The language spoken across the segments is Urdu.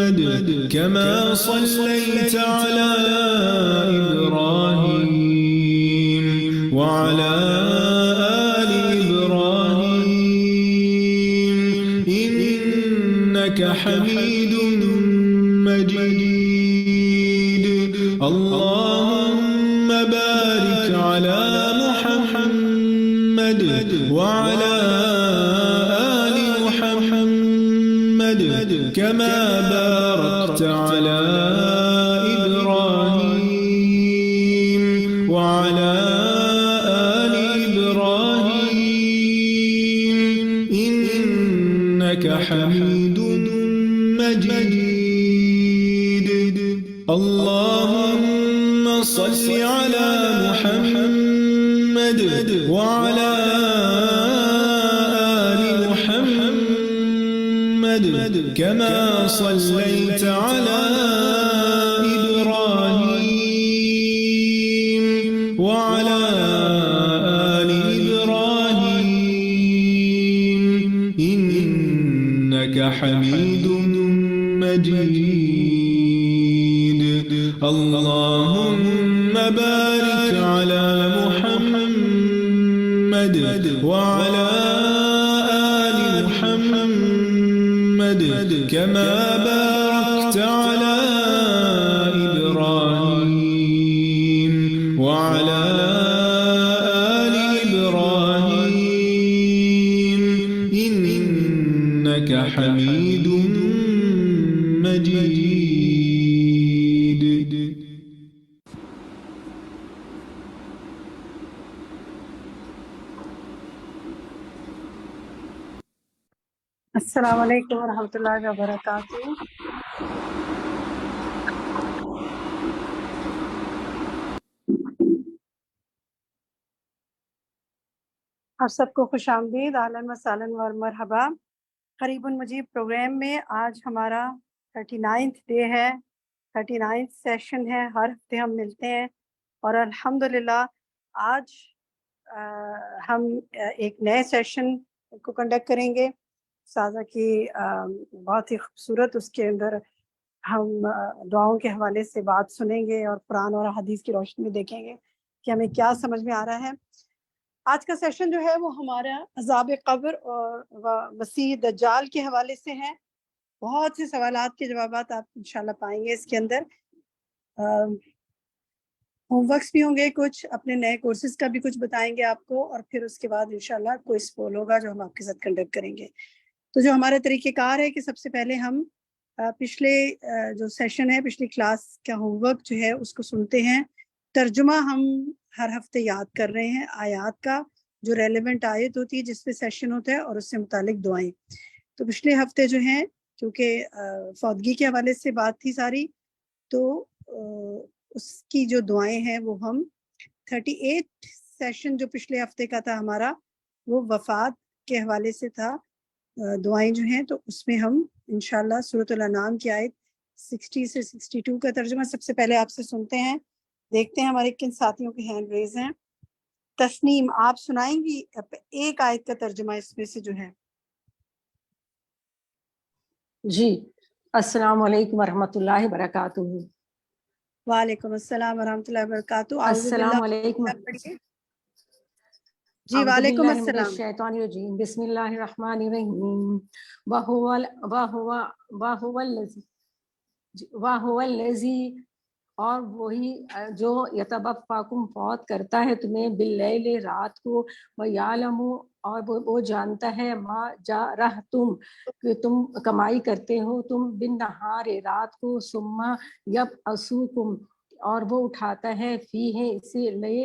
كما صليت على إبراهيم وعلى آل إبراهيم إنك حميد مجيد. اللهم بارك على محمد وعلى آل محمد كما باركت على إبراهيم وعلى آل إبراهيم إنك حميد مجيد. اللهم صل على محمد وعلى آل محمد كما صليت على إبراهيم وعلى آل إبراهيم إنك حميد مجيد. اللهم بارك على محمد وعلى آل محمد كما باركت على إبراهيم وعلى آل إبراهيم إنك حميد مجيد. السلام علیکم ورحمۃ اللہ وبرکاتہ. آپ سب کو خوش آمدید، اہلاً و سہلاً و مرحبا. قریب مجیب پروگرام میں آج ہمارا 39th ڈے ہے، 39th سیشن ہے. ہر ہفتے ہم ملتے ہیں اور الحمدللہ آج ہم ایک نئے سیشن کو کنڈکٹ کریں گے. سازا کی بہت ہی خوبصورت اس کے اندر ہم دعاؤں کے حوالے سے بات سنیں گے اور قرآن اور حدیث کی روشنی میں دیکھیں گے کہ ہمیں کیا سمجھ میں آ رہا ہے. آج کا سیشن جو ہے وہ ہمارا عذاب قبر اور مسیح دجال کے حوالے سے ہے. بہت سے سوالات کے جوابات آپ انشاءاللہ پائیں گے اس کے اندر. ہوم ورکس بھی ہوں گے، کچھ اپنے نئے کورسز کا بھی کچھ بتائیں گے آپ کو، اور پھر اس کے بعد انشاءاللہ کوئی پول ہوگا جو ہم آپ کے ساتھ کنڈکٹ کریں گے. تو جو ہمارا طریقہ کار ہے کہ سب سے پہلے ہم پچھلے جو سیشن ہے، پچھلی کلاس کا ہوم ورک جو ہے اس کو سنتے ہیں. ترجمہ ہم ہر ہفتے یاد کر رہے ہیں آیات کا، جو ریلیونٹ آیت ہوتی ہے جس پہ سیشن ہوتا ہے، اور اس سے متعلق دعائیں. تو پچھلے ہفتے جو ہیں کیونکہ فوتگی کے حوالے سے بات تھی ساری، تو اس کی جو دعائیں ہیں وہ ہم 38 سیشن جو پچھلے ہفتے کا تھا ہمارا، وہ وفات کے حوالے سے تھا. دعائیں جو ہیں تو اس میں ہم انشاءاللہ سورۃ الانعام کی آیت 60 سے 62 کا ترجمہ سب سے پہلے آپ سے سنتے ہیں. دیکھتے ہیں ہمارے کن ساتھیوں کے ہینڈ ریز ہیں. تسنیم، آپ سنائیں گی ایک آیت کا ترجمہ اس میں سے جو ہے؟ جی، السلام علیکم ورحمۃ اللہ وبرکاتہ. وعلیکم السلام ورحمۃ اللہ وبرکاتہ. السلام علیکم. جی وعلیکم من السلام. الشیطان الرجیم، بسم اللہ الرحمن الرحیم. وَهُوَ الَّذِي، اور وہی جو یتوفاکم فوت کرتا ہے تمہیں باللیل رات کو، وَيَعْلَمُ، اور وہ جانتا ہے ما جرحتم کہ تم کمائی کرتے ہو تم بالنہار رات کو، ثم یبعثکم، اور وہ اٹھاتا ہے فیہ اسے لی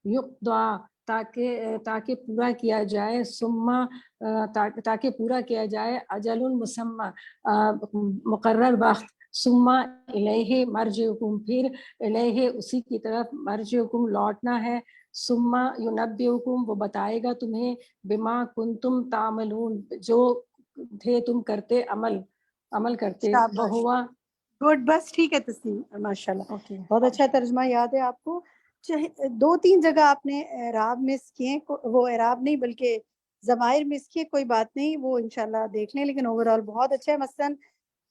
یقضی، تاکہ پورا کیا جائے، ثم تاکہ پورا کیا جائے، اجل مسمى مقرر وقت، ثم الیہ مرجعکم، پھر الیہ اسی کی طرف، مرجعکم لوٹنا ہے، ثم ینبئکم، وہ بتائے گا تمہیں، بما کنتم تعملون، جو تھے تم کرتے عمل کرتے. وہوا گڈ، بس ٹھیک ہے تسلیم، ماشاءاللہ اوکے. بہت اچھا ترجمہ یاد ہے آپ کو. 2-3 جگہ آپ نے اعراب مس کیے، وہ اعراب نہیں بلکہ ضمائر مس کیے، کوئی بات نہیں، وہ انشاءاللہ دیکھ لیں، لیکن اوورآل بہت اچھا ہے. مثلاً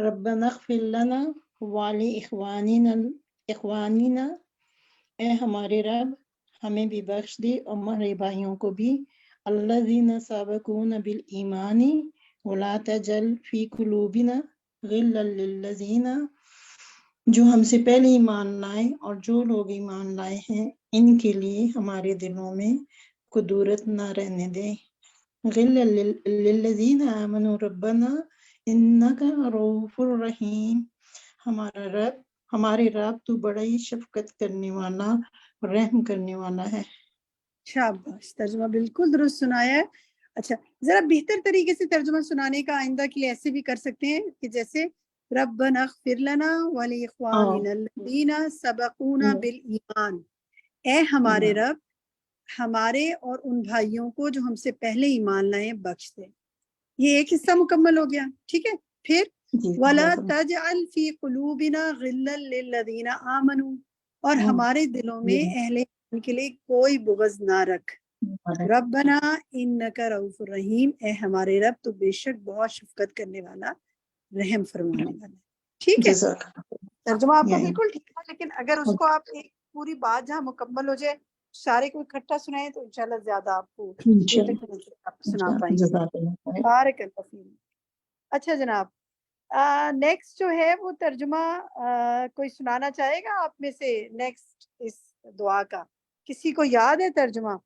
ربنا اغفر لنا اخوانینا، اے ہمارے رب ہمیں بھی بخش دے اور ہمارے بھائیوں کو بھی، الذین سبقونا بالایمان ولا تجعل فی قلوبنا غلا للذین، جو ہم سے پہلے ایمان لائے اور جو لوگ ایمان لائے ہیں ان کے لیے ہمارے دلوں میں کدورت نہ رہنے دے، غلا للذین آمنوا ربنا انک رؤوف رحیم، ہمارے رب تو بڑا ہی شفقت کرنے والا رحم کرنے والا ہے۔ شاباش، ترجمہ بالکل درست سنایا ہے۔ اچھا، ذرا بہتر طریقے سے ترجمہ سنانے کا آئندہ کے لیے ایسے بھی کر سکتے ہیں کہ جیسے ربنا اغفر لنا ولاخواننا الذین سبقونا بالایمان، اے ہمارے رب ہمارے اور ان بھائیوں کو جو ہم سے پہلے ایمان لائے بخش دے۔ یہ ایک حصہ مکمل ہو گیا، ٹھیک ہے۔ پھر ولا تجعل فی قلوبنا غلا للذین آمنوا، اور ہمارے دلوں میں اہل ایمان کے لیے کوئی بغض نہ رکھ۔ ربنا انک رؤوف الرحیم، اے ہمارے رب تو بے شک بہت شفقت کرنے والا رحم فرمانے والا ہے۔ ٹھیک ہے، ترجمہ آپ کا بالکل ٹھیک ہے، لیکن اگر اس کو آپ ایک پوری بات جہاں مکمل ہو جائے سارے کو اکٹھا سنائیں تو انشاءاللہ زیادہ آپ کو سنا پائیں گے۔ بارک اللہ فیک۔ اچھا جناب، نیکسٹ جو ہے وہ ترجمہ کوئی سنانا چاہے گا آپ میں سے؟ نیکسٹ اس دعا کا کسی کو یاد ہے ترجمہ؟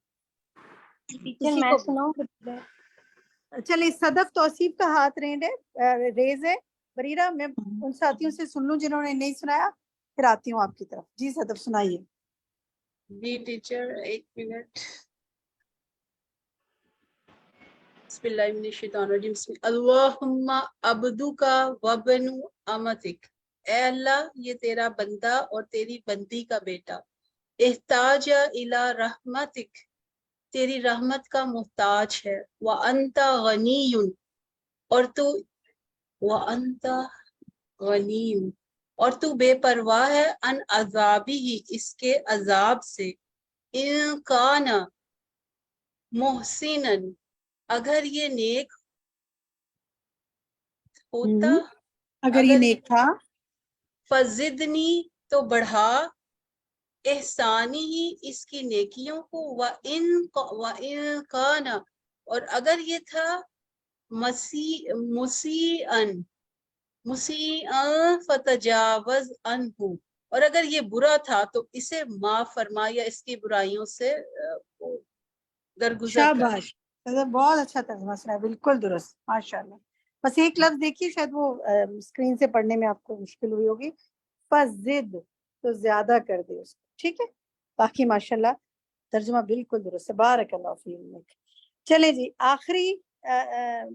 ٹیچر میں سناؤں؟ چلے صدف توصیف کا ہاتھ ریز ہے۔ بریرہ میں ان ساتھیوں سے سن لوں جنہوں نے نہیں سنایا، پھر آتی ہوں آپ کی طرف۔ جی صدف سنائیے۔ جی ٹیچر ایک منٹ، بسم اللہ من الشیطان الرجیم، بسم اللہم عبدک وابن امتک، اے اللہ یہ تیرا بندہ اور تیری بندی کا بیٹا، احتاج الی رحمتک، تیری رحمت کا محتاج ہے، وانت غنی، اور تو وانت غنی، اور تو بے پرواہ ہے، ان عذابی، اس کے عذاب سے، ان کان محسنن، اگر یہ نیک ہوتا، اگر یہ نیک تھا، فزدنی تو بڑھا، احسانی ہی اس کی نیکیوں کو، وَإِن کان، اور اگر یہ تھا مسیئن فتجاوز عنہ، اور اگر یہ برا تھا تو اسے معاف فرما یا اس کی برائیوں سے درگزر کر۔ شاباش، بہت اچھا ترجمہ سنا، بالکل درست، ماشاءاللہ۔ بس ایک لفظ دیکھیے، شاید وہ اسکرین سے پڑھنے میں آپ کو مشکل ہوئی ہوگی، فزد تو زیادہ کر دے اس کو، ٹھیک ہے۔ باقی ماشاءاللہ ترجمہ بالکل درست ہے، بارک اللہ فیک۔ چلے جی، آخری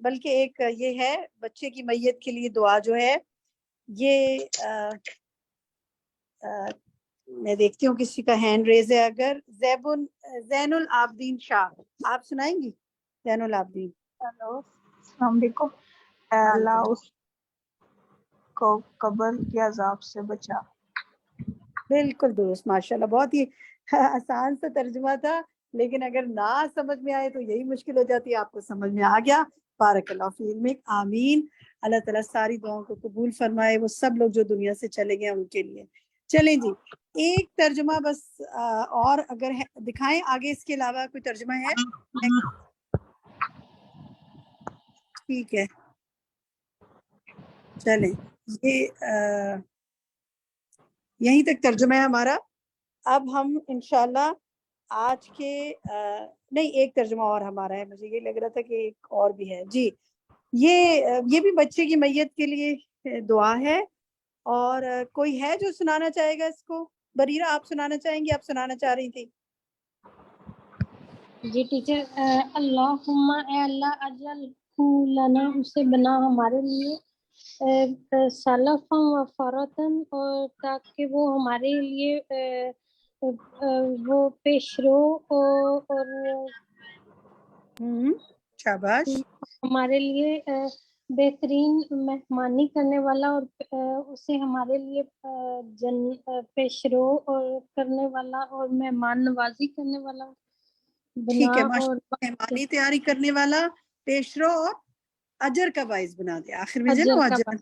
بلکہ ایک یہ ہے بچے کی میت کے لیے دعا جو ہے، یہ میں دیکھتی ہوں کسی کا ہینڈ ریز ہے، اگر زین العابدین شاہ، آپ سنائیں گی؟ زین العابدین۔ ہیلو، السلام علیکم۔ اے اللہ اس کو قبر کے عذاب سے بچا۔ بالکل درست، ماشاءاللہ، بہت ہی آسان سا ترجمہ تھا، لیکن اگر نہ سمجھ میں آئے تو یہی مشکل ہو جاتی ہے۔ آپ کو سمجھ میں آ گیا، بارک اللہ فیک، آمین۔ اللہ تعالیٰ ساری دعاؤں کو قبول فرمائے، وہ سب لوگ جو دنیا سے چلے گئے ان کے لیے۔ چلیں جی، ایک ترجمہ بس اور اگر دکھائیں آگے، اس کے علاوہ کوئی ترجمہ ہے؟ ٹھیک ہے، چلیں، یہ یہیں تک ترجمہ ہے ہمارا۔ اب ہم انشاءاللہ آج کے نہیں، ایک ترجمہ اور ہمارا ہے، مجھے یہ لگ رہا تھا کہ ایک اور بھی ہے۔ جی، یہ بھی بچے کی میت کے لیے دعا ہے، اور کوئی ہے جو سنانا چاہے گا اس کو؟ بریرہ آپ سنانا چاہیں گی؟ آپ سنانا چاہ رہی تھی۔ جی ٹیچر، اللہم، اے اللہ، اجل لنا، اسے بنا ہمارے لیے، سلفاً و فرتاً، اور تاکہ وہ ہمارے لیے وہ پیشرو اور شاباش، ہمارے لیے بہترین مہمانی کرنے والا، اور اسے ہمارے لیے پیشرو اور کرنے والا اور مہمان نوازی کرنے والا ٹھیک ہے، بنا، اور مہمانی تیاری کرنے والا، پیشرو اور اجر کا باعث بنا دے، آخر میں جو اجر نا کا اجر، باعث،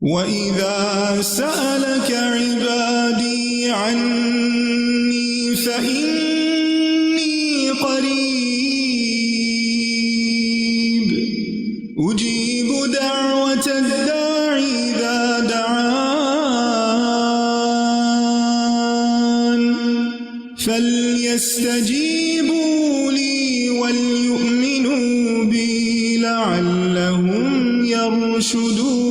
وإذا سألك عبادي عني فإني قريب أجيب دعوة الداعي إذا دعان فليستجيبوا لي وليؤمنوا بي لعلهم يرشدون۔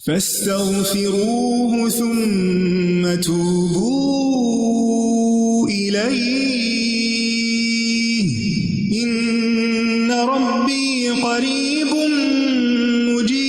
فاستغفروه ثم توبوا إليه إن ربي قريب مجيب۔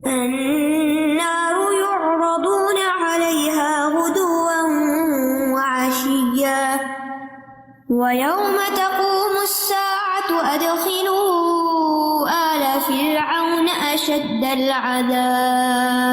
النار يعرضون عليها غدوا وعشيا ويوم تقوم الساعة أدخلوا آل فرعون أشد العذاب۔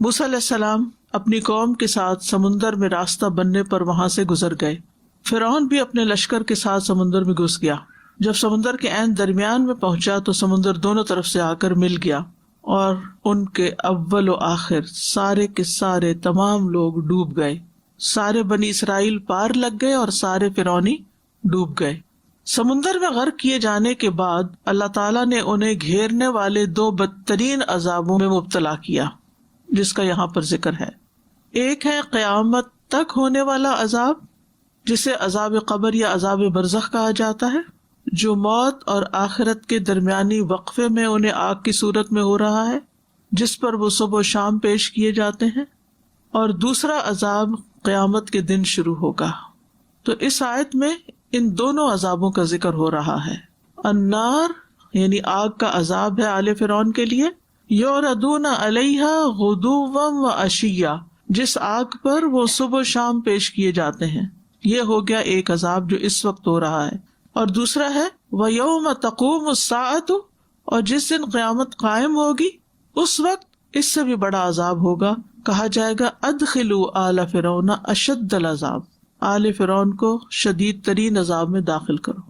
موسیٰ علیہ السلام اپنی قوم کے ساتھ سمندر میں راستہ بننے پر وہاں سے گزر گئے. فرعون بھی اپنے لشکر کے ساتھ سمندر میں گھس گیا. جب سمندر کے عین درمیان میں پہنچا تو سمندر دونوں طرف سے آ کر مل گیا اور ان کے اول و آخر سارے کے سارے تمام لوگ ڈوب گئے. سارے بنی اسرائیل پار لگ گئے اور سارے فرعونی ڈوب گئے. سمندر میں غرق کیے جانے کے بعد اللہ تعالیٰ نے انہیں گھیرنے والے 2 بدترین عذابوں میں مبتلا کیا جس کا یہاں پر ذکر ہے. ایک ہے قیامت تک ہونے والا عذاب جسے عذاب قبر یا عذاب برزخ کہا جاتا ہے، جو موت اور آخرت کے درمیانی وقفے میں انہیں آگ کی صورت میں ہو رہا ہے، جس پر وہ صبح و شام پیش کیے جاتے ہیں. اور دوسرا عذاب قیامت کے دن شروع ہوگا. تو اس آیت میں ان دونوں عذابوں کا ذکر ہو رہا ہے. النار یعنی آگ کا عذاب ہے آل فرعون کے لیے، یعرضون علیہا غدوا و عشیا، جس آگ پر وہ صبح و شام پیش کیے جاتے ہیں. یہ ہو گیا ایک عذاب جو اس وقت ہو رہا ہے. اور دوسرا ہے وَيَوْمَ تَقُومُ السَّاعَةُ، اور جس دن قیامت قائم ہوگی اس وقت اس سے بھی بڑا عذاب ہوگا. کہا جائے گا ادخلوا آل فرعون اشد العذاب، آل فرعون کو شدید ترین عذاب میں داخل کرو.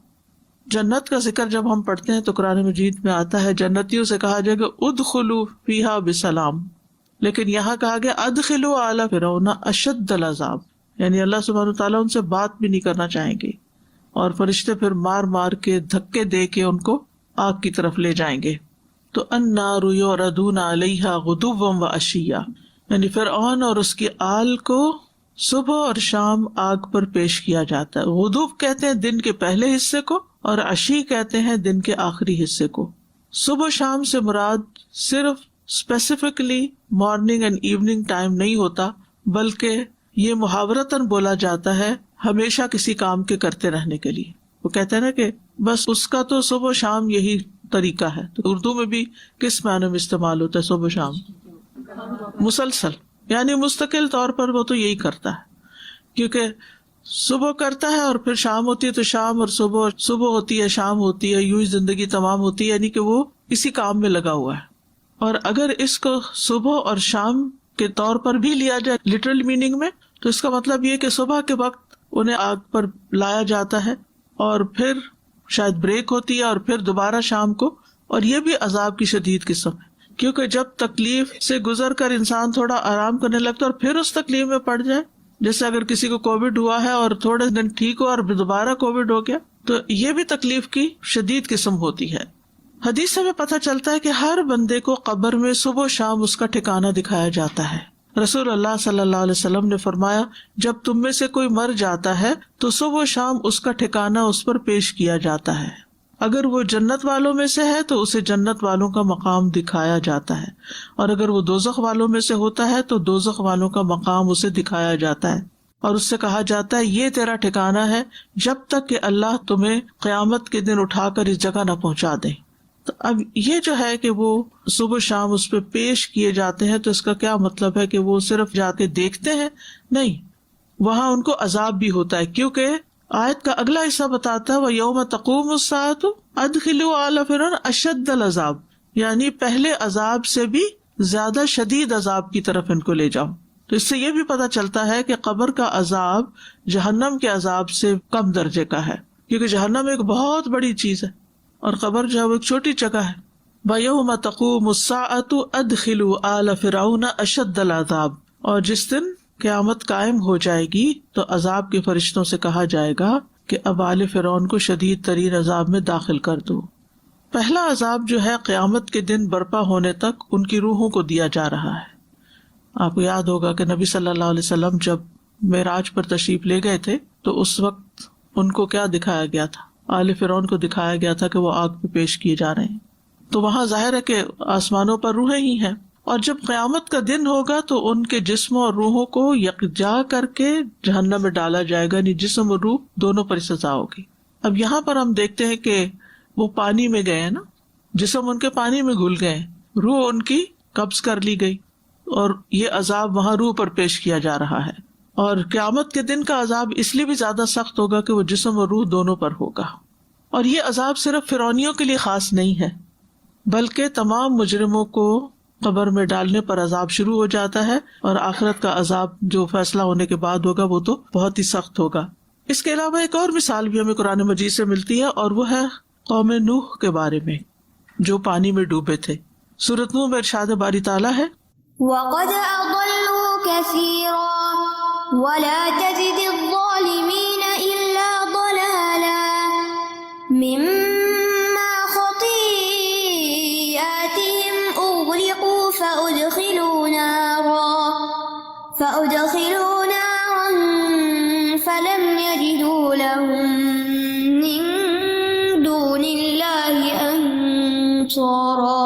جنت کا ذکر جب ہم پڑھتے ہیں تو قرآن مجید میں آتا ہے جنتیوں سے کہا جائے گا ادخلوا فیہا بسلام، لیکن یہاں کہا گیا ادخلوا آل فرعون اشد العذاب، یعنی اللہ سبحانہ وتعالیٰ ان سے بات بھی نہیں کرنا چاہیں گے اور فرشتے پھر مار مار کے دھکے دے کے ان کو آگ کی طرف لے جائیں گے. تو النار یعرضون علیہا غدوا و عشیا، یعنی فرعون اور اس کی آل کو صبح اور شام آگ پر پیش کیا جاتا ہے. غدو کہتے ہیں دن کے پہلے حصے کو اور عشی کہتے ہیں دن کے آخری حصے کو. صبح شام سے مراد صرف specifically morning and evening time نہیں ہوتا، بلکہ یہ محاورتاً بولا جاتا ہے ہمیشہ کسی کام کے کرتے رہنے کے لیے. وہ کہتے ہیں نا کہ بس اس کا تو صبح شام یہی طریقہ ہے. تو اردو میں بھی کس معنی میں استعمال ہوتا ہے صبح شام؟ مسلسل، یعنی مستقل طور پر وہ تو یہی کرتا ہے، کیونکہ صبح کرتا ہے اور پھر شام ہوتی ہے تو شام، اور صبح ہوتی ہے شام ہوتی ہے، یوں ہی زندگی تمام ہوتی ہے، یعنی کہ وہ اسی کام میں لگا ہوا ہے. اور اگر اس کو صبح اور شام کے طور پر بھی لیا جائے لٹرل میننگ میں تو اس کا مطلب یہ کہ صبح کے وقت انہیں آگ پر لایا جاتا ہے اور پھر شاید بریک ہوتی ہے اور پھر دوبارہ شام کو. اور یہ بھی عذاب کی شدید قسم ہے، کیونکہ جب تکلیف سے گزر کر انسان تھوڑا آرام کرنے لگتا ہے اور پھر اس تکلیف میں پڑ جائے، جیسے اگر کسی کو کووڈ ہوا ہے اور تھوڑے دن ٹھیک ہوا اور دوبارہ کووڈ ہو گیا، تو یہ بھی تکلیف کی شدید قسم ہوتی ہے. حدیث سے ہمیں پتہ چلتا ہے کہ ہر بندے کو قبر میں صبح و شام اس کا ٹھکانہ دکھایا جاتا ہے. رسول اللہ صلی اللہ علیہ وسلم نے فرمایا جب تم میں سے کوئی مر جاتا ہے تو صبح و شام اس کا ٹھکانہ اس پر پیش کیا جاتا ہے. اگر وہ جنت والوں میں سے ہے تو اسے جنت والوں کا مقام دکھایا جاتا ہے، اور اگر وہ دوزخ والوں میں سے ہوتا ہے تو دوزخ والوں کا مقام اسے دکھایا جاتا ہے، اور اس سے کہا جاتا ہے یہ تیرا ٹھکانہ ہے جب تک کہ اللہ تمہیں قیامت کے دن اٹھا کر اس جگہ نہ پہنچا دے. تو اب یہ جو ہے کہ وہ صبح شام اس پہ پیش کیے جاتے ہیں، تو اس کا کیا مطلب ہے کہ وہ صرف جا کے دیکھتے ہیں؟ نہیں، وہاں ان کو عذاب بھی ہوتا ہے، کیونکہ آیت کا اگلا حصہ بتاتا ہے وَيَوْمَ تَقُومُ السَّاعَةُ أَدْخِلُوا آلَ فِرْعَوْنَ أَشَدَّ الْعَذَابِ، یعنی پہلے عذاب سے بھی زیادہ شدید عذاب کی طرف ان کو لے جاؤ. تو اس سے یہ بھی پتہ چلتا ہے کہ قبر کا عذاب جہنم کے عذاب سے کم درجے کا ہے، کیونکہ جہنم ایک بہت بڑی چیز ہے اور قبر جو ہے وہ ایک چھوٹی جگہ ہے. وَيَوْمَ تَقُومُ السَّاعَةُ أَدْخِلُوا آلَ فِرْعَوْنَ أَشَدَّ الْعَذَابِ، اور جس دن قیامت قائم ہو جائے گی تو عذاب کے فرشتوں سے کہا جائے گا کہ اب آل فرعون کو شدید ترین عذاب میں داخل کر دو. پہلا عذاب جو ہے قیامت کے دن برپا ہونے تک ان کی روحوں کو دیا جا رہا ہے. آپ کو یاد ہوگا کہ نبی صلی اللہ علیہ وسلم جب معراج پر تشریف لے گئے تھے تو اس وقت ان کو کیا دکھایا گیا تھا؟ آل فرعون کو دکھایا گیا تھا کہ وہ آگ پہ پیش کیے جا رہے ہیں. تو وہاں ظاہر ہے کہ آسمانوں پر روحیں ہی ہیں، اور جب قیامت کا دن ہوگا تو ان کے جسموں اور روحوں کو یکجا کر کے جہنم میں ڈالا جائے گا، یعنی جسم اور روح دونوں پر سزا ہوگی. اب یہاں پر ہم دیکھتے ہیں کہ وہ پانی میں گئے ہیں نا، جسم ان کے پانی میں گھل گئے، روح ان کی قبض کر لی گئی، اور یہ عذاب وہاں روح پر پیش کیا جا رہا ہے. اور قیامت کے دن کا عذاب اس لیے بھی زیادہ سخت ہوگا کہ وہ جسم اور روح دونوں پر ہوگا. اور یہ عذاب صرف فرعونیوں کے لیے خاص نہیں ہے، بلکہ تمام مجرموں کو قبر میں ڈالنے پر عذاب شروع ہو جاتا ہے، اور آخرت کا عذاب جو فیصلہ ہونے کے بعد ہوگا وہ تو بہت ہی سخت ہوگا۔ اس کے علاوہ ایک اور مثال بھی ہمیں قرآن مجید سے ملتی ہے، اور وہ ہے قوم نوح کے بارے میں جو پانی میں ڈوبے تھے۔ سورۃ نوح میں ارشاد باری تعالیٰ ہے وَقَدْ أَضَلُّوا كَثِيرًا وَلَا تَزِدِ الظَّالِمِينَ إِلَّا ضَلَالًا مِّمَّا خَطِيئَاتِهِمْ أُغْرِقُوا فَأُدْخِلُوا نَارًا فَلَمْ يَجِدُوا لَهُم مِّن دُونِ اللَّهِ أَنصَارًا۔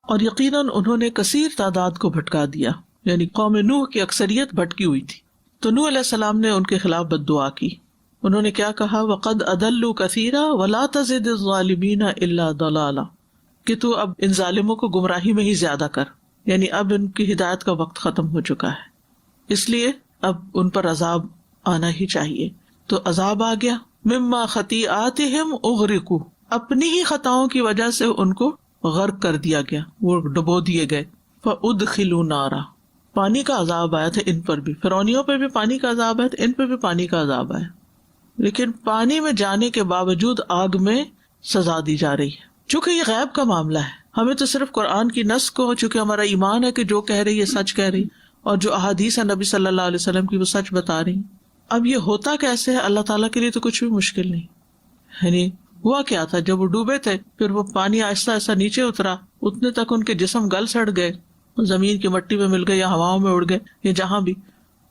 اور یقیناً انہوں نے کثیر تعداد کو بھٹکا دیا، یعنی قوم نوح کی اکثریت بھٹکی ہوئی تھی۔ تو نوح علیہ السلام نے ان کے خلاف بد دعا کی۔ انہوں نے کیا کہا؟ وَقَدْ أَضَلُّوا كَثِيرًا وَلَا تَزِدِ الظَّالِمِينَ إِلَّا ضَلَالًا، کہ تو اب ان ظالموں کو گمراہی میں ہی زیادہ کر، یعنی اب ان کی ہدایت کا وقت ختم ہو چکا ہے، اس لیے اب ان پر عذاب آنا ہی چاہیے۔ تو عذاب آ گیا۔ مما خطیئاتہم اغرقوا، اپنی ہی خطاؤں کی وجہ سے ان کو غرق کر دیا گیا، وہ ڈبو دیے گئے۔ فَأُدْخِلُوا نَارًا، پانی کا عذاب آیا تھا ان پر بھی، فرعونیوں پہ بھی پانی کا عذاب آیا تھا، ان پہ بھی پانی کا عذاب آیا، لیکن پانی میں جانے کے باوجود آگ میں سزا دی جا رہی ہے۔ چونکہ یہ غیب کا معاملہ ہے، ہمیں تو صرف قرآن کی نص کو، چونکہ ہمارا ایمان ہے کہ جو کہہ رہی ہے سچ کہہ رہی، اور جو احادیث ہے نبی صلی اللہ علیہ وسلم کی وہ سچ بتا رہی۔ اب یہ ہوتا کیسے ہے؟ اللہ تعالیٰ کے لیے تو کچھ بھی مشکل نہیں۔ یعنی ہوا کیا تھا، جب وہ ڈوبے تھے پھر وہ پانی آہستہ آہستہ نیچے اترا، اتنے تک ان کے جسم گل سڑ گئے، زمین کی مٹی میں مل گئے یا ہواؤں میں اڑ گئے یا جہاں بھی۔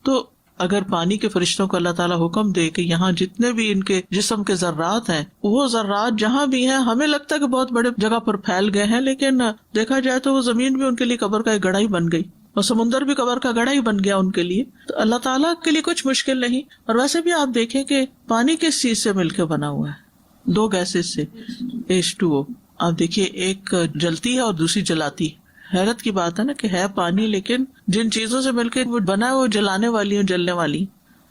تو اگر پانی کے فرشتوں کو اللہ تعالیٰ حکم دے کہ یہاں جتنے بھی ان کے جسم کے ذرات ہیں، وہ ذرات جہاں بھی ہیں، ہمیں لگتا ہے کہ بہت بڑے جگہ پر پھیل گئے ہیں، لیکن دیکھا جائے تو وہ زمین بھی ان کے لیے قبر کا ایک گڑھا ہی بن گئی، اور سمندر بھی قبر کا گڑھا ہی بن گیا ان کے لیے۔ تو اللہ تعالیٰ کے لیے کچھ مشکل نہیں۔ اور ویسے بھی آپ دیکھیں کہ پانی کس چیز سے مل کے بنا ہوا ہے؟ دو گیسز سے، H2O۔ آپ دیکھیے ایک جلتی ہے اور دوسری جلاتی ہے۔ حیرت کی بات ہے نا کہ ہے پانی، لیکن جن چیزوں سے مل کے وہ بنا ہے وہ جلانے والی ہیں، جلنے والی۔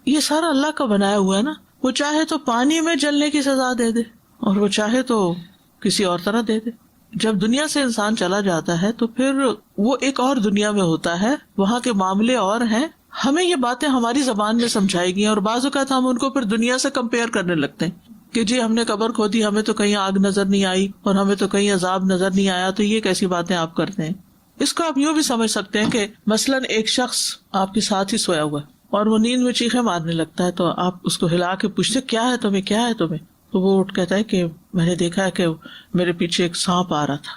یہ سارا اللہ کا بنایا ہوا ہے نا۔ وہ چاہے تو پانی میں جلنے کی سزا دے دے، اور وہ چاہے تو کسی اور طرح دے دے۔ جب دنیا سے انسان چلا جاتا ہے تو پھر وہ ایک اور دنیا میں ہوتا ہے، وہاں کے معاملے اور ہیں۔ ہمیں یہ باتیں ہماری زبان میں سمجھائی گئی، اور بعض اوقات ہم ان کو پھر دنیا سے کمپیئر کرنے لگتے ہیں کہ جی ہم نے قبر کھودی، ہمیں تو کہیں آگ نظر نہیں آئی اور ہمیں تو کہیں عذاب نظر نہیں آیا، تو یہ کیسی باتیں آپ کرتے ہیں۔ اس کو آپ یوں بھی سمجھ سکتے ہیں کہ مثلاً ایک شخص آپ کے ساتھ ہی سویا ہوا ہے اور وہ نیند میں چیخیں مارنے لگتا ہے، تو آپ اس کو ہلا کے پوچھتے کیا ہے تمہیں، کیا ہے تمہیں؟ تو وہ اٹھ کہتا ہے کہ میں نے دیکھا ہے کہ میرے پیچھے ایک سانپ آ رہا تھا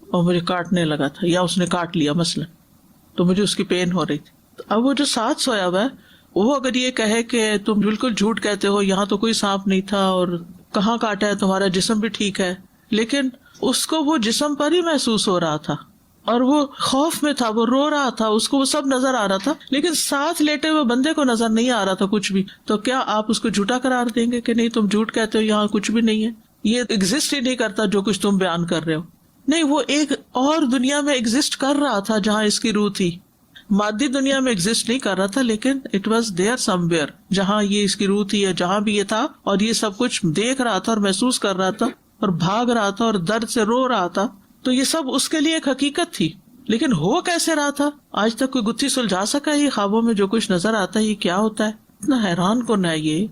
اور مجھے کاٹنے لگا تھا، یا اس نے کاٹ لیا مثلاً، تو مجھے اس کی پین ہو رہی تھی۔ تو اب وہ جو ساتھ سویا ہوا ہے وہ اگر یہ کہے کہ تم بالکل جھوٹ کہتے ہو، یہاں تو کوئی سانپ نہیں تھا اور کہاں کاٹا ہے، تمہارا جسم بھی ٹھیک ہے، لیکن اس کو وہ جسم پر ہی محسوس ہو رہا تھا اور وہ خوف میں تھا، وہ رو رہا تھا، اس کو وہ سب نظر آ رہا تھا، لیکن ساتھ لیٹے ہوئے بندے کو نظر نہیں آ رہا تھا کچھ بھی۔ تو کیا آپ اس کو جھوٹا قرار دیں گے کہ نہیں تم جھوٹ کہتے ہو، یہاں کچھ بھی نہیں ہے، یہ ایگزسٹ ہی نہیں کرتا جو کچھ تم بیان کر رہے ہو؟ نہیں، وہ ایک اور دنیا میں ایگزسٹ کر رہا تھا جہاں اس کی روح تھی۔ مادی دنیا میں ایگزسٹ نہیں کر رہا تھا، لیکن it was there some where, جہاں یہ اس کی روح تھی یا جہاں بھی یہ تھا، اور یہ سب کچھ دیکھ رہا تھا اور محسوس کر رہا تھا اور بھاگ رہا تھا اور درد سے رو رہا تھا۔ تو یہ سب اس کے لیے ایک حقیقت تھی، لیکن ہو کیسے رہا تھا؟ آج تک کوئی گتھی سلجھا سکا ہے یہ خوابوں میں جو کچھ نظر آتا ہے یہ کیا ہوتا ہے؟ اتنا حیران کن ہے، یہ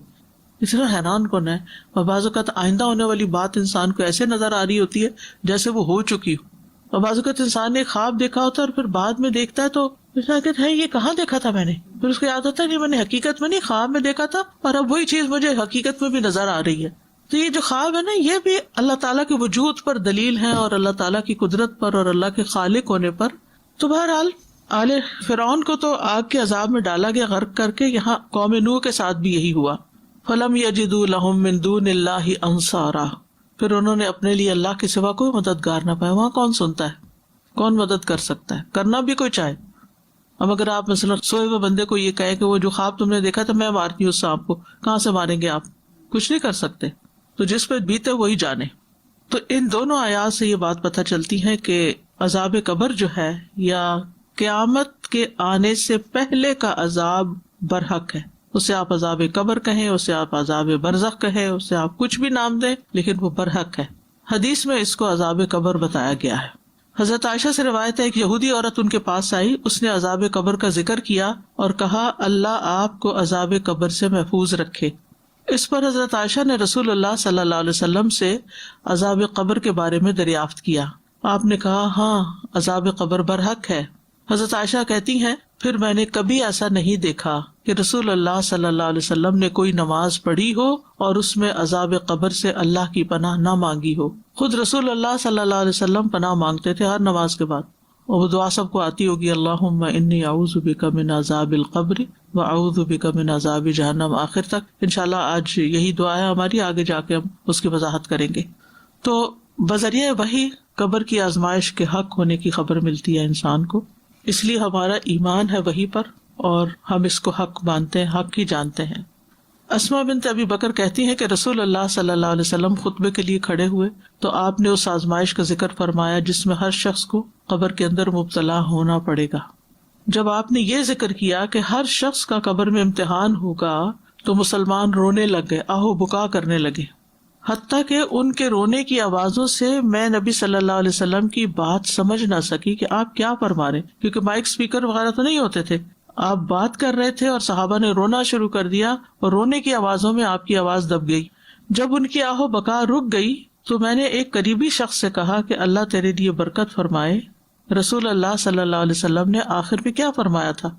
اتنا حیران کن ہے۔ اور بعض اوقات آئندہ ہونے والی بات انسان کو ایسے نظر آ رہی ہوتی ہے جیسے وہ ہو چکی ہو، اور بعض اوقات انسان نے خواب دیکھا ہوتا ہے اور پھر بعد میں دیکھتا ہے تو کہتا ہے یہ کہاں دیکھا تھا میں نے، پھر اس کو یاد آتا ہے نہیں میں نے حقیقت میں نہیں، خواب میں دیکھا تھا، اور اب وہی چیز مجھے حقیقت میں بھی نظر آ رہی ہے۔ تو یہ جو خواب ہے نا، یہ بھی اللہ تعالیٰ کے وجود پر دلیل ہے، اور اللہ تعالیٰ کی قدرت پر اور اللہ کے خالق ہونے پر۔ تو بہرحال آل فرعون کو تو آگ کے عذاب میں ڈالا گیا غرق کر کے، یہاں قوم نوح کے ساتھ بھی یہی ہوا۔ فَلَمْ يَجِدُوا لَهُم مِّن دُونِ اللَّهِ أَنصَارًا، پھر انہوں نے اپنے لیے اللہ کے سوا کوئی مددگار نہ پایا۔ وہاں کون سنتا ہے، کون مدد کر سکتا ہے، کرنا بھی کوئی چاہے۔ اب اگر آپ مثلا سوئے ہوئے بندے کو یہ کہے کہ وہ جو خواب تم نے دیکھا تھا میں مارتی ہوں اس سانپ کو، کہاں سے ماریں گے آپ؟ کچھ نہیں کر سکتے۔ تو جس پہ بیتے وہی جانے۔ تو ان دونوں آیات سے یہ بات پتہ چلتی ہے کہ عذاب قبر جو ہے یا قیامت کے آنے سے پہلے کا عذاب برحق ہے، اسے آپ عذاب قبر کہیں، اسے آپ عذاب برزخ کہیں، اسے آپ کچھ بھی نام دیں، لیکن وہ برحق ہے۔ حدیث میں اس کو عذاب قبر بتایا گیا ہے۔ حضرت عائشہ سے روایت ہے ایک یہودی عورت ان کے پاس آئی، اس نے عذاب قبر کا ذکر کیا اور کہا اللہ آپ کو عذاب قبر سے محفوظ رکھے۔ اس پر حضرت عائشہ نے رسول اللہ صلی اللہ علیہ وسلم سے عذاب قبر کے بارے میں دریافت کیا۔ آپ نے کہا ہاں عذاب قبر برحق ہے۔ حضرت عائشہ کہتی ہیں پھر میں نے کبھی ایسا نہیں دیکھا کہ رسول اللہ صلی اللہ علیہ وسلم نے کوئی نماز پڑھی ہو اور اس میں عذاب قبر سے اللہ کی پناہ نہ مانگی ہو۔ خود رسول اللہ صلی اللہ علیہ وسلم پناہ مانگتے تھے ہر نماز کے بعد، اور وہ دعا سب کو آتی ہوگی اللہم انی اعوذ بک من عذاب القبر واعوذ بک من عذاب جہنم آخر تک۔ انشاءاللہ آج یہی دعا ہے ہماری، آگے جا کے ہم اس کی وضاحت کریں گے۔ تو بذریعہ وحی قبر کی آزمائش کے حق ہونے کی خبر ملتی ہے انسان کو، اس لیے ہمارا ایمان ہے وحی پر اور ہم اس کو حق مانتے ہیں، حق ہی جانتے ہیں۔ اسماء بنت ابی بکر کہتی ہیں کہ رسول اللہ صلی اللہ علیہ وسلم خطبے کے لیے کھڑے ہوئے تو آپ نے اس آزمائش کا ذکر فرمایا جس میں ہر شخص کو قبر کے اندر مبتلا ہونا پڑے گا۔ جب آپ نے یہ ذکر کیا کہ ہر شخص کا قبر میں امتحان ہوگا تو مسلمان رونے لگ گئے، آہو بکا کرنے لگے، حتیٰ کہ ان کے رونے کی آوازوں سے میں نبی صلی اللہ علیہ وسلم کی بات سمجھ نہ سکی کہ آپ کیا فرما رہے، کیونکہ مائک اسپیکر وغیرہ تو نہیں ہوتے تھے، آپ بات کر رہے تھے اور صحابہ نے رونا شروع کر دیا اور رونے کی آوازوں میں آپ کی آواز دب گئی۔ جب ان کی آہو بکا رک گئی تو میں نے ایک قریبی شخص سے کہا کہ اللہ تیرے لیے برکت فرمائے۔ رسول اللہ صلی اللہ علیہ وسلم نے آخر میں کیا فرمایا تھا؟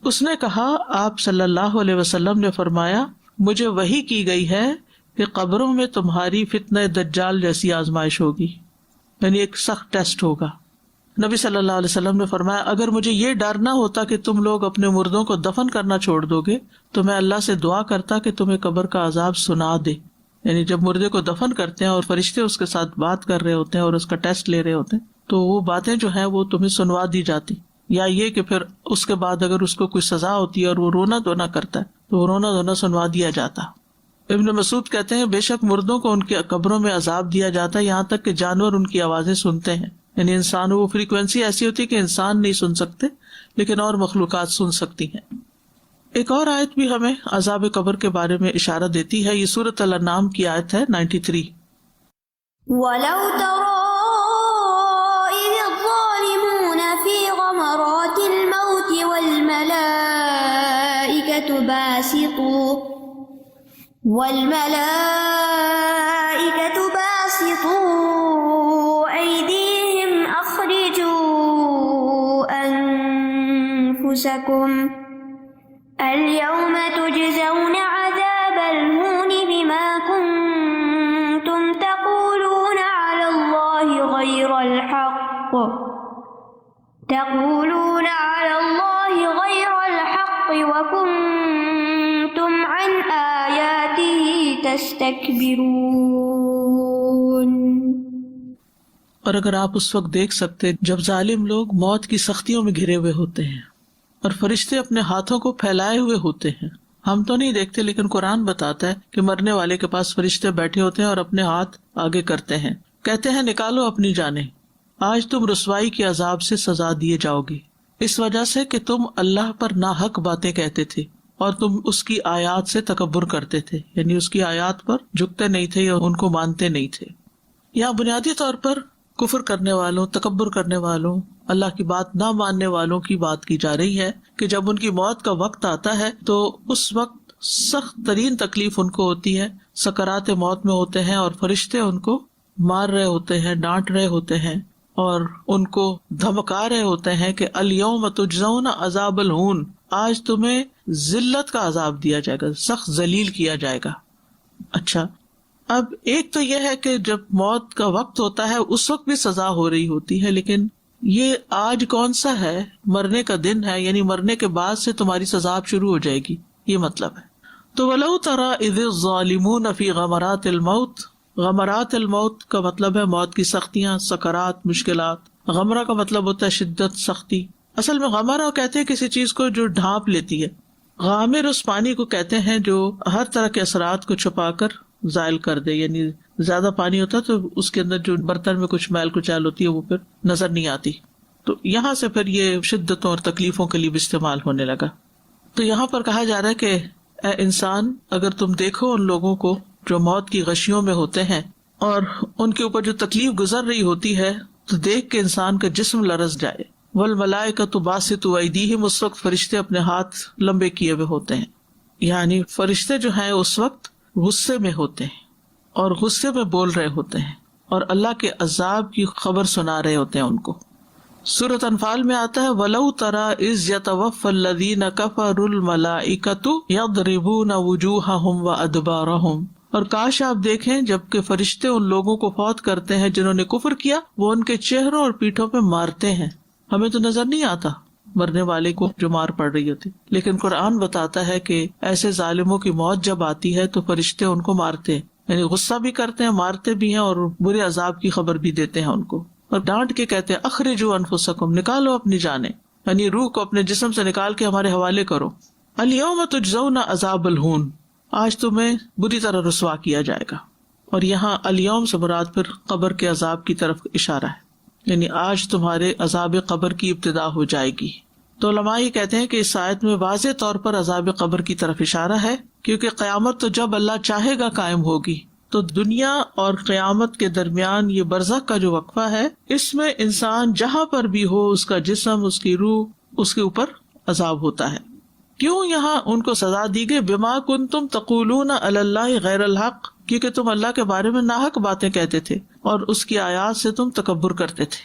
اس نے کہا آپ صلی اللہ علیہ وسلم نے فرمایا مجھے وحی کی گئی ہے کہ قبروں میں تمہاری فتنہ دجال جیسی آزمائش ہوگی، یعنی ایک سخت ٹیسٹ ہوگا۔ نبی صلی اللہ علیہ وسلم نے فرمایا اگر مجھے یہ ڈر نہ ہوتا کہ تم لوگ اپنے مردوں کو دفن کرنا چھوڑ دو گے تو میں اللہ سے دعا کرتا کہ تمہیں قبر کا عذاب سنا دے۔ یعنی جب مردے کو دفن کرتے ہیں اور فرشتے اس کے ساتھ بات کر رہے ہوتے ہیں اور اس کا ٹیسٹ لے رہے ہوتے ہیں تو وہ باتیں جو ہیں وہ تمہیں سنوا دی جاتی، یا یہ کہ پھر اس کے بعد اگر اس کو کوئی سزا ہوتی ہے اور وہ رونا دھونا کرتا ہے تو وہ رونا دھونا سنوا دیا جاتا۔ ابن مسعود کہتے ہیں بے شک مردوں کو ان کی قبروں میں عذاب دیا جاتا ہے یہاں تک کہ جانور ان کی آوازیں سنتے ہیں، یعنی انسان وہ فریکوینسی ایسی ہوتی ہے کہ انسان نہیں سن سکتے لیکن اور مخلوقات سن سکتی ہیں۔ ایک اور آیت بھی ہمیں عذاب قبر کے بارے میں اشارہ دیتی ہے، یہ سورۃ الانعام کی آیت ہے 93۔ وَلَوْ تَرَىٰ إِذِ الظَّالِمُونَ فِي غَمَرَاتِ الْمَوْتِ وَالْمَلَائِكَةُ بَاسِطُو أَيْدِيهِمْ أَخْرِجُوا أَنفُسَكُمْ الْيَوْمَ تُجْزَوْنَ عَذَابَ الْهُونِ بِمَا كُنتُمْ تَقُولُونَ عَلَى اللَّهِ غَيْرَ الْحَقِّ وَكُنتُمْ عَنْ آيَاتِهِ تَسْتَكْبِرُونَ۔ اور اگر آپ اس وقت دیکھ سکتے جب ظالم لوگ موت کی سختیوں میں گھرے ہوئے ہوتے ہیں اور فرشتے اپنے ہاتھوں کو پھیلائے ہوئے ہوتے ہیں، ہم تو نہیں دیکھتے لیکن قرآن بتاتا ہے کہ مرنے والے کے پاس فرشتے بیٹھے ہوتے ہیں اور اپنے ہاتھ آگے کرتے ہیں، کہتے ہیں نکالو اپنی جانیں، آج تم رسوائی کے عذاب سے سزا دیے جاؤ گے، اس وجہ سے کہ تم اللہ پر ناحق باتیں کہتے تھے اور تم اس کی آیات سے تکبر کرتے تھے، یعنی اس کی آیات پر جھکتے نہیں تھے یا ان کو مانتے نہیں تھے۔ یہاں بنیادی طور پر کفر کرنے والوں، تکبر کرنے والوں، اللہ کی بات نہ ماننے والوں کی بات کی جا رہی ہے کہ جب ان کی موت کا وقت آتا ہے تو اس وقت سخت ترین تکلیف ان کو ہوتی ہے، سکرات موت میں ہوتے ہیں اور فرشتے ان کو مار رہے ہوتے ہیں، ڈانٹ رہے ہوتے ہیں اور ان کو دھمکا رہے ہوتے ہیں کہ الیوم تجزون عذاب الہون، آج تمہیں ذلت کا عذاب دیا جائے گا، سخت ذلیل کیا جائے گا۔ اچھا، اب ایک تو یہ ہے کہ جب موت کا وقت ہوتا ہے اس وقت بھی سزا ہو رہی ہوتی ہے، لیکن یہ آج کون سا ہے؟ مرنے کا دن ہے، یعنی مرنے کے بعد سے تمہاری سزا شروع ہو جائے گی، یہ مطلب ہے۔ تو وَلَوْ تَرَىٰ إِذِ الظَّالِمُونَ فِي غَمَرَاتِ الْمَوْتِ، غمرات الموت کا مطلب ہے موت کی سختیاں، سکرات، مشکلات۔ غمرہ کا مطلب ہوتا ہے شدت، سختی۔ اصل میں غمرہ کہتے ہیں کسی چیز کو جو ڈھانپ لیتی ہے، غامر اس پانی کو کہتے ہیں جو ہر طرح کے اثرات کو چھپا کر زائل کر دے، یعنی زیادہ پانی ہوتا ہے تو اس کے اندر جو برتن میں کچھ میل کچیل ہوتی ہے وہ پھر نظر نہیں آتی، تو یہاں سے پھر یہ شدتوں اور تکلیفوں کے لیے بھی استعمال ہونے لگا۔ تو یہاں پر کہا جا رہا ہے کہ اے انسان اگر تم دیکھو ان لوگوں کو جو موت کی غشیوں میں ہوتے ہیں اور ان کے اوپر جو تکلیف گزر رہی ہوتی ہے تو دیکھ کے انسان کا جسم لرز جائے. والملائکۃ باسطوا ایدیہم، اس وقت فرشتے اپنے ہاتھ لمبے کیے ہوئے ہوتے ہیں. یعنی فرشتے جو ہیں اس وقت غصے میں ہوتے ہیں اور غصے میں بول رہے ہوتے ہیں اور اللہ کے عذاب کی خبر سنا رہے ہوتے ہیں ان کو. سورۃ انفال میں آتا ہے وَلَوْ تَرَىٰ إِذْ يَتَوَفَّى الَّذِينَ كَفَرُوا الْمَلَائِكَةُ يَضْرِبُونَ وُجُوهَهُمْ وَأَدْبَارَهُمْ، اور کاش آپ دیکھیں جبکہ فرشتے ان لوگوں کو فوت کرتے ہیں جنہوں نے کفر کیا، وہ ان کے چہروں اور پیٹھوں پہ مارتے ہیں. ہمیں تو نظر نہیں آتا مرنے والے کو جو مار پڑ رہی ہوتی، لیکن قرآن بتاتا ہے کہ ایسے ظالموں کی موت جب آتی ہے تو فرشتے ان کو مارتے ہیں، یعنی غصہ بھی کرتے ہیں، مارتے بھی ہیں اور برے عذاب کی خبر بھی دیتے ہیں ان کو، اور ڈانٹ کے کہتے ہیں اخرجوا انفسکم، نکالو اپنی جانیں، یعنی روح کو اپنے جسم سے نکال کے ہمارے حوالے کرو. الیوم تجزون عذاب الہون، آج تمہیں بری طرح رسوا کیا جائے گا. اور یہاں الیوم سے مراد پھر قبر کے عذاب کی طرف اشارہ ہے، یعنی آج تمہارے عذاب قبر کی ابتدا ہو جائے گی. تو علماء یہ کہتے ہیں کہ اس آیت میں واضح طور پر عذاب قبر کی طرف اشارہ ہے، کیونکہ قیامت تو جب اللہ چاہے گا قائم ہوگی. تو دنیا اور قیامت کے درمیان یہ برزخ کا جو وقفہ ہے، اس میں انسان جہاں پر بھی ہو، اس کا جسم، اس کی روح، اس کے اوپر عذاب ہوتا ہے. کیوں یہاں ان کو سزا دی گئی؟ بما کنتم تقولون علی اللہ غیر الحق، کیونکہ تم اللہ کے بارے میں ناحق باتیں کہتے تھے اور اس کی آیات سے تم تکبر کرتے تھے،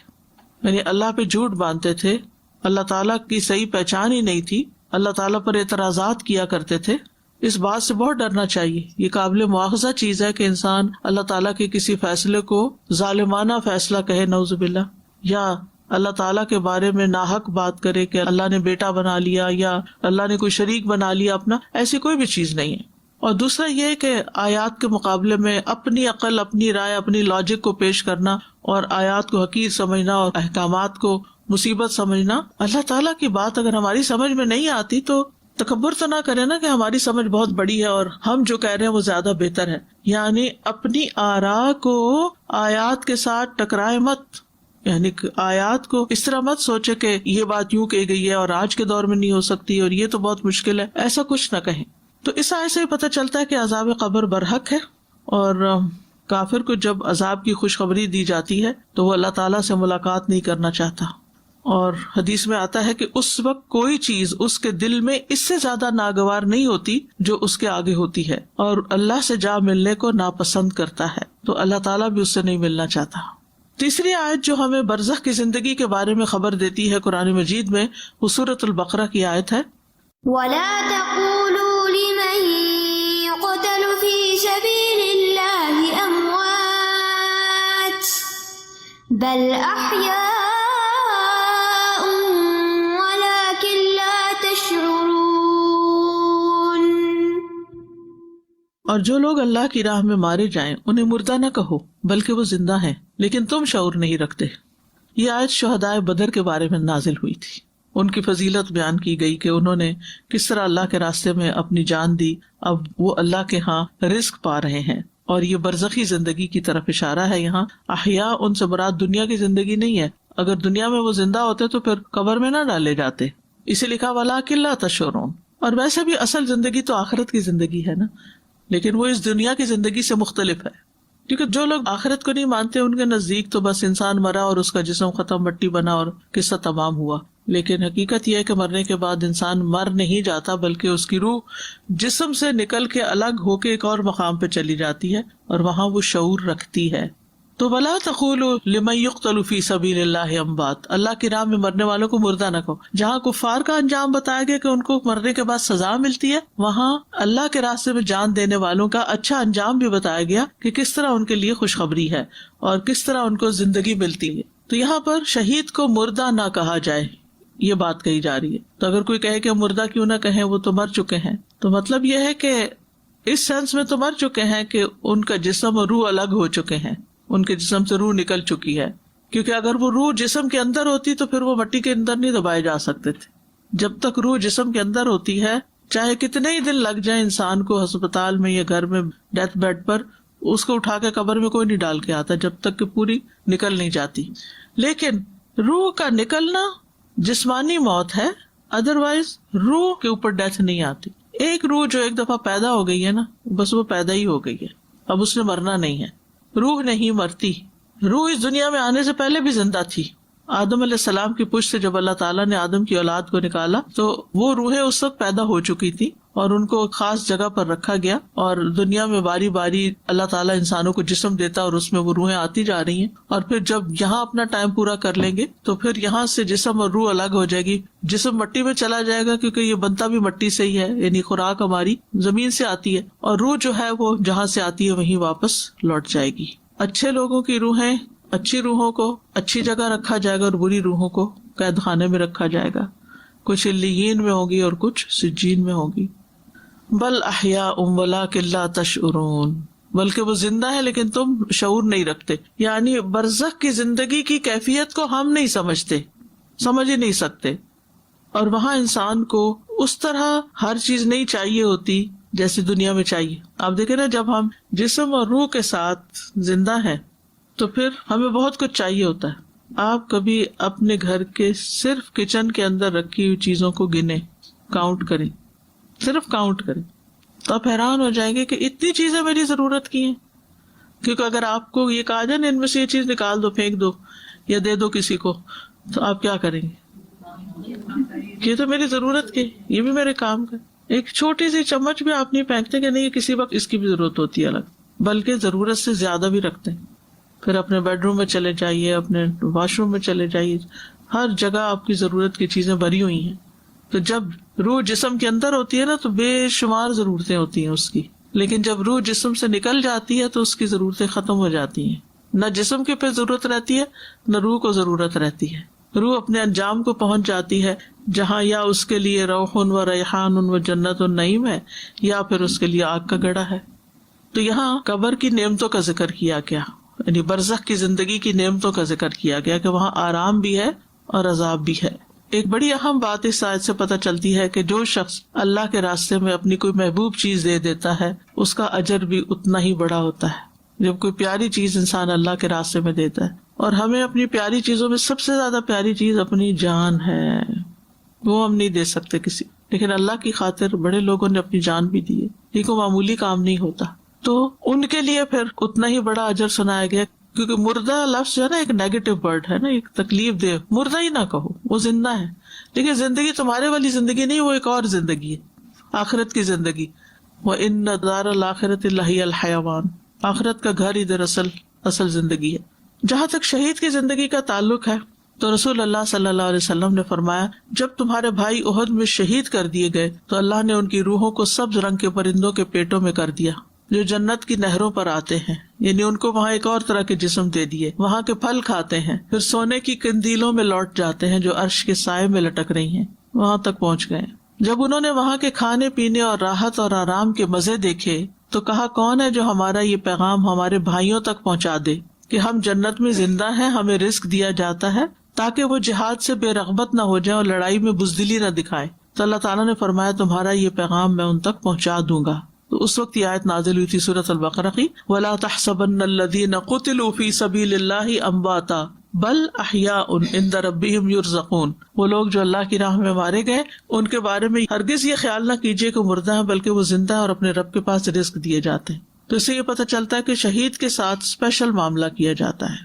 یعنی اللہ پہ جھوٹ باندھتے تھے، اللہ تعالیٰ کی صحیح پہچان ہی نہیں تھی، اللہ تعالیٰ پر اعتراضات کیا کرتے تھے. اس بات سے بہت ڈرنا چاہیے. یہ قابل مواخذہ چیز ہے کہ انسان اللہ تعالیٰ کے کسی فیصلے کو ظالمانہ فیصلہ کہے، نعوذ باللہ، یا اللہ تعالیٰ کے بارے میں ناحق بات کرے کہ اللہ نے بیٹا بنا لیا یا اللہ نے کوئی شریک بنا لیا اپنا. ایسی کوئی بھی چیز نہیں ہے. اور دوسرا یہ کہ آیات کے مقابلے میں اپنی عقل، اپنی رائے، اپنی لاجک کو پیش کرنا اور آیات کو حقیر سمجھنا اور احکامات کو مصیبت سمجھنا. اللہ تعالیٰ کی بات اگر ہماری سمجھ میں نہیں آتی تو تکبر تو نہ کرے نا کہ ہماری سمجھ بہت بڑی ہے اور ہم جو کہہ رہے ہیں وہ زیادہ بہتر ہے. یعنی اپنی آراء کو آیات کے ساتھ ٹکرائے مت، یعنی آیات کو اس طرح مت سوچے کہ یہ بات یوں کہی گئی ہے اور آج کے دور میں نہیں ہو سکتی اور یہ تو بہت مشکل ہے، ایسا کچھ نہ کہیں. تو اس آیت سے پتہ چلتا ہے کہ عذاب قبر برحق ہے، اور کافر کو جب عذاب کی خوشخبری دی جاتی ہے تو وہ اللہ تعالیٰ سے ملاقات نہیں کرنا چاہتا. اور حدیث میں آتا ہے کہ اس وقت کوئی چیز اس کے دل میں اس سے زیادہ ناگوار نہیں ہوتی جو اس کے آگے ہوتی ہے، اور اللہ سے جا ملنے کو ناپسند کرتا ہے، تو اللہ تعالیٰ بھی اس سے نہیں ملنا چاہتا. تیسری آیت جو ہمیں برزخ کی زندگی کے بارے میں خبر دیتی ہے قرآن مجید میں، وہ سورۃ البقرہ کی آیت ہے وَلَا تَقُولُوا لِمَن يُقْتَلُ فِي سَبِيلِ اللَّهِ أَمْوَاتٌ بَلْ أَحْيَاءٌ وَلَكِنْ لَا تَشْعُرُونَ. اور جو لوگ اللہ کی راہ میں مارے جائیں انہیں مردہ نہ کہو بلکہ وہ زندہ ہیں، لیکن تم شعور نہیں رکھتے. یہ آیت شہدائے بدر کے بارے میں نازل ہوئی تھی. ان کی فضیلت بیان کی گئی کہ انہوں نے کس طرح اللہ کے راستے میں اپنی جان دی، اب وہ اللہ کے ہاں رزق پا رہے ہیں. اور یہ برزخی زندگی کی طرف اشارہ ہے. یہاں احیاء ان سے مراد دنیا کی زندگی نہیں ہے. اگر دنیا میں وہ زندہ ہوتے تو پھر قبر میں نہ ڈالے جاتے، اسے لکھا وَلَٰكِن لَا تَشْعُرُونَ. اور ویسے بھی اصل زندگی تو آخرت کی زندگی ہے نا، لیکن وہ اس دنیا کی زندگی سے مختلف ہے. کیونکہ جو لوگ آخرت کو نہیں مانتے ان کے نزدیک تو بس انسان مرا اور اس کا جسم ختم، مٹی بنا اور قصہ تمام ہوا. لیکن حقیقت یہ ہے کہ مرنے کے بعد انسان مر نہیں جاتا، بلکہ اس کی روح جسم سے نکل کے الگ ہو کے ایک اور مقام پہ چلی جاتی ہے اور وہاں وہ شعور رکھتی ہے. تو وَلَا تَقُولُوا لِمَن يُقْتَلُ فِي سَبِيلِ اللَّهِ أَمْوَاتٌ، اللہ کی راہ میں مرنے والوں کو مردہ نہ کہو. جہاں کفار کا انجام بتایا گیا کہ ان کو مرنے کے بعد سزا ملتی ہے، وہاں اللہ کے راستے میں جان دینے والوں کا اچھا انجام بھی بتایا گیا کہ کس طرح ان کے لیے خوشخبری ہے اور کس طرح ان کو زندگی ملتی ہے. تو یہاں پر شہید کو مردہ نہ کہا جائے، یہ بات کہی جا رہی ہے. تو اگر کوئی کہے کہ مردہ کیوں نہ کہیں، وہ تو مر چکے ہیں، تو مطلب یہ ہے کہ اس سینس میں تو مر چکے ہیں کہ ان کا جسم اور روح الگ ہو چکے ہیں، ان کے جسم سے روح نکل چکی ہے. کیونکہ اگر وہ روح جسم کے اندر ہوتی تو پھر وہ مٹی کے اندر نہیں دبائے جا سکتے تھے. جب تک روح جسم کے اندر ہوتی ہے، چاہے کتنے ہی دن لگ جائیں انسان کو ہسپتال میں یا گھر میں ڈیتھ بیڈ پر، اس کو اٹھا کے قبر میں کوئی نہیں ڈال کے آتا جب تک کہ پوری نکل نہیں جاتی. لیکن روح کا نکلنا جسمانی موت ہے، ادروائز روح کے اوپر ڈیتھ نہیں آتی. ایک روح جو ایک دفعہ پیدا ہو گئی ہے نا، بس وہ پیدا ہی ہو گئی ہے، اب اس نے مرنا نہیں ہے. روح نہیں مرتی، روح اس دنیا میں آنے سے پہلے بھی زندہ تھی. آدم علیہ السلام کی پشت سے جب اللہ تعالیٰ نے آدم کی اولاد کو نکالا تو وہ روحیں اس وقت پیدا ہو چکی تھی اور ان کو خاص جگہ پر رکھا گیا، اور دنیا میں باری باری اللہ تعالیٰ انسانوں کو جسم دیتا اور اس میں وہ روحیں آتی جا رہی ہیں، اور پھر جب یہاں اپنا ٹائم پورا کر لیں گے تو پھر یہاں سے جسم اور روح الگ ہو جائے گی. جسم مٹی میں چلا جائے گا کیونکہ یہ بنتا بھی مٹی سے ہی ہے، یعنی خوراک ہماری زمین سے آتی ہے، اور روح جو ہے وہ جہاں سے آتی ہے وہیں واپس لوٹ جائے گی. اچھے لوگوں کی روحیں، اچھی روحوں کو اچھی جگہ رکھا جائے گا اور بری روحوں کو قید خانے میں رکھا جائے گا. کچھ علیین میں ہوگی اور کچھ سجین میں ہوگی. بل احیاء ولکن لا تشعرون، بلکہ وہ زندہ ہے لیکن تم شعور نہیں رکھتے. یعنی برزخ کی زندگی کی کیفیت کو ہم نہیں سمجھتے، سمجھ ہی نہیں سکتے. اور وہاں انسان کو اس طرح ہر چیز نہیں چاہیے ہوتی جیسے دنیا میں چاہیے. آپ دیکھیں نا، جب ہم جسم اور روح کے ساتھ زندہ ہیں تو پھر ہمیں بہت کچھ چاہیے ہوتا ہے. آپ کبھی اپنے گھر کے صرف کچن کے اندر رکھی ہوئی چیزوں کو گنیں، کاؤنٹ کریں، صرف کاؤنٹ کریں تو آپ حیران ہو جائیں گے کہ اتنی چیزیں میری ضرورت کی ہیں. کیونکہ اگر آپ کو یہ کہا جائے نا ان میں سے یہ چیز نکال دو، پھینک دو یا دے دو کسی کو، تو آپ کیا کریں گے؟ یہ تو میری ضرورت کی، یہ بھی میرے کام کا. ایک چھوٹی سی چمچ بھی آپ نہیں پھینکتے کہ نہیں کسی وقت اس کی بھی ضرورت ہوتی ہے الگ، بلکہ ضرورت سے زیادہ بھی رکھتے ہیں. پھر اپنے بیڈ روم میں چلے جائیے، اپنے واش روم میں چلے جائیے، ہر جگہ آپ کی ضرورت کی چیزیں بھری ہوئی ہیں. تو جب روح جسم کے اندر ہوتی ہے نا تو بے شمار ضرورتیں ہوتی ہیں اس کی، لیکن جب روح جسم سے نکل جاتی ہے تو اس کی ضرورتیں ختم ہو جاتی ہیں. نہ جسم کے پہ ضرورت رہتی ہے نہ روح کو ضرورت رہتی ہے. روح اپنے انجام کو پہنچ جاتی ہے جہاں یا اس کے لیے روح و ریحان و جنت النعیم ہے یا پھر اس کے لیے آگ کا گڑھا ہے. تو یہاں قبر کی نعمتوں کا ذکر کیا گیا، یعنی برزخ کی زندگی کی نعمتوں کا ذکر کیا گیا کہ وہاں آرام بھی ہے اور عذاب بھی ہے. ایک بڑی اہم بات اس آیت سے پتہ چلتی ہے کہ جو شخص اللہ کے راستے میں اپنی کوئی محبوب چیز دے دیتا ہے اس کا اجر بھی اتنا ہی بڑا ہوتا ہے. جب کوئی پیاری چیز انسان اللہ کے راستے میں دیتا ہے، اور ہمیں اپنی پیاری چیزوں میں سب سے زیادہ پیاری چیز اپنی جان ہے، وہ ہم نہیں دے سکتے کسی، لیکن اللہ کی خاطر بڑے لوگوں نے اپنی جان بھی دی ہے. یہ کوئی معمولی کام نہیں ہوتا، تو ان کے لیے پھر اتنا ہی بڑا اجر سنایا گیا. کیونکہ مردہ لفظ جو ہے نا ایک نیگیٹو ورڈ ہے نا، ایک تکلیف دہ. مردہ ہی نہ کہو، وہ زندہ ہے، لیکن زندگی تمہارے والی زندگی نہیں، وہ ایک اور زندگی ہے، آخرت کی زندگی. وَإِنَّ دَارَ الْآخِرَةِ لَهِيَ الْحَيَوَانُ، آخرت کا گھر ادھر اصل زندگی ہے. جہاں تک شہید کی زندگی کا تعلق ہے تو رسول اللہ صلی اللہ علیہ وسلم نے فرمایا، جب تمہارے بھائی احد میں شہید کر دیے گئے تو اللہ نے ان کی روحوں کو سبز رنگ کے پرندوں کے پیٹوں میں کر دیا جو جنت کی نہروں پر آتے ہیں، یعنی ان کو وہاں ایک اور طرح کے جسم دے دیے، وہاں کے پھل کھاتے ہیں، پھر سونے کی قندیلوں میں لوٹ جاتے ہیں جو عرش کے سائے میں لٹک رہی ہیں، وہاں تک پہنچ گئے. جب انہوں نے وہاں کے کھانے پینے اور راحت اور آرام کے مزے دیکھے تو کہا، کون ہے جو ہمارا یہ پیغام ہمارے بھائیوں تک پہنچا دے کہ ہم جنت میں زندہ ہیں، ہمیں رزق دیا جاتا ہے تاکہ وہ جہاد سے بے رغبت نہ ہو جائیں اور لڑائی میں بزدلی نہ دکھائیں. تو اللہ تعالیٰ نے فرمایا تمہارا یہ پیغام میں ان تک پہنچا دوں گا. تو اس وقت یہ آیت نازل ہوئی تھی سورۃ البقرہ کی، وَلَا تَحْسَبَنَّ الَّذِينَ قُتِلُوا فِي سَبِيلِ اللَّهِ أَمْوَاتًا بَلْ أَحْيَاءٌ عِندَ رَبِّهِمْ يُرْزَقُونَ. وہ لوگ جو اللہ کی راہ میں مارے گئے ان کے بارے میں ہرگز یہ خیال نہ کیجیے کہ مردہ ہیں، بلکہ وہ زندہ ہیں اور اپنے رب کے پاس رزق دیے جاتے ہیں. تو اس سے یہ پتہ چلتا ہے کہ شہید کے ساتھ اسپیشل معاملہ کیا جاتا ہے.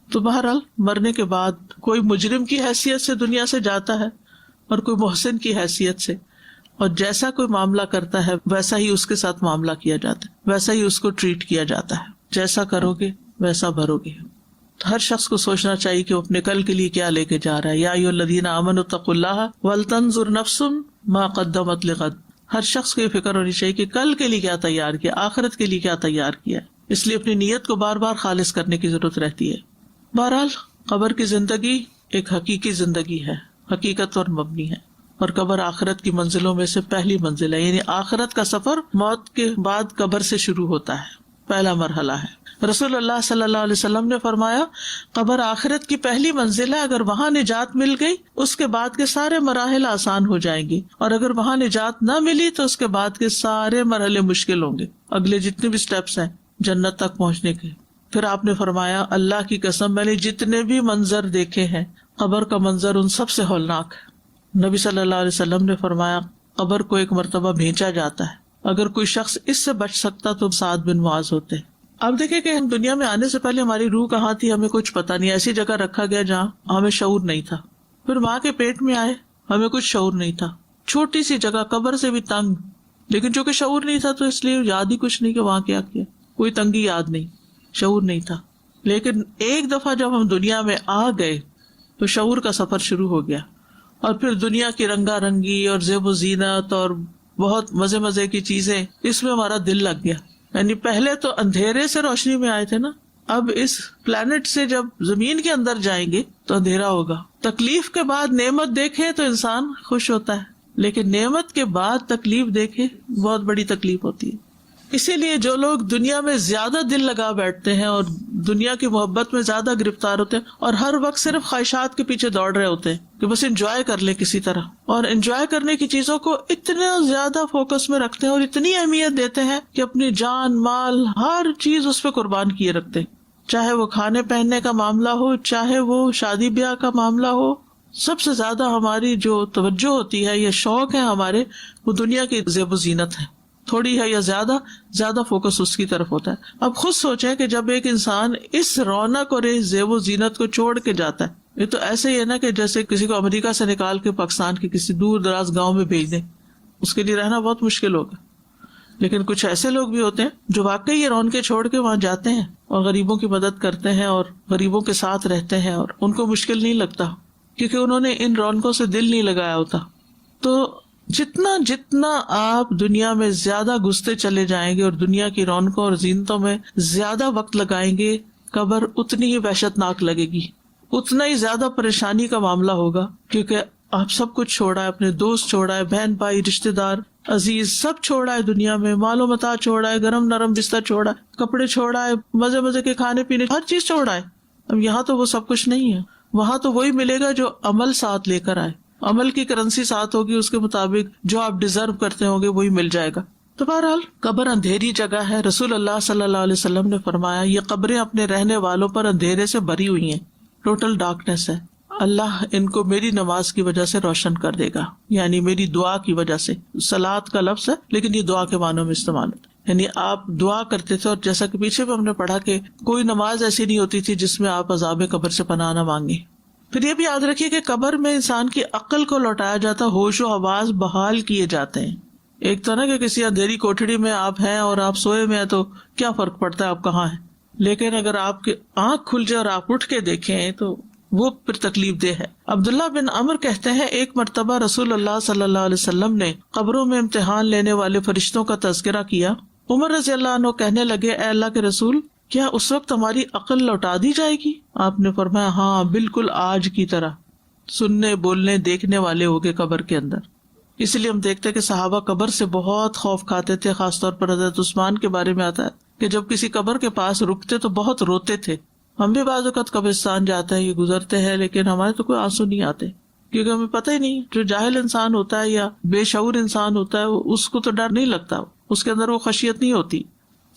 تو بہرحال مرنے کے بعد کوئی مجرم کی حیثیت سے دنیا سے جاتا ہے اور کوئی محسن کی حیثیت سے، اور جیسا کوئی معاملہ کرتا ہے ویسا ہی اس کے ساتھ معاملہ کیا جاتا ہے، ویسا ہی اس کو ٹریٹ کیا جاتا ہے. جیسا کرو گے ویسا بھرو گے. تو ہر شخص کو سوچنا چاہیے کہ وہ اپنے کل کے لیے کیا لے کے جا رہا ہے. یا ایھا الذین آمنوا اتقوا اللہ ولتنظر نفس ما قدمت لغد. ہر شخص کو یہ فکر ہونی چاہیے کہ کل کے لیے کیا تیار کیا، آخرت کے لیے کیا تیار کیا. اس لیے اپنی نیت کو بار بار خالص کرنے کی ضرورت رہتی ہے. بہرحال قبر کی زندگی ایک حقیقی زندگی ہے، حقیقت پر مبنی ہے، اور قبر آخرت کی منزلوں میں سے پہلی منزل ہے. یعنی آخرت کا سفر موت کے بعد قبر سے شروع ہوتا ہے، پہلا مرحلہ ہے. رسول اللہ صلی اللہ علیہ وسلم نے فرمایا، قبر آخرت کی پہلی منزل ہے، اگر وہاں نجات مل گئی اس کے بعد کے سارے مراحل آسان ہو جائیں گے، اور اگر وہاں نجات نہ ملی تو اس کے بعد کے سارے مرحلے مشکل ہوں گے، اگلے جتنے بھی سٹیپس ہیں جنت تک پہنچنے کے. پھر آپ نے فرمایا، اللہ کی قسم میں نے جتنے بھی منظر دیکھے ہیں قبر کا منظر ان سب سے ہولناک ہے. نبی صلی اللہ علیہ وسلم نے فرمایا، قبر کو ایک مرتبہ بھیجا جاتا ہے، اگر کوئی شخص اس سے بچ سکتا تو سعد بن معاذ ہوتے. آپ دیکھیں کہ ہم دنیا میں آنے سے پہلے ہماری روح کہاں تھی ہمیں کچھ پتا نہیں، ایسی جگہ رکھا گیا جہاں ہمیں شعور نہیں تھا. پھر ماں کے پیٹ میں آئے، ہمیں کچھ شعور نہیں تھا، چھوٹی سی جگہ قبر سے بھی تنگ، لیکن چونکہ شعور نہیں تھا تو اس لیے یاد ہی کچھ نہیں کہ وہاں کیا کیا، کوئی تنگی یاد نہیں، شعور نہیں تھا. لیکن ایک دفعہ جب ہم دنیا میں آ گئے تو شعور کا سفر شروع ہو گیا، اور پھر دنیا کی رنگا رنگی اور زیب و زینت اور بہت مزے مزے کی چیزیں، اس میں ہمارا دل لگ گیا. یعنی پہلے تو اندھیرے سے روشنی میں آئے تھے نا، اب اس پلانٹ سے جب زمین کے اندر جائیں گے تو اندھیرا ہوگا. تکلیف کے بعد نعمت دیکھے تو انسان خوش ہوتا ہے، لیکن نعمت کے بعد تکلیف دیکھے بہت بڑی تکلیف ہوتی ہے. اسی لیے جو لوگ دنیا میں زیادہ دل لگا بیٹھتے ہیں اور دنیا کی محبت میں زیادہ گرفتار ہوتے ہیں اور ہر وقت صرف خواہشات کے پیچھے دوڑ رہے ہوتے ہیں کہ بس انجوائے کر لیں کسی طرح، اور انجوائے کرنے کی چیزوں کو اتنا زیادہ فوکس میں رکھتے ہیں اور اتنی اہمیت دیتے ہیں کہ اپنی جان مال ہر چیز اس پہ قربان کیے رکھتے ہیں، چاہے وہ کھانے پہننے کا معاملہ ہو، چاہے وہ شادی بیاہ کا معاملہ ہو. سب سے زیادہ ہماری جو توجہ ہوتی ہے یا شوق ہے ہمارے، وہ دنیا کی زیب و زینت ہے، تھوڑی ہے یا زیادہ فوکس اس کی طرف ہوتا ہے. اب خود سوچیں کہ جب ایک انسان اس رونق اور اس زیب و زینت کو چھوڑ کے جاتا ہے، یہ تو ایسے ہی ہے نا کہ جیسے کسی کو امریکہ سے نکال کے پاکستان کے کسی دور دراز گاؤں میں بھیج دیں، اس کے لیے رہنا بہت مشکل ہوگا. لیکن کچھ ایسے لوگ بھی ہوتے ہیں جو واقعی یہ رونقیں چھوڑ کے وہاں جاتے ہیں اور غریبوں کی مدد کرتے ہیں اور غریبوں کے ساتھ رہتے ہیں، اور ان کو مشکل نہیں لگتا کیونکہ انہوں نے ان رونقوں سے دل نہیں لگایا ہوتا. تو جتنا آپ دنیا میں زیادہ گھستے چلے جائیں گے اور دنیا کی رونقوں اور زینتوں میں زیادہ وقت لگائیں گے، قبر اتنی ہی وحشت ناک لگے گی، اتنا ہی زیادہ پریشانی کا معاملہ ہوگا، کیونکہ آپ سب کچھ چھوڑا ہے، اپنے دوست چھوڑا ہے، بہن بھائی رشتے دار عزیز سب چھوڑا ہے دنیا میں، مال و متاع چھوڑا ہے، گرم نرم بستر چھوڑا ہے، کپڑے چھوڑا ہے، مزے مزے کے کھانے پینے ہر چیز چھوڑا ہے. اب یہاں تو وہ سب کچھ نہیں ہے، وہاں تو وہی ملے گا جو عمل ساتھ لے کر آئے، عمل کی کرنسی ساتھ ہوگی، اس کے مطابق جو آپ ڈیزرو کرتے ہوں گے وہی مل جائے گا. تو بہرحال قبر اندھیری جگہ ہے. رسول اللہ صلی اللہ علیہ وسلم نے فرمایا یہ قبریں اپنے رہنے والوں پر اندھیرے سے بھری ہوئی ہیں، ٹوٹل ڈارکنیس ہے. اللہ ان کو میری نماز کی وجہ سے روشن کر دے گا، یعنی میری دعا کی وجہ سے. صلاۃ کا لفظ ہے لیکن یہ دعا کے معنوں میں استعمال ہوتا ہے، یعنی آپ دعا کرتے تھے، اور جیسا کہ پیچھے بھی ہم نے پڑھا کہ کوئی نماز ایسی نہیں ہوتی تھی جس میں آپ عذاب قبر سے پناہ نہ مانگے. پھر یہ بھی یاد رکھیے کہ قبر میں انسان کی عقل کو لوٹایا جاتا، ہوش و حواس بحال کیے جاتے ہیں. ایک تو نا کہ کسی اندھیری کوٹڑی میں آپ ہیں اور آپ سوئے میں ہیں تو کیا فرق پڑتا ہے آپ کہاں ہیں، لیکن اگر آپ کی آنکھ کھل جائے اور آپ اٹھ کے دیکھیں تو وہ پھر تکلیف دہ ہے. عبداللہ بن عمر کہتے ہیں ایک مرتبہ رسول اللہ صلی اللہ علیہ وسلم نے قبروں میں امتحان لینے والے فرشتوں کا تذکرہ کیا. عمر رضی اللہ عنہ کہنے لگے اے اللہ کے رسول، کیا اس وقت ہماری عقل لوٹا دی جائے گی؟ آپ نے فرمایا ہاں بالکل آج کی طرح سننے بولنے دیکھنے والے ہوگے قبر کے اندر. اس لیے ہم دیکھتے کہ صحابہ قبر سے بہت خوف کھاتے تھے. خاص طور پر حضرت عثمان کے بارے میں آتا ہے کہ جب کسی قبر کے پاس رکتے تو بہت روتے تھے. ہم بھی بعض اوقات قبرستان جاتے ہیں، یہ گزرتے ہیں، لیکن ہمارے تو کوئی آنسو نہیں آتے کیونکہ ہمیں پتہ ہی نہیں. جو جاہل انسان ہوتا ہے یا بے شعور انسان ہوتا ہے اس کو تو ڈر نہیں لگتا، اس کے اندر وہ خشیت نہیں ہوتی.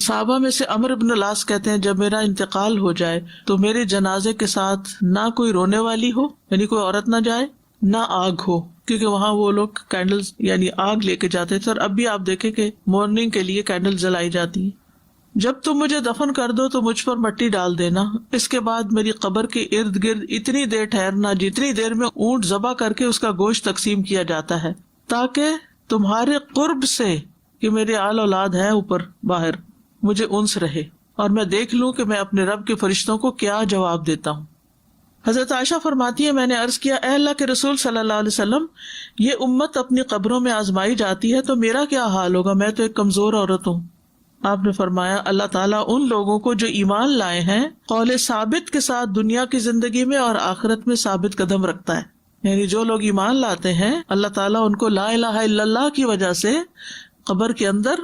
صحابہ میں سے عمر بن العاص کہتے ہیں جب میرا انتقال ہو جائے تو میرے جنازے کے ساتھ نہ کوئی رونے والی ہو، یعنی کوئی عورت نہ جائے، نہ آگ ہو، کیونکہ وہاں وہ لوگ کینڈلز یعنی آگ لے کے جاتے تھے. اور اب بھی آپ دیکھیں کہ مارننگ کے لیے کینڈل جلائی جاتی ہیں. جب تم مجھے دفن کر دو تو مجھ پر مٹی ڈال دینا، اس کے بعد میری قبر کے ارد گرد اتنی دیر ٹھہرنا جتنی دیر میں اونٹ ذبح کر کے اس کا گوشت تقسیم کیا جاتا ہے، تاکہ تمہارے قرب سے کہ میرے آل اولاد ہے اوپر باہر مجھے انس رہے اور میں دیکھ لوں کہ میں اپنے رب کے فرشتوں کو کیا جواب دیتا ہوں. حضرت عائشہ فرماتی ہے میں نے عرض کیا اے اللہ کے رسول صلی اللہ علیہ وسلم، یہ امت اپنی قبروں میں آزمائی جاتی ہے تو میرا کیا حال ہوگا، میں تو ایک کمزور عورت ہوں. آپ نے فرمایا اللہ تعالیٰ ان لوگوں کو جو ایمان لائے ہیں قول ثابت کے ساتھ دنیا کی زندگی میں اور آخرت میں ثابت قدم رکھتا ہے. یعنی جو لوگ ایمان لاتے ہیں اللہ تعالیٰ ان کو لا الہ الا اللہ کی وجہ سے قبر کے اندر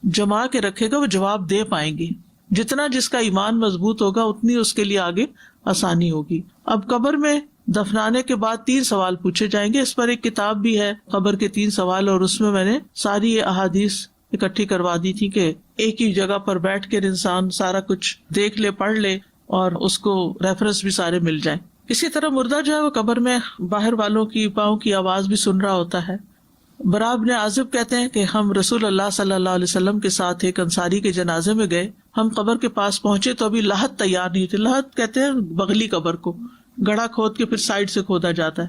جما کے رکھے گا، وہ جواب دے پائیں گے. جتنا جس کا ایمان مضبوط ہوگا اتنی اس کے لیے آگے آسانی ہوگی. اب قبر میں دفنانے کے بعد 3 سوال پوچھے جائیں گے. اس پر ایک کتاب بھی ہے قبر کے 3 سوال، اور اس میں میں نے ساری یہ احادیث اکٹھی کروا دی تھی کہ ایک ہی جگہ پر بیٹھ کر انسان سارا کچھ دیکھ لے، پڑھ لے اور اس کو ریفرنس بھی سارے مل جائیں. اسی طرح مردہ جو ہے وہ قبر میں باہر والوں کی پاؤں کی آواز بھی سن رہا ہوتا ہے. برا بن عازب کہتے ہیں کہ ہم رسول اللہ صلی اللہ علیہ وسلم کے ساتھ ایک انصاری کے جنازے میں گئے. ہم قبر کے پاس پہنچے تو ابھی لحد تیار نہیں تھی. لحد کہتے ہیں بغلی قبر کو، گڑھا کھود کے پھر سائڈ سے کھودا جاتا ہے.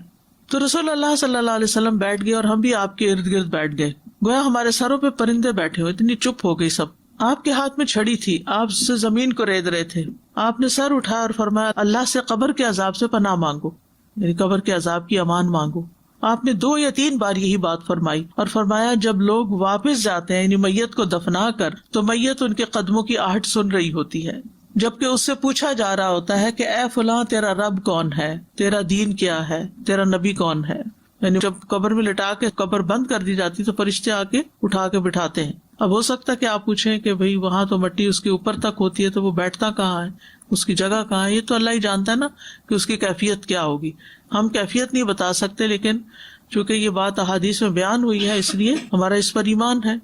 تو رسول اللہ صلی اللہ علیہ وسلم بیٹھ گئے اور ہم بھی آپ کے ارد گرد بیٹھ گئے. گویا ہمارے سروں پہ پرندے بیٹھے ہوئے، اتنی چپ ہو گئی سب. آپ کے ہاتھ میں چھڑی تھی، آپ سے زمین کو رید رہے تھے. آپ نے سر اٹھایا اور فرمایا اللہ سے قبر کے عذاب سے پناہ مانگو، یعنی قبر کے عذاب کی امان مانگو. آپ نے 2 یا 3 بار یہی بات فرمائی اور فرمایا جب لوگ واپس جاتے ہیں یعنی میت کو دفنا کر تو میت ان کے قدموں کی آہٹ سن رہی ہوتی ہے، جبکہ اس سے پوچھا جا رہا ہوتا ہے کہ اے فلاں تیرا رب کون ہے، تیرا دین کیا ہے، تیرا نبی کون ہے. یعنی جب قبر میں لٹا کے قبر بند کر دی جاتی تو فرشتے آ کے اٹھا کے بٹھاتے ہیں. اب ہو سکتا ہے کہ آپ پوچھیں کہ بھئی وہاں تو مٹی اس کے اوپر تک ہوتی ہے تو وہ بیٹھتا کہاں ہے، اس کی جگہ کہاں ہے. یہ تو اللہ ہی جانتا ہے نا کہ اس کی کیفیت کیا ہوگی. ہم کیفیت نہیں بتا سکتے، لیکن چونکہ یہ بات احادیث میں بیان ہوئی ہے اس لیے ہمارا اس پر ایمان ہے.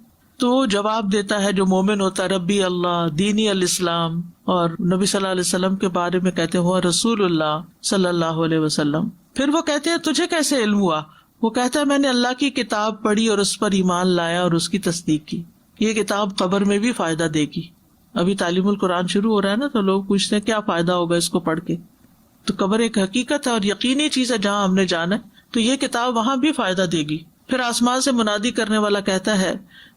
تو وہ جواب دیتا ہے جو مومن ہوتا ہے ربی اللہ دینی الاسلام، اور نبی صلی اللہ علیہ وسلم کے بارے میں کہتے ہیں رسول اللہ صلی اللہ علیہ وسلم. پھر وہ کہتے ہیں تجھے کیسے علم ہوا؟ وہ کہتا ہے میں نے اللہ کی کتاب پڑھی اور اس پر ایمان لایا اور اس کی تصدیق کی. یہ کتاب قبر میں بھی فائدہ دے گی. ابھی تعلیم القرآن شروع ہو رہا ہے نا، تو لوگ پوچھتے ہیں کیا فائدہ ہوگا اس کو پڑھ کے. تو قبر ایک حقیقت ہے اور یقینی چیز ہے جہاں ہم نے جانا ہے، تو یہ کتاب وہاں بھی فائدہ دے گی. پھر آسمان سے منادی کرنے والا کہتا ہے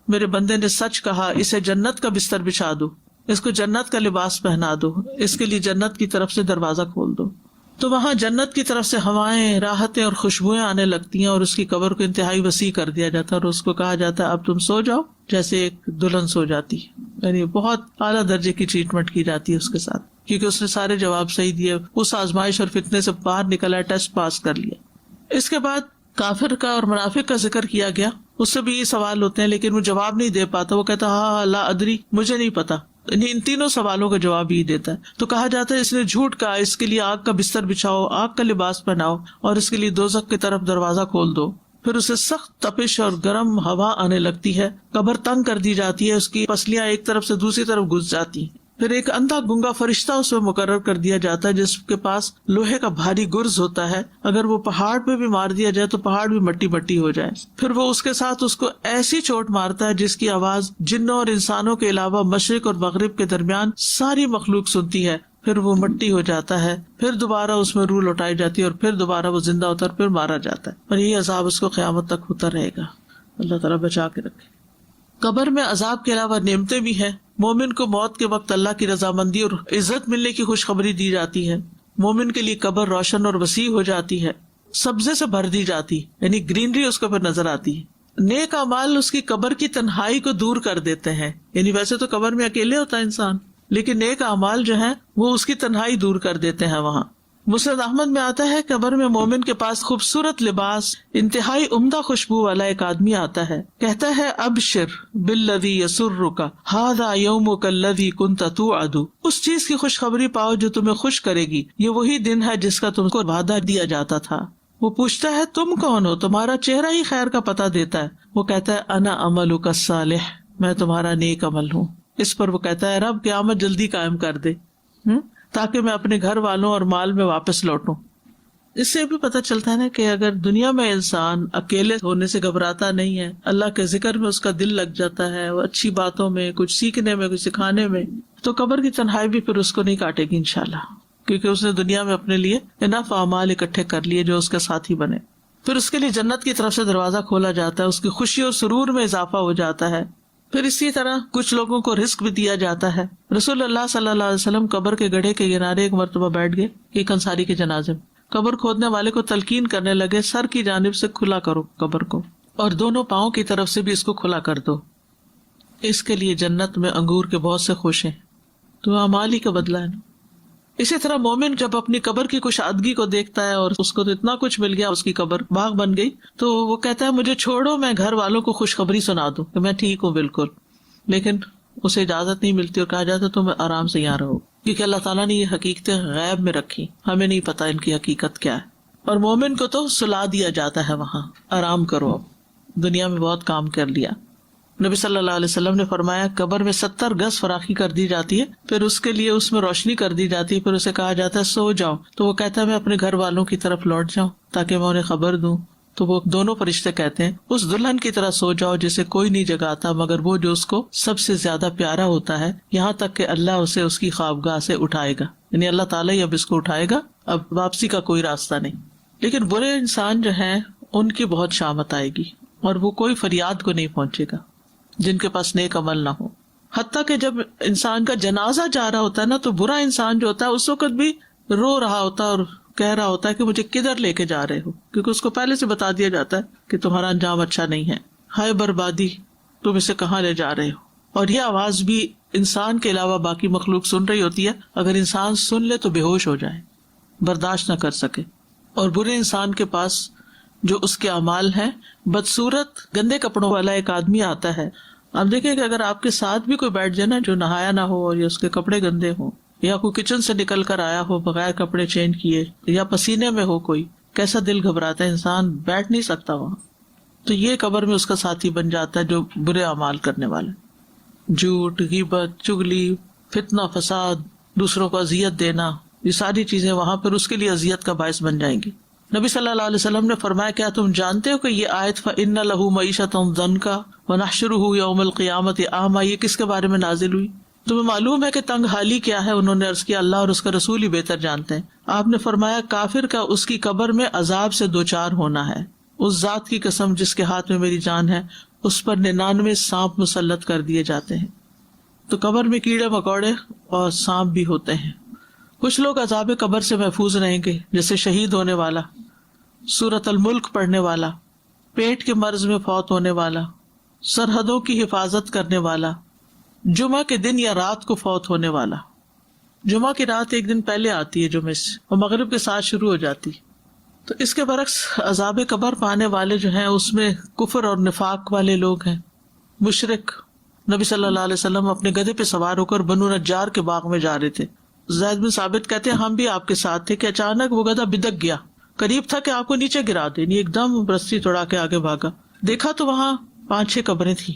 میرے بندے نے سچ کہا، اسے جنت کا بستر بچھا دو، اس کو جنت کا لباس پہنا دو، اس کے لیے جنت کی طرف سے دروازہ کھول دو. تو وہاں جنت کی طرف سے ہوائیں، راحتیں اور خوشبوئیں آنے لگتی ہیں اور اس کی قبر کو انتہائی وسیع کر دیا جاتا ہے اور اس کو کہا جاتا ہے اب تم سو جاؤ جیسے ایک دلہن سو جاتی ہے. یعنی بہت اعلیٰ درجے کی ٹریٹمنٹ کی جاتی ہے اس کے ساتھ، کیونکہ اس نے سارے جواب صحیح دیے، اس آزمائش اور فتنے سے باہر نکلا، ٹیسٹ پاس کر لیا. اس کے بعد کافر کا اور منافق کا ذکر کیا گیا. اس سے بھی یہ سوال ہوتے ہیں لیکن وہ جواب نہیں دے پاتا. وہ کہتا ہاں لا ادری، مجھے نہیں پتا. ان تینوں سوالوں کا جواب ہی دیتا ہے. تو کہا جاتا ہے اس نے جھوٹ کہا، اس کے لیے آگ کا بستر بچھاؤ، آگ کا لباس پہناؤ اور اس کے لیے دوزخ کی طرف دروازہ کھول دو. پھر اسے سخت تپش اور گرم ہوا آنے لگتی ہے، قبر تنگ کر دی جاتی ہے، اس کی پسلیاں ایک طرف سے دوسری طرف گھس جاتی ہیں. پھر ایک اندھا گنگا فرشتہ اس میں مقرر کر دیا جاتا ہے جس کے پاس لوہے کا بھاری گرز ہوتا ہے، اگر وہ پہاڑ پہ بھی مار دیا جائے تو پہاڑ بھی مٹی مٹی ہو جائے. پھر وہ اس کے ساتھ اس کو ایسی چوٹ مارتا ہے جس کی آواز جنوں اور انسانوں کے علاوہ مشرق اور مغرب کے درمیان ساری مخلوق سنتی ہے. پھر وہ مٹی ہو جاتا ہے، پھر دوبارہ اس میں روح لوٹائی جاتی ہے اور پھر دوبارہ وہ زندہ ہوتا ہے اور پھر مارا جاتا ہے. اور یہ عذاب اس کو قیامت تک ہوتا رہے گا. اللہ تعالیٰ بچا کے رکھے. قبر میں عذاب کے علاوہ نعمتیں بھی ہیں. مومن کو موت کے وقت اللہ کی رضامندی اور عزت ملنے کی خوشخبری دی جاتی ہے. مومن کے لیے قبر روشن اور وسیع ہو جاتی ہے، سبزے سے بھر دی جاتی، یعنی گرینری اس کو پھر نظر آتی ہے. نیک اعمال اس کی قبر کی تنہائی کو دور کر دیتے ہیں. یعنی ویسے تو قبر میں اکیلے ہوتا ہے انسان، لیکن نیک اعمال جو ہیں وہ اس کی تنہائی دور کر دیتے ہیں. وہاں مسند احمد میں آتا ہے قبر میں مومن کے پاس خوبصورت لباس، انتہائی عمدہ خوشبو والا ایک آدمی آتا ہے. کہتا ہے ابشر بالذی یسرک ھذا یومک الذی کنت توعد. اس چیز کی خوشخبری پاؤ جو تمہیں خوش کرے گی، یہ وہی دن ہے جس کا تم کو وعدہ دیا جاتا تھا. وہ پوچھتا ہے تم کون ہو؟ تمہارا چہرہ ہی خیر کا پتہ دیتا ہے. وہ کہتا ہے انا عملک الصالح، میں تمہارا نیک عمل ہوں. اس پر وہ کہتا ہے رب قیامت جلدی قائم کر دے تاکہ میں اپنے گھر والوں اور مال میں واپس لوٹوں. اس سے بھی پتہ چلتا ہے نا کہ اگر دنیا میں انسان اکیلے ہونے سے گھبراتا نہیں ہے، اللہ کے ذکر میں اس کا دل لگ جاتا ہے، وہ اچھی باتوں میں، کچھ سیکھنے میں، کچھ سکھانے میں، تو قبر کی تنہائی بھی پھر اس کو نہیں کاٹے گی انشاءاللہ، کیونکہ اس نے دنیا میں اپنے لیے انف اعمال اکٹھے کر لیے جو اس کے ساتھی بنے. پھر اس کے لیے جنت کی طرف سے دروازہ کھولا جاتا ہے، اس کی خوشی اور سرور میں اضافہ ہو جاتا ہے. پھر اسی طرح کچھ لوگوں کو رزق بھی دیا جاتا ہے. رسول اللہ صلی اللہ علیہ وسلم قبر کے گڑھے کے کنارے ایک مرتبہ بیٹھ گئے ایک انصاری کے جنازے میں. قبر کھودنے والے کو تلقین کرنے لگے سر کی جانب سے کھلا کرو قبر کو اور دونوں پاؤں کی طرف سے بھی اس کو کھلا کر دو، اس کے لیے جنت میں انگور کے بہت سے خوشے. تو اعمال ہی کا بدلہ ہے نا. اسی طرح مومن جب اپنی قبر کی کشادگی کو دیکھتا ہے اور اس کو تو اتنا کچھ مل گیا، اس کی قبر باغ بن گئی، تو وہ کہتا ہے مجھے چھوڑو، میں گھر والوں کو خوشخبری سنا دوں کہ میں ٹھیک ہوں بالکل. لیکن اسے اجازت نہیں ملتی اور کہا جاتا تم آرام سے یہاں رہو، کیونکہ اللہ تعالیٰ نے یہ حقیقتیں غیب میں رکھی، ہمیں نہیں پتا ان کی حقیقت کیا ہے. اور مومن کو تو سلا دیا جاتا ہے وہاں آرام کرو، اب دنیا میں بہت کام کر لیا. نبی صلی اللہ علیہ وسلم نے فرمایا قبر میں 70 گز فراخی کر دی جاتی ہے، پھر اس کے لیے اس میں روشنی کر دی جاتی ہے، پھر اسے کہا جاتا ہے سو جاؤ. تو وہ کہتا ہے میں اپنے گھر والوں کی طرف لوٹ جاؤں تاکہ میں انہیں خبر دوں. تو وہ دونوں فرشتے کہتے ہیں اس دلہن کی طرح سو جاؤ جسے کوئی نہیں جگاتا مگر وہ جو اس کو سب سے زیادہ پیارا ہوتا ہے، یہاں تک کہ اللہ اسے اس کی خوابگاہ سے اٹھائے گا. یعنی اللہ تعالیٰ ہی اب اس کو اٹھائے گا، اب واپسی کا کوئی راستہ نہیں. لیکن برے انسان جو ہیں ان کی بہت شامت آئے گی اور وہ کوئی فریاد کو نہیں پہنچے گا جن کے پاس نیک عمل نہ ہو. حتیٰ کہ جب انسان کا جنازہ جا رہا ہوتا ہے نا تو برا انسان جو ہوتا ہے اس وقت بھی رو رہا ہوتا ہے اور کہہ رہا ہوتا ہے کہ مجھے کدھر لے کے جا رہے ہو، کیونکہ اس کو پہلے سے بتا دیا جاتا ہے کہ تمہارا انجام اچھا نہیں ہے، ہائے بربادی، تم اسے کہاں لے جا رہے ہو. اور یہ آواز بھی انسان کے علاوہ باقی مخلوق سن رہی ہوتی ہے. اگر انسان سن لے تو بے ہوش ہو جائے، برداشت نہ کر سکے. اور برے انسان کے پاس جو اس کے اعمال ہیں، بدصورت گندے کپڑوں والا ایک آدمی آتا ہے. آپ دیکھیں کہ اگر آپ کے ساتھ بھی کوئی بیٹھ جائے نا جو نہایا نہ ہو اور یا اس کے کپڑے گندے ہوں، یا کوئی کچن سے نکل کر آیا ہو بغیر کپڑے چینج کیے، یا پسینے میں ہو کوئی، کیسا دل گھبراتا ہے، انسان بیٹھ نہیں سکتا وہاں. تو یہ قبر میں اس کا ساتھی بن جاتا ہے جو برے اعمال کرنے والا. جھوٹ، غیبت، چغلی، فتنہ فساد، دوسروں کو اذیت دینا، یہ ساری چیزیں وہاں پر اس کے لیے اذیت کا باعث بن جائیں گی. نبی صلی اللہ علیہ وسلم نے فرمایا کیا تم جانتے ہو کہ یہ آیت فَإِنَّ لَهُ مَعِيشَةً ضَنْكَ وَنَحْشُرُهُ يَوْمَ الْقِيَامَةِ أَعْمَىٰ، یہ کس کے بارے میں نازل ہوئی؟ تمہیں معلوم ہے کہ تنگ حالی کیا ہے؟ انہوں نے عرض کیا اللہ اور اس کا رسول ہی بہتر جانتے ہیں. آپ نے فرمایا کافر کا اس کی قبر میں عذاب سے دوچار ہونا ہے. اس ذات کی قسم جس کے ہاتھ میں میری جان ہے، اس پر 99 سانپ مسلط کر دیے جاتے ہیں. تو قبر میں کیڑے مکوڑے اور سانپ بھی ہوتے ہیں. کچھ لوگ عذاب قبر سے محفوظ رہیں گے، جیسے شہید ہونے والا، سورۃ الملک پڑھنے والا، پیٹ کے مرض میں فوت ہونے والا، سرحدوں کی حفاظت کرنے والا، جمعہ کے دن یا رات کو فوت ہونے والا. جمعہ کی رات ایک دن پہلے آتی ہے جمعے سے اور مغرب کے ساتھ شروع ہو جاتی. تو اس کے برعکس عذاب قبر پانے والے جو ہیں اس میں کفر اور نفاق والے لوگ ہیں، مشرک. نبی صلی اللہ علیہ وسلم اپنے گدھے پہ سوار ہو کر بنو نجار کے باغ میں جا رہے تھے. زید بن ثابت کہتے ہیں ہم بھی آپ کے ساتھ تھے کہ اچانک وہ گدھا بدک گیا، قریب تھا کہ آپ کو نیچے گرا دے، ایک دم رسی توڑا کے آگے بھاگا. دیکھا تو وہاں 5-6 قبریں تھیں.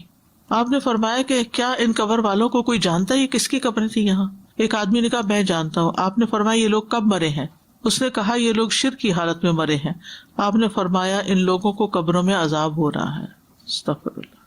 آپ نے فرمایا کہ کیا ان قبر والوں کو کوئی جانتا ہے یہ کس کی قبریں تھیں یہاں؟ ایک آدمی نے کہا میں جانتا ہوں. آپ نے فرمایا یہ لوگ کب مرے ہیں؟ اس نے کہا یہ لوگ شرک کی حالت میں مرے ہیں. آپ نے فرمایا ان لوگوں کو قبروں میں عذاب ہو رہا ہے. استغفر اللہ.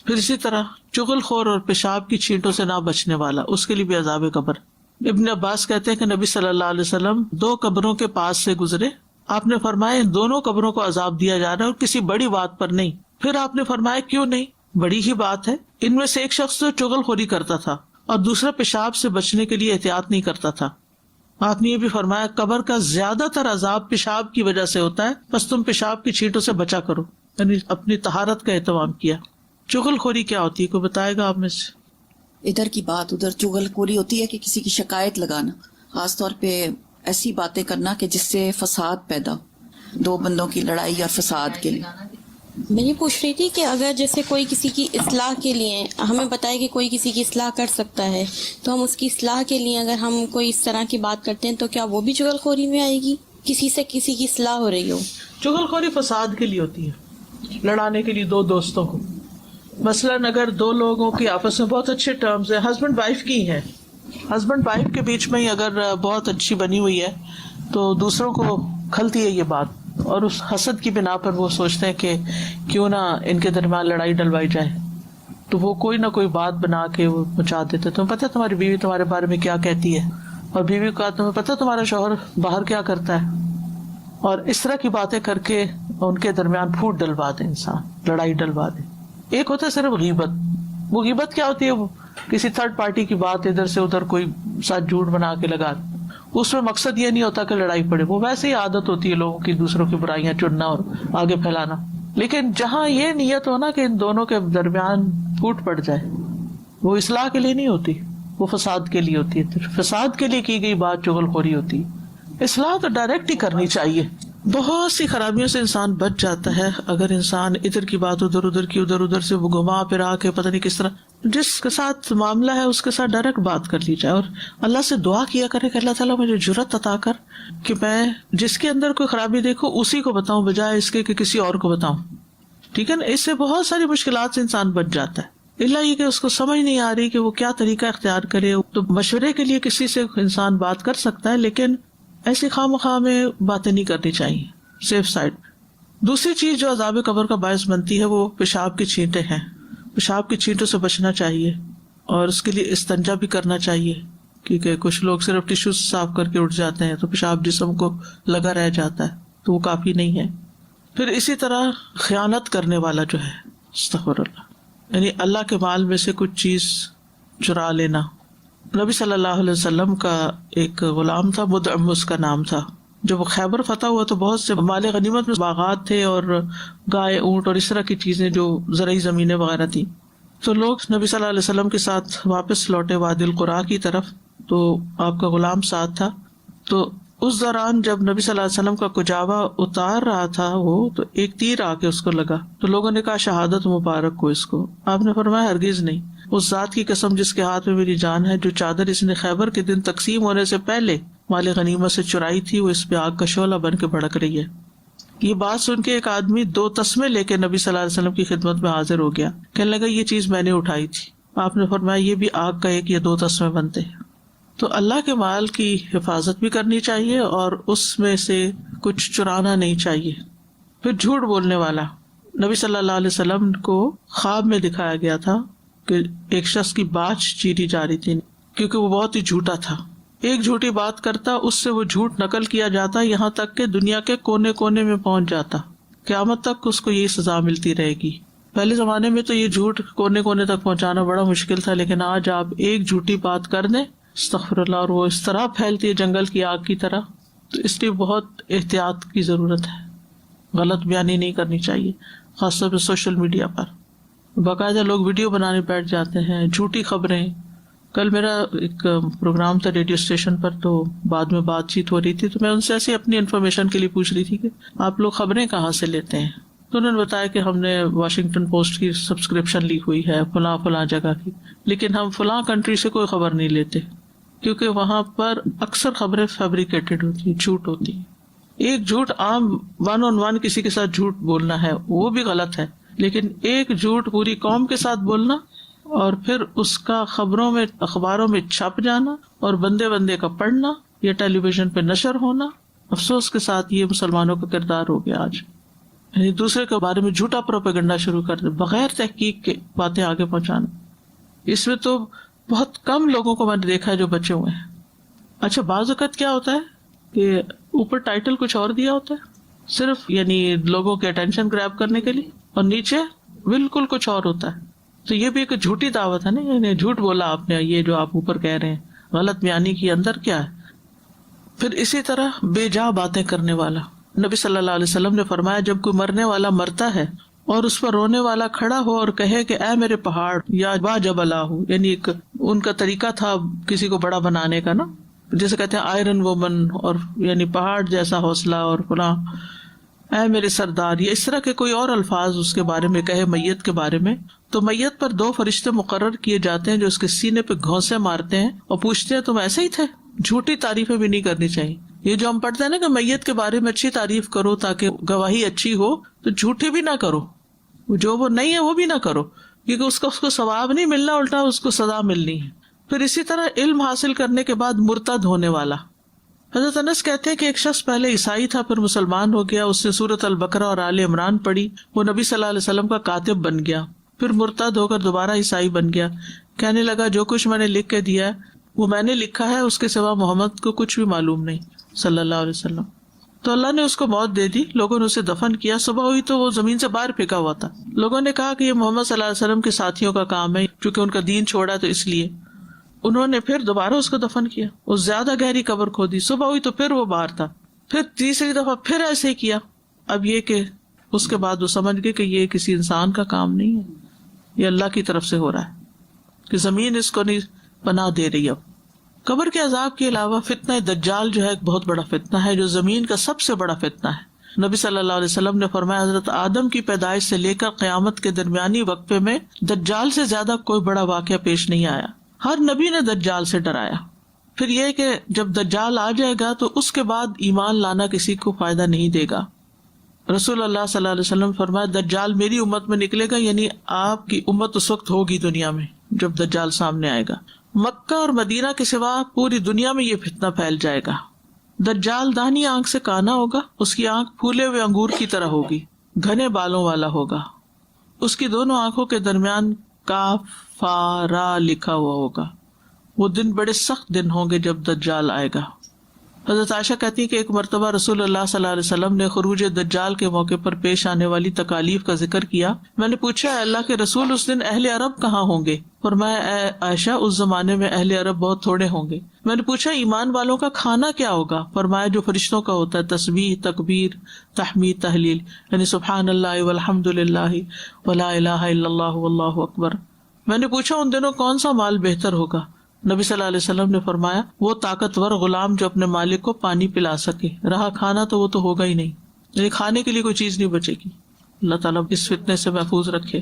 پھر اسی طرح چغل خور اور پیشاب کی چھینٹوں سے نہ بچنے والا، اس کے لیے بھی عذاب قبر. ابن عباس کہتے ہیں کہ نبی صلی اللہ علیہ وسلم 2 قبروں کے پاس سے گزرے. آپ نے فرمایا ان دونوں قبروں کو عذاب دیا جا رہا ہے اور کسی بڑی بات پر نہیں. پھر آپ نے فرمایا کیوں نہیں؟ بڑی ہی بات ہے. ان میں سے ایک شخص تو چغل خوری کرتا تھا اور دوسرا پیشاب سے بچنے کے لیے احتیاط نہیں کرتا تھا. آپ نے یہ بھی فرمایا قبر کا زیادہ تر عذاب پیشاب کی وجہ سے ہوتا ہے، بس تم پیشاب کی چھینٹوں سے بچا کرو، یعنی اپنی طہارت کا اہتمام کیا. چغل خوری کیا ہوتی ہے؟ کوئی بتائے گا آپ میں سے؟ ادھر کی بات ادھر چغل خوری ہوتی ہے کہ کسی کی شکایت لگانا، خاص طور پہ ایسی باتیں کرنا کہ جس سے فساد پیدا ہو، 2 بندوں کی لڑائی اور فساد کے لیے. میں یہ پوچھ رہی تھی کہ اگر جیسے کوئی کسی کی اصلاح کے لیے ہمیں بتائے کہ کوئی کسی کی اصلاح کر سکتا ہے، تو ہم اس کی اصلاح کے لیے اگر ہم کوئی اس طرح کی بات کرتے ہیں تو کیا وہ بھی چغل خوری میں آئے گی؟ کسی سے کسی کی اصلاح ہو رہی ہو. چغل خوری فساد کے لیے ہوتی ہے، لڑانے کے لیے 2 دوستوں کو. مثلاً اگر 2 لوگوں کی آپس میں بہت اچھے ٹرمز ہیں، ہسبینڈ وائف کی ہیں، ہسبینڈ وائف کے بیچ میں ہی اگر بہت اچھی بنی ہوئی ہے تو دوسروں کو کھلتی ہے یہ بات، اور اس حسد کی بنا پر وہ سوچتے ہیں کہ کیوں نہ ان کے درمیان لڑائی ڈلوائی جائے، تو وہ کوئی نہ کوئی بات بنا کے وہ مچا دیتے. تمہیں پتہ تمہاری بیوی تمہارے بارے میں کیا کہتی ہے، اور بیوی کو تمہیں پتہ تمہارا شوہر باہر کیا کرتا ہے، اور اس طرح کی باتیں کر کے ان کے درمیان پھوٹ ڈلوا دے، انسان لڑائی ڈلوا دے. ایک ہوتا ہے صرف غیبت. وہ غیبت کیا ہوتی ہے؟ وہ کسی تھرڈ پارٹی کی بات ادھر سے ادھر کوئی ساتھ جھوٹ بنا کے لگا، اس میں مقصد یہ نہیں ہوتا کہ لڑائی پڑے، وہ ویسے ہی عادت ہوتی ہے لوگوں کی دوسروں کی برائیاں چننا اور آگے پھیلانا. لیکن جہاں یہ نیت ہو نا کہ ان دونوں کے درمیان پھوٹ پڑ جائے، وہ اصلاح کے لیے نہیں ہوتی، وہ فساد کے لیے ہوتی ہے. فساد کے لیے کی گئی بات چغل خوری ہوتی ہے. اصلاح تو ڈائریکٹ ہی کرنی چاہیے. بہت سی خرابیوں سے انسان بچ جاتا ہے اگر انسان ادھر کی بات ادھر کی ادھر سے وہ گھما پھرا کے پتہ نہیں کس طرح، جس کے ساتھ معاملہ ہے اس کے ساتھ ڈائریکٹ بات کر لی جائے اور اللہ سے دعا کیا کرے کہ اللہ تعالیٰ مجھے جرأت عطا کر کہ میں جس کے اندر کوئی خرابی دیکھوں اسی کو بتاؤں بجائے اس کے کہ کسی اور کو بتاؤں. ٹھیک ہے نا؟ اس سے بہت ساری مشکلات سے انسان بچ جاتا ہے. اللہ یہ کہ اس کو سمجھ نہیں آ رہی کہ وہ کیا طریقہ اختیار کرے. تو مشورے کے لیے کسی سے انسان بات کر سکتا ہے، لیکن ایسی خواہ مخواہ میں باتیں نہیں کرنی چاہیے. سیف سائڈ دوسری چیز جو عذاب قبر کا باعث بنتی ہے وہ پیشاب کی چھینٹیں ہیں. پیشاب کی چھینٹوں سے بچنا چاہیے اور اس کے لیے استنجا بھی کرنا چاہیے، کیونکہ کچھ لوگ صرف ٹیشو صاف کر کے اٹھ جاتے ہیں تو پیشاب جسم کو لگا رہ جاتا ہے، تو وہ کافی نہیں ہے. پھر اسی طرح خیانت کرنے والا جو ہے، استغفر اللہ، یعنی اللہ کے مال میں سے کچھ چیز چرا لینا. نبی صلی اللہ علیہ وسلم کا ایک غلام تھا، مدعم اس کا نام تھا. جب وہ خیبر فتح ہوا تو بہت سے مال غنیمت میں باغات تھے اور گائے، اونٹ اور اس طرح کی چیزیں جو زرعی زمینیں وغیرہ تھی. تو لوگ نبی صلی اللہ علیہ وسلم کے ساتھ واپس لوٹے وادی القرا کی طرف، تو آپ کا غلام ساتھ تھا. تو اس دوران جب نبی صلی اللہ علیہ وسلم کا کجاوا اتار رہا تھا وہ، تو ایک تیر آ کے اس کو لگا. تو لوگوں نے کہا شہادت مبارک ہو اس کو. آپ نے فرمایا ہرگز نہیں، اس ذات کی قسم جس کے ہاتھ میں میری جان ہے، جو چادر اس نے خیبر کے دن تقسیم ہونے سے پہلے مال غنیمت سے چرائی تھی، وہ اس پہ آگ کا شعلہ بن کے بھڑک رہی ہے. یہ بات سن کے ایک آدمی 2 تسمے لے کے نبی صلی اللہ علیہ وسلم کی خدمت میں حاضر ہو گیا. کہنے لگا یہ چیز میں نے اٹھائی تھی. آپ نے فرمایا یہ بھی آگ کا ایک یا 2 تسمے بنتے ہیں. تو اللہ کے مال کی حفاظت بھی کرنی چاہیے اور اس میں سے کچھ چرانا نہیں چاہیے. پھر جھوٹ بولنے والا، نبی صلی اللہ علیہ وسلم کو خواب میں دکھایا گیا تھا کہ ایک شخص کی باچھ چیری جا رہی تھی، کیونکہ وہ بہت ہی جھوٹا تھا. ایک جھوٹی بات کرتا، اس سے وہ جھوٹ نقل کیا جاتا، یہاں تک کہ دنیا کے کونے کونے میں پہنچ جاتا. قیامت تک اس کو یہی سزا ملتی رہے گی. پہلے زمانے میں تو یہ جھوٹ کونے کونے تک پہنچانا بڑا مشکل تھا، لیکن آج آپ ایک جھوٹی بات کر دیں، استغفر اللہ، اور وہ اس طرح پھیلتی ہے جنگل کی آگ کی طرح. تو اس لیے بہت احتیاط کی ضرورت ہے. غلط بیانی نہیں کرنی چاہیے، خاص طور پہ سوشل میڈیا پر. باقاعدہ لوگ ویڈیو بنانے بیٹھ جاتے ہیں، جھوٹی خبریں. کل میرا ایک پروگرام تھا ریڈیو اسٹیشن پر، تو بعد میں بات چیت ہو رہی تھی، تو میں ان سے ایسے اپنی انفارمیشن کے لیے پوچھ رہی تھی کہ آپ لوگ خبریں کہاں سے لیتے ہیں. تو انہوں نے بتایا کہ ہم نے واشنگٹن پوسٹ کی سبسکرپشن لی ہوئی ہے، فلاں فلاں جگہ کی، لیکن ہم فلاں کنٹری سے کوئی خبر نہیں لیتے، کیونکہ وہاں پر اکثر خبریں فیبریکیٹڈ ہوتی ہیں، جھوٹ ہوتی ہیں. ایک جھوٹ عام 1 on 1 کسی کے ساتھ جھوٹ بولنا ہے وہ بھی غلط ہے، لیکن ایک جھوٹ پوری قوم کے ساتھ بولنا اور پھر اس کا خبروں میں، اخباروں میں چھپ جانا اور بندے بندے کا پڑھنا یا ٹیلی ویژن پہ نشر ہونا، افسوس کے ساتھ یہ مسلمانوں کا کردار ہو گیا آج. یعنی دوسرے کے بارے میں جھوٹا پروپیگنڈا شروع کر دے، بغیر تحقیق کے باتیں آگے پہنچانا. اس میں تو بہت کم لوگوں کو میں نے دیکھا ہے جو بچے ہوئے ہیں. اچھا بعض اوقات کیا ہوتا ہے کہ اوپر ٹائٹل کچھ اور دیا ہوتا ہے صرف یعنی لوگوں کے اٹینشن گریب کرنے کے لیے، اور نیچے بالکل کچھ اور ہوتا ہے. تو یہ بھی ایک جھوٹی دعوت ہے نا، یعنی جھوٹ بولا آپ نے، یہ جو آپ اوپر کہہ رہے ہیں غلط بیانی کی اندر کیا ہے. پھر اسی طرح بے جا باتیں کرنے والا، نبی صلی اللہ علیہ وسلم نے فرمایا جب کوئی مرنے والا مرتا ہے اور اس پر رونے والا کھڑا ہو اور کہے کہ اے میرے پہاڑ یا با جبل ہو، یعنی ایک ان کا طریقہ تھا کسی کو بڑا بنانے کا نا، جیسے کہتے ہیں آئرن وومن، اور یعنی پہاڑ جیسا حوصلہ، اور فلاں اے میرے سردار، یہ اس طرح کے کوئی اور الفاظ اس کے بارے میں کہے میت کے بارے میں، تو میت پر 2 فرشتے مقرر کیے جاتے ہیں جو اس کے سینے پہ گھونسے مارتے ہیں اور پوچھتے ہیں تم ایسے ہی تھے. جھوٹی تعریفیں بھی نہیں کرنی چاہیے. یہ جو ہم پڑھتے ہیں نا کہ میت کے بارے میں اچھی تعریف کرو تاکہ گواہی اچھی ہو، تو جھوٹی بھی نہ کرو، جو وہ نہیں ہے وہ بھی نہ کرو، کیونکہ اس کو ثواب نہیں ملنا، الٹا اس کو سزا ملنی ہے. پھر اسی طرح علم حاصل کرنے کے بعد مرتد ہونے والا. حضرت انس کہتے ہیں کہ ایک شخص پہلے عیسائی تھا، پھر مسلمان ہو گیا، اس نے سورۃ البقرہ اور آل عمران پڑھی، وہ نبی صلی اللہ علیہ وسلم کا کاتب بن گیا، پھر مرتد ہو کر دوبارہ عیسائی بن گیا. کہنے لگا جو کچھ میں نے لکھ کے دیا ہے وہ میں نے لکھا ہے، اس کے سوا محمد کو کچھ بھی معلوم نہیں صلی اللہ علیہ وسلم. تو اللہ نے اس کو موت دے دی، لوگوں نے اسے دفن کیا. صبح ہوئی تو وہ زمین سے باہر پھینکا ہوا تھا. لوگوں نے کہا کہ یہ محمد صلی اللہ علیہ وسلم کے ساتھیوں کا کام ہے، چونکہ ان کا دین چھوڑا تو اس لیے. انہوں نے پھر دوبارہ اس کو دفن کیا، اس زیادہ گہری قبر کھودی. صبح ہوئی تو پھر وہ باہر تھا، پھر تیسری دفعہ پھر ایسے ہی کیا. اب یہ کہ اس کے بعد وہ سمجھ گئے کہ یہ کسی انسان کا کام نہیں ہے، یہ اللہ کی طرف سے ہو رہا ہے کہ زمین اس کو نہیں پناہ دے رہی. اب قبر کے عذاب کے علاوہ فتنہ دجال جو ہے ایک بہت بڑا فتنہ ہے، جو زمین کا سب سے بڑا فتنہ ہے. نبی صلی اللہ علیہ وسلم نے فرمایا حضرت آدم کی پیدائش سے لے کر قیامت کے درمیانی وقفے میں دجال سے زیادہ کوئی بڑا واقعہ پیش نہیں آیا. ہر نبی نے دجال سے ڈرایا. پھر یہ کہ جب دجال آ جائے گا تو اس کے بعد ایمان لانا کسی کو فائدہ نہیں دے گا. رسول اللہ صلی اللہ علیہ وسلم فرمایا دجال میری امت میں نکلے گا، یعنی آپ کی امت اس وقت ہوگی دنیا میں جب دجال سامنے آئے گا. مکہ اور مدینہ کے سوا پوری دنیا میں یہ فتنہ پھیل جائے گا. دجال داہنی آنکھ سے کانا ہوگا، اس کی آنکھ پھولے ہوئے انگور کی طرح ہوگی، گھنے بالوں والا ہوگا، اس کی دونوں آنکھوں کے درمیان کاف فا را لکھا ہوا ہوگا. وہ دن بڑے سخت دن ہوں گے جب دجال آئے گا. حضرت عائشہ کہتی ہے کہ ایک مرتبہ رسول اللہ صلی اللہ علیہ وسلم نے خروج دجال کے موقع پر پیش آنے والی تکالیف کا ذکر کیا. میں نے پوچھا اے اللہ کے رسول اس دن اہل عرب کہاں ہوں گے؟ فرمایا اے عائشہ اس زمانے میں اہل عرب بہت تھوڑے ہوں گے. میں نے پوچھا ایمان والوں کا کھانا کیا ہوگا؟ فرمایا جو فرشتوں کا ہوتا ہے، تسبیح، تکبیر، تحمید، تحلیل، یعنی سبحان اللہ والحمد للہ ولا الہ الا اللہ واللہ اکبر. میں نے پوچھا ان دنوں کون سا مال بہتر ہوگا؟ نبی صلی اللہ علیہ وسلم نے فرمایا وہ طاقتور غلام جو اپنے مالک کو پانی پلا سکے. رہا کھانا تو وہ تو ہوگا ہی نہیں، یعنی کھانے کے لیے کوئی چیز نہیں بچے گی. اللہ تعالیٰ اس فتنے سے محفوظ رکھے.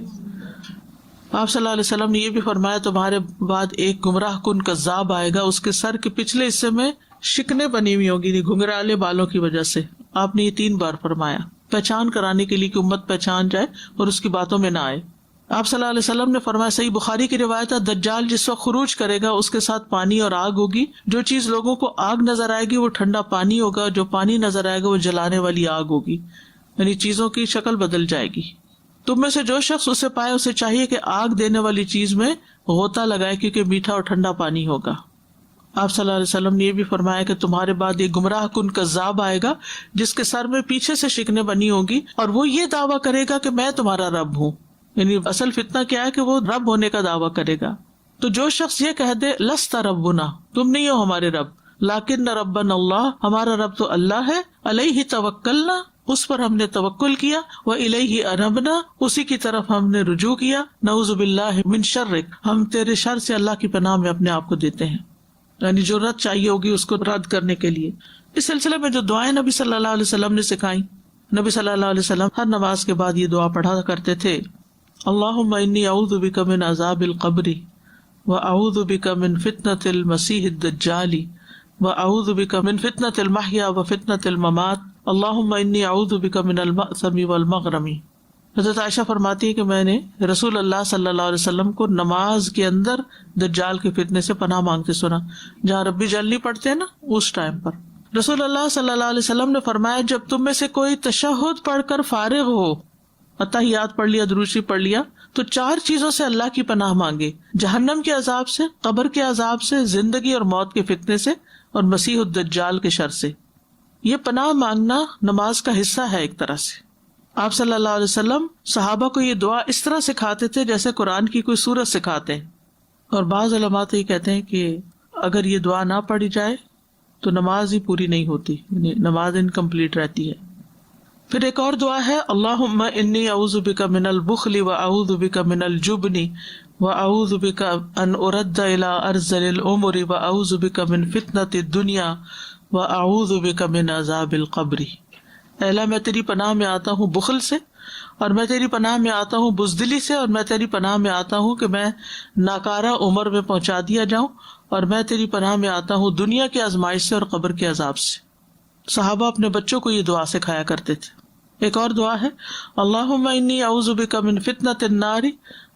آپ صلی اللہ علیہ وسلم نے یہ بھی فرمایا تمہارے بعد ایک گمراہ کن کذاب آئے گا، اس کے سر کے پچھلے حصے میں شکنیں بنی ہوئی ہوگی گھنگرالے بالوں کی وجہ سے. آپ نے یہ 3 بار فرمایا پہچان کرانے کے لیے کہ امت پہچان جائے اور اس کی باتوں میں نہ آئے. آپ صلی اللہ علیہ وسلم نے فرمایا، صحیح بخاری کی روایت ہے، دجال جس وقت خروج کرے گا اس کے ساتھ پانی اور آگ ہوگی. جو چیز لوگوں کو آگ نظر آئے گی وہ ٹھنڈا پانی ہوگا، جو پانی نظر آئے گا وہ جلانے والی آگ ہوگی، یعنی چیزوں کی شکل بدل جائے گی. تم میں سے جو شخص اسے پائے اسے چاہیے کہ آگ دینے والی چیز میں غوطہ لگائے کیونکہ میٹھا اور ٹھنڈا پانی ہوگا. آپ صلی اللہ علیہ وسلم نے یہ بھی فرمایا کہ تمہارے بعد یہ گمراہ کن کذاب آئے گا جس کے سر میں پیچھے سے شکنیں بنی ہوگی اور وہ یہ دعویٰ کرے گا کہ میں تمہارا رب ہوں. یعنی اصل فتنہ کیا ہے کہ وہ رب ہونے کا دعویٰ کرے گا. تو جو شخص یہ کہہ دے لست ربنا، تم نہیں ہو ہمارے رب، لیکن ربنا اللہ، ہمارا رب تو اللہ ہے، علیہ توکلنا، اس پر ہم نے توکل کیا، وإلیہ انبنا، اسی کی طرف ہم نے رجوع کیا، نعوذ باللہ من شرک، ہم تیرے شر سے اللہ کی پناہ میں اپنے آپ کو دیتے ہیں. یعنی جو رد چاہیے ہوگی اس کو رد کرنے کے لیے. اس سلسلے میں جو دعائیں نبی صلی اللہ علیہ وسلم نے سکھائیں، نبی صلی اللہ علیہ وسلم ہر نماز کے بعد یہ دعا پڑھا کرتے تھے، اللہم انی اعوذ بک من عذاب القبر واعوذ بک من فتنۃ المسیح الدجال واعوذ بک من فتنۃ المحیا وفتنۃ الممات اللہم انی اعوذ بک من المأثم والمغرم. حضرت عائشہ فرماتی ہے کہ میں نے رسول اللہ صلی اللہ علیہ وسلم کو نماز کے اندر دجال کے فتنے سے پناہ مانگتے سنا. جہاں ربی جلنی پڑھتے ہیں نا اس ٹائم پر رسول اللہ صلی اللہ علیہ وسلم نے فرمایا جب تم میں سے کوئی تشہد پڑھ کر فارغ ہو، اتحیات پڑھ لیا، درود شریف پڑھ لیا، تو 4 چیزوں سے اللہ کی پناہ مانگے، جہنم کے عذاب سے، قبر کے عذاب سے، زندگی اور موت کے فتنے سے، اور مسیح الدجال کے شر سے. یہ پناہ مانگنا نماز کا حصہ ہے ایک طرح سے. آپ صلی اللہ علیہ وسلم صحابہ کو یہ دعا اس طرح سکھاتے تھے جیسے قرآن کی کوئی سورت سکھاتے ہیں. اور بعض علماء تو یہ کہتے ہیں کہ اگر یہ دعا نہ پڑھی جائے تو نماز ہی پوری نہیں ہوتی، یعنی نماز انکمپلیٹ رہتی ہے. پھر ایک اور دعا ہے، اللہم انی اعوذ بک من البخل واعوذ بک من الجبن واعوذ بک ان ارد الی ارذل الامور واعوذ بک من فتنۃ الدنیا واعوذ بک من عذاب القبر. اے اللہ میں تیری پناہ میں آتا ہوں بخل سے، اور میں تیری پناہ میں آتا ہوں بزدلی سے، اور میں تیری پناہ میں آتا ہوں کہ میں ناکارہ عمر میں پہنچا دیا جاؤں، اور میں تیری پناہ میں آتا ہوں دنیا کی آزمائش سے اور قبر کے عذاب سے. صحابہ اپنے بچوں کو یہ دعا سکھایا کرتے تھے. ایک اور دعا ہے، اللہم انی اعوذ بک من فتنۃ النار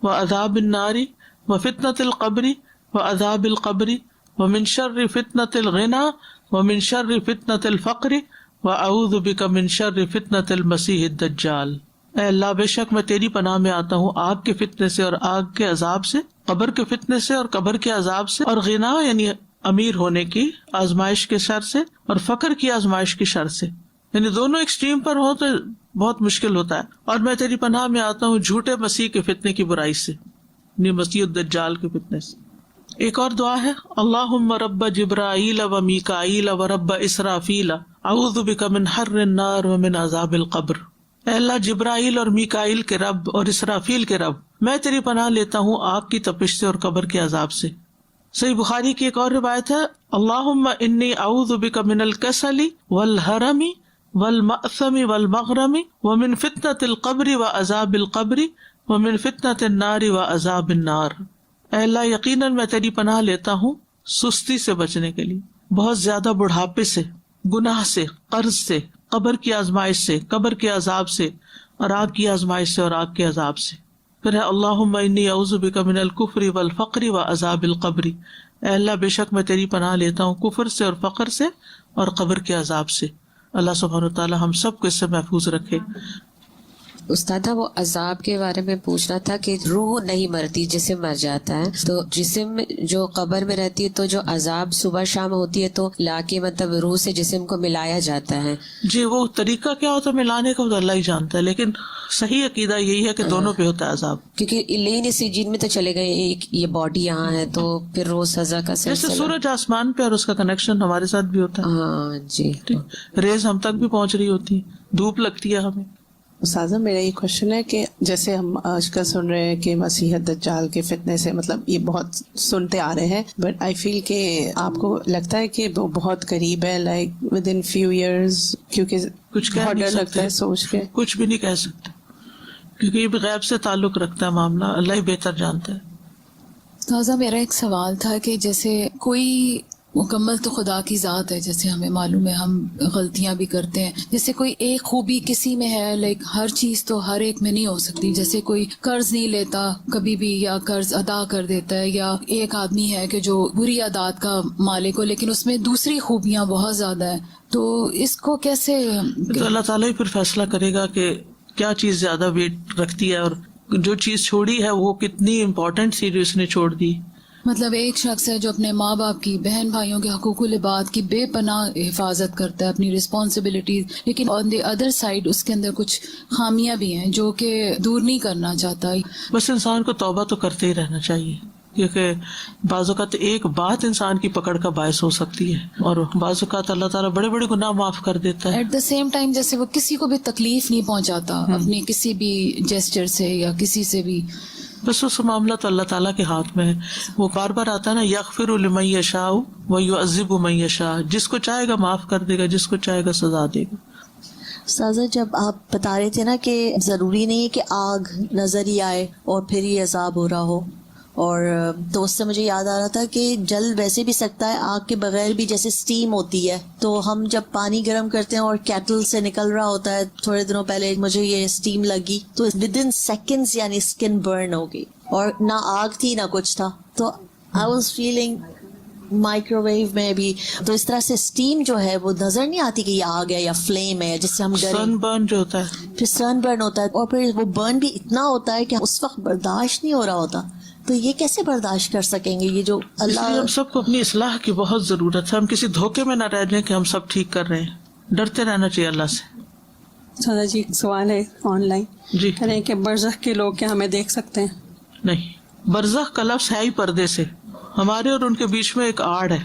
وعذاب النار وفتنۃ القبر وعذاب القبر ومن شر فتنۃ الغنی ومن شر فتنۃ الفقر واعوذ بک من شر فتنۃ المسیح الدجال. اے اللہ بے شک میں تیری پناہ میں آتا ہوں آگ کے فتنے سے اور آگ کے عذاب سے، قبر کے فتنے سے اور قبر کے عذاب سے، اور غنا یعنی امیر ہونے کی آزمائش کے شر سے، اور فقر کی آزمائش کی شر سے. یعنی دونوں ایکسٹریم پر ہو تو بہت مشکل ہوتا ہے. اور میں تیری پناہ میں آتا ہوں جھوٹے مسیح کے فتنے کی برائی سے، یعنی مسیح الدجال کے فتنے سے. ایک اور دعا ہے، اللہم رب جبرائیل و میکائیل و رب اسرافیل اعوذ بک من حر النار ومن عذاب القبر. اے اللہ جبرائیل اور میکائیل کے رب اور اسرافیل کے رب، میں تیری پناہ لیتا ہوں آگ کی تپش سے اور قبر کے عذاب سے. صحیح بخاری کی ایک اور روایت ہے، اللہم انی اعوذ بک من الکسل والحرم والمأثم والمغرم ومن فتنۃ القبر وعذاب القبر ومن فتنۃ النار وعذاب النار. اے اللہ یقیناً میں تیری پناہ لیتا ہوں سستی سے بچنے کے لیے، بہت زیادہ بڑھاپے سے، گناہ سے، قرض سے، قبر کی آزمائش سے، قبر کے عذاب سے، اور آگ کی آزمائش سے اور آگ کے عذاب سے. پھر ہے اللہم انی اعوذ بک من الکفر والفقر وعذاب القبر. اے اللہ بے شک میں تیری پناہ لیتا ہوں کفر سے اور فقر سے اور قبر کے عذاب سے. اللہ سبحانہ وتعالی ہم سب کو اس سے محفوظ رکھے. استاد وہ عذاب کے بارے میں پوچھنا تھا کہ روح نہیں مرتی، جسم مر جاتا ہے، تو جسم جو قبر میں رہتی ہے تو جو عذاب صبح شام ہوتی ہے تو لا کے مطلب روح سے جسم کو ملایا جاتا ہے. جی وہ طریقہ کیا ہوتا ہے ملانے کا وہ تو اللہ ہی جانتا ہے، لیکن صحیح عقیدہ یہی ہے کہ دونوں پہ ہوتا ہے عذاب. کیونکہ لین سجین میں تو چلے گئے، ایک یہ باڈی یہاں ہے تو پھر روز سزا کا جیسے سلسلہ. سورج آسمان پہ اور اس کا کنیکشن ہمارے ساتھ بھی ہوتا ہے. ہاں جی، ریز ہم تک بھی پہنچ رہی ہوتی، دھوپ لگتی ہے ہمیں. استاذہ میرا یہ کوشچن ہے کہ جیسے ہم آج کل سن رہے ہیں کہ مسیح دجال کے فتنے سے مطلب یہ بہت سنتے آ رہے ہیں، بٹ آئی فیل کہ آپ کو لگتا ہے کہ وہ بہت قریب ہے، like with in few years, کیونکہ کچھ بہت ڈر لگتا ہے سوچ کے. کچھ بھی نہیں کہہ سکتے کیونکہ یہ بھی غیب سے تعلق رکھتا ہے معاملہ، اللہ ہی بہتر جانتا ہے. تازہ میرا ایک سوال تھا کہ جیسے کوئی مکمل تو خدا کی ذات ہے، جیسے ہمیں معلوم ہے ہم غلطیاں بھی کرتے ہیں، جیسے کوئی ایک خوبی کسی میں ہے، لائک ہر چیز تو ہر ایک میں نہیں ہو سکتی، جیسے کوئی قرض نہیں لیتا کبھی بھی یا قرض ادا کر دیتا ہے، یا ایک آدمی ہے کہ جو بری عادات کا مالک ہو لیکن اس میں دوسری خوبیاں بہت زیادہ ہیں، تو اس کو کیسے؟ تو اللہ تعالیٰ ہی پھر فیصلہ کرے گا کہ کیا چیز زیادہ ویٹ رکھتی ہے اور جو چیز چھوڑی ہے وہ کتنی امپورٹنٹ سی جو اس نے چھوڑ دی. مطلب ایک شخص ہے جو اپنے ماں باپ کی، بہن بھائیوں کے حقوق العباد کی بے پناہ حفاظت کرتا ہے، اپنی رسپانسبلٹیز، لیکن آن دی ادر سائڈ اس کے اندر کچھ خامیاں بھی ہیں جو کہ دور نہیں کرنا چاہتا. بس انسان کو توبہ تو کرتے ہی رہنا چاہیے، کیونکہ بعض اوقات ایک بات انسان کی پکڑ کا باعث ہو سکتی ہے، اور بعض اوقات اللہ تعالیٰ بڑے بڑے گناہ معاف کر دیتا ہے. ایٹ دا سیم ٹائم جیسے وہ کسی کو بھی تکلیف نہیں پہنچاتا اپنی کسی بھی جیسچر سے یا کسی سے بھی. بس اس معاملہ تو اللہ تعالیٰ کے ہاتھ میں ہے. وہ بار بار آتا ہے نا، یغفر لمن یشاء ویعذب من یشاء، جس کو چاہے گا معاف کر دے گا، جس کو چاہے گا سزا دے گا. استاذہ جب آپ بتا رہے تھے نا کہ ضروری نہیں ہے کہ آگ نظر ہی آئے اور پھر ہی عذاب ہو رہا ہو، اور تو اس سے مجھے یاد آ رہا تھا کہ جل ویسے بھی سکتا ہے آگ کے بغیر بھی، جیسے اسٹیم ہوتی ہے تو ہم جب پانی گرم کرتے ہیں اور کیٹل سے نکل رہا ہوتا ہے، تھوڑے دنوں پہلے مجھے یہ اسٹیم لگی تو ود ان سیکنڈز یعنی اسکن برن ہو گئی، اور نہ آگ تھی نہ کچھ تھا، تو I was feeling microwave میں بھی. تو اس طرح سے اسٹیم جو ہے وہ نظر نہیں آتی کہ یہ آگ ہے یا فلیم ہے جس سے ہم ڈریں. سن برن جو ہوتا ہے، پھر سن برن ہوتا ہے، اور پھر وہ برن بھی اتنا ہوتا ہے کہ اس وقت برداشت نہیں ہو رہا ہوتا. تو یہ کیسے برداشت کر سکیں گے؟ یہ جو اللہ، ہم سب کو اپنی اصلاح کی بہت ضرورت ہے. ہم کسی دھوکے میں نہ رہ جائیں کہ ہم سب ٹھیک کر رہے ہیں، ڈرتے رہنا چاہیے اللہ سے. سادہ جی سوال ہے آن لائن، جی کہہ رہے ہیں کہ برزخ کے لوگ کیا ہمیں دیکھ سکتے ہیں؟ نہیں، برزخ کا لفظ ہے ہی پردے سے، ہمارے اور ان کے بیچ میں ایک آڑ ہے،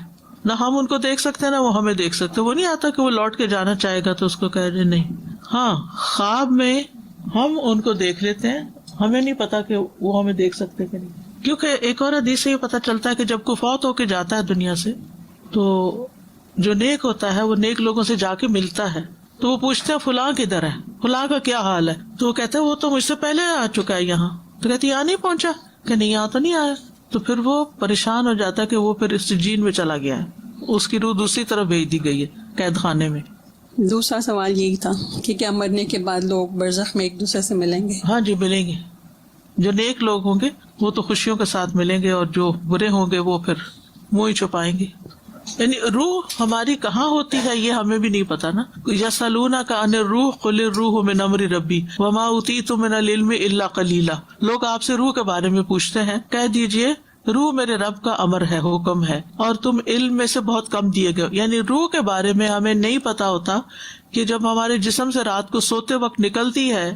نہ ہم ان کو دیکھ سکتے ہیں نہ وہ ہمیں دیکھ سکتے. وہ نہیں آتا کہ وہ لوٹ کے جانا چاہے گا تو اس کو کہہ رہے نہیں. ہاں خواب میں ہم ان کو دیکھ لیتے ہیں، ہمیں نہیں پتا کہ وہ ہمیں دیکھ سکتے کہ نہیں. کیونکہ ایک اور حدیث سے یہ پتا چلتا ہے کہ جب کوئی فوت ہو کے جاتا ہے دنیا سے تو جو نیک ہوتا ہے وہ نیک لوگوں سے جا کے ملتا ہے، تو وہ پوچھتے ہیں فلاں کدھر ہے، فلاں کا کیا حال ہے، تو وہ کہتے ہیں وہ تو مجھ سے پہلے آ چکا ہے یہاں. تو کہتی یہاں نہیں پہنچا، کہ نہیں یہاں تو نہیں آیا. تو پھر وہ پریشان ہو جاتا ہے کہ وہ پھر اس سجین میں چلا گیا ہے، اس کی روح دوسری طرف بھیج دی گئی ہے قید خانے میں. دوسرا سوال یہی تھا کہ کیا مرنے کے بعد لوگ برزخ میں ایک دوسرے سے ملیں گے؟ ہاں جی ملیں گے. جو نیک لوگ ہوں گے وہ تو خوشیوں کے ساتھ ملیں گے، اور جو برے ہوں گے وہ پھر منہ ہی چھپائیں گے. یعنی روح ہماری کہاں ہوتی ہے یہ ہمیں بھی نہیں پتا نا. یسألونک عن الروح قل الروح من امر ربی وما اوتیتم من العلم الا قلیلا. لوگ آپ سے روح کے بارے میں پوچھتے ہیں، کہہ دیجئے روح میرے رب کا امر ہے، حکم ہے، اور تم علم میں سے بہت کم دیے گئے. یعنی روح کے بارے میں ہمیں نہیں پتا ہوتا کہ جب ہمارے جسم سے رات کو سوتے وقت نکلتی ہے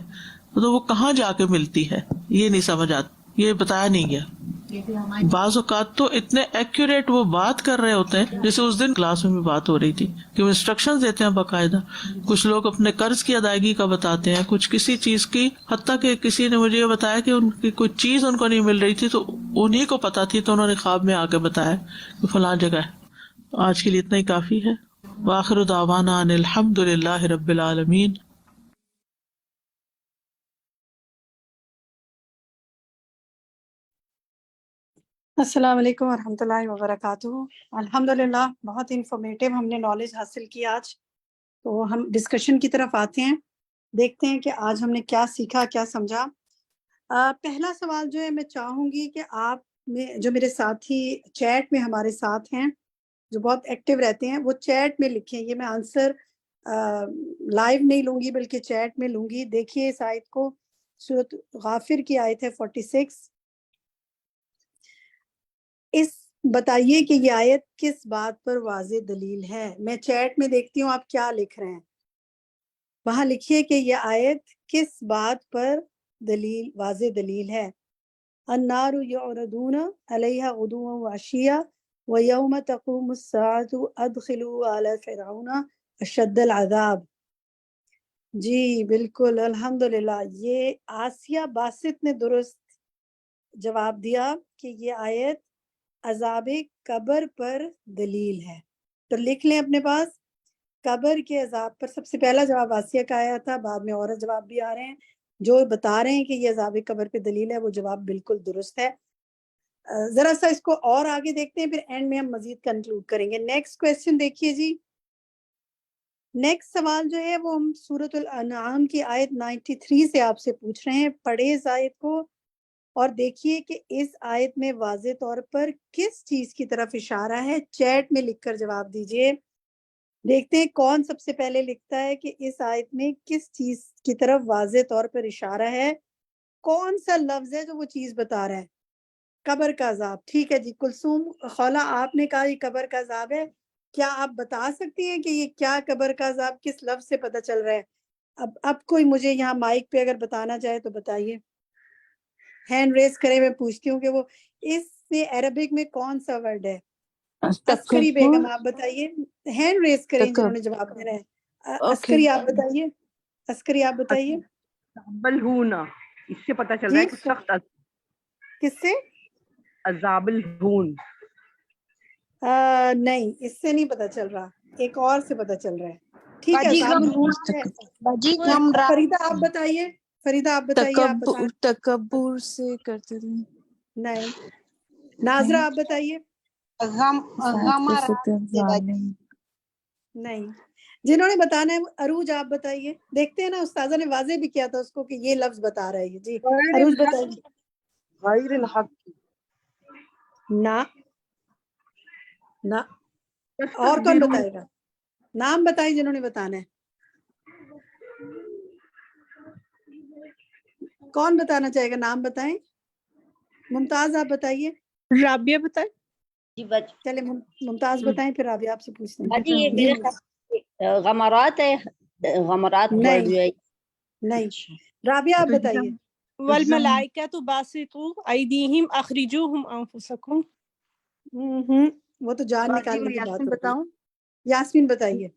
تو وہ کہاں جا کے ملتی ہے، یہ نہیں سمجھ آتی، یہ بتایا نہیں گیا. بعض اوقات تو اتنے ایکوریٹ وہ بات کر رہے ہوتے ہیں، جیسے اس دن کلاس میں بھی بات ہو رہی تھی کہ وہ انسٹرکشن دیتے ہیں باقاعدہ. کچھ لوگ اپنے قرض کی ادائیگی کا بتاتے ہیں، کچھ کسی چیز کی، حتیٰ کہ کسی نے مجھے یہ بتایا کہ ان کی کوئی چیز ان کو نہیں مل رہی تھی تو انہیں کو پتا تھی، تو انہوں نے خواب میں آ کے بتایا کہ فلاں جگہ ہے. آج کے لیے اتنا ہی کافی ہے. وآخر دعوانا ان الحمد للہ رب العالمین. السلام علیکم ورحمۃ اللہ وبرکاتہ. الحمدللہ بہت انفارمیٹیو ہم نے نالج حاصل کی آج. تو ہم ڈسکشن کی طرف آتے ہیں، دیکھتے ہیں کہ آج ہم نے کیا سیکھا، کیا سمجھا. پہلا سوال جو ہے میں چاہوں گی کہ آپ میں جو میرے ساتھی چیٹ میں ہمارے ساتھ ہیں جو بہت ایکٹیو رہتے ہیں وہ چیٹ میں لکھیں. یہ میں آنسر لائیو نہیں لوں گی بلکہ چیٹ میں لوں گی. دیکھیے اس آیت کو, سورۃ غافر کی آیت ہے 46. اس بتائیے کہ یہ آیت کس بات پر واضح دلیل ہے. میں چیٹ میں دیکھتی ہوں آپ کیا لکھ رہے ہیں. وہاں لکھیے کہ یہ آیت کس بات پر دلیل, واضح دلیل ہے. النار یعرضون علیہا غدوا وعشیا ویوم تقوم الساعۃ ادخلوا آل فرعون اشد العذاب. جی بالکل الحمدللہ, یہ آسیہ باسط نے درست جواب دیا کہ یہ آیت عذاب قبر پر دلیل ہے. تو لکھ لیں اپنے پاس, قبر کے عذاب پر سب سے پہلا جواب آسیہ کا آیا تھا, بعد میں اور جواب بھی آ رہے ہیں جو بتا رہے ہیں کہ یہ عذاب قبر پہ دلیل ہے. وہ جواب بالکل درست ہے. ذرا سا اس کو اور آگے دیکھتے ہیں, پھر اینڈ میں ہم مزید کنکلوڈ کریں گے. نیکسٹ کویسچن دیکھیے جی. نیکسٹ سوال جو ہے وہ ہم سورۃ الانعام کی آیت 93 سے آپ سے پوچھ رہے ہیں. پڑھے اس آیت کو اور دیکھیے کہ اس آیت میں واضح طور پر کس چیز کی طرف اشارہ ہے. چیٹ میں لکھ کر جواب دیجئے. دیکھتے ہیں کون سب سے پہلے لکھتا ہے کہ اس آیت میں کس چیز کی طرف واضح طور پر اشارہ ہے. کون سا لفظ ہے جو وہ چیز بتا رہا ہے؟ قبر کا عذاب. ٹھیک ہے جی, کلثوم خولہ آپ نے کہا یہ قبر کا عذاب ہے. کیا آپ بتا سکتی ہیں کہ یہ کیا قبر کا عذاب کس لفظ سے پتہ چل رہا ہے؟ اب کوئی مجھے یہاں مائک پہ اگر بتانا چاہے تو بتائیے. ہینڈ ریز کرے, میں پوچھتی ہوں کہ وہ اس سے عربک میں کون سا ورڈ ہے؟ عسکری بیگم آپ بتائیے. ہینڈ ریز کریں جنہوں نے جواب دینا ہے. عسکری آپ بتائیے. عسکری آپ بتائیے. الہون, اس سے پتہ چل رہا ہے کہ سخت. کس سے؟ عذاب الہون. نہیں, اس سے نہیں پتہ چل رہا, ایک اور سے پتہ چل رہا ہے. ٹھیک ہے, فریدہ آپ بتائیے. فریدہ آپ بتائیے. تکبر سے کرتے تھے. نہیں. ناظرہ آپ بتائیے. نہیں. جنہوں نے بتانا ہے عروج آپ بتائیے. دیکھتے ہیں نا, استاذہ نے واضح بھی کیا تھا اس کو کہ یہ لفظ بتا رہا ہے. جی عروج بتائیے. غیر الحق. نہ اور کون بتائے گا؟ نام بتائیے جنہوں نے بتانا ہے. کون بتانا چاہے گا؟ نام بتائیں. ممتاز آپ بتائیے. رابعہ بتائیں. چلے ممتاز بتائیں, پھر رابعہ آپ سے پوچھتے ہیں. یہ میرے خیال غمرات ہے. غمرات ورڈ جو ہے. نہیں. رابعہ آپ بتائیے. والملائکۃ باسطوا ایدیہم اخرجوہم انفسکم. وہ تو جان نکالنے کی بات بتاؤں. یاسمین بتائیے.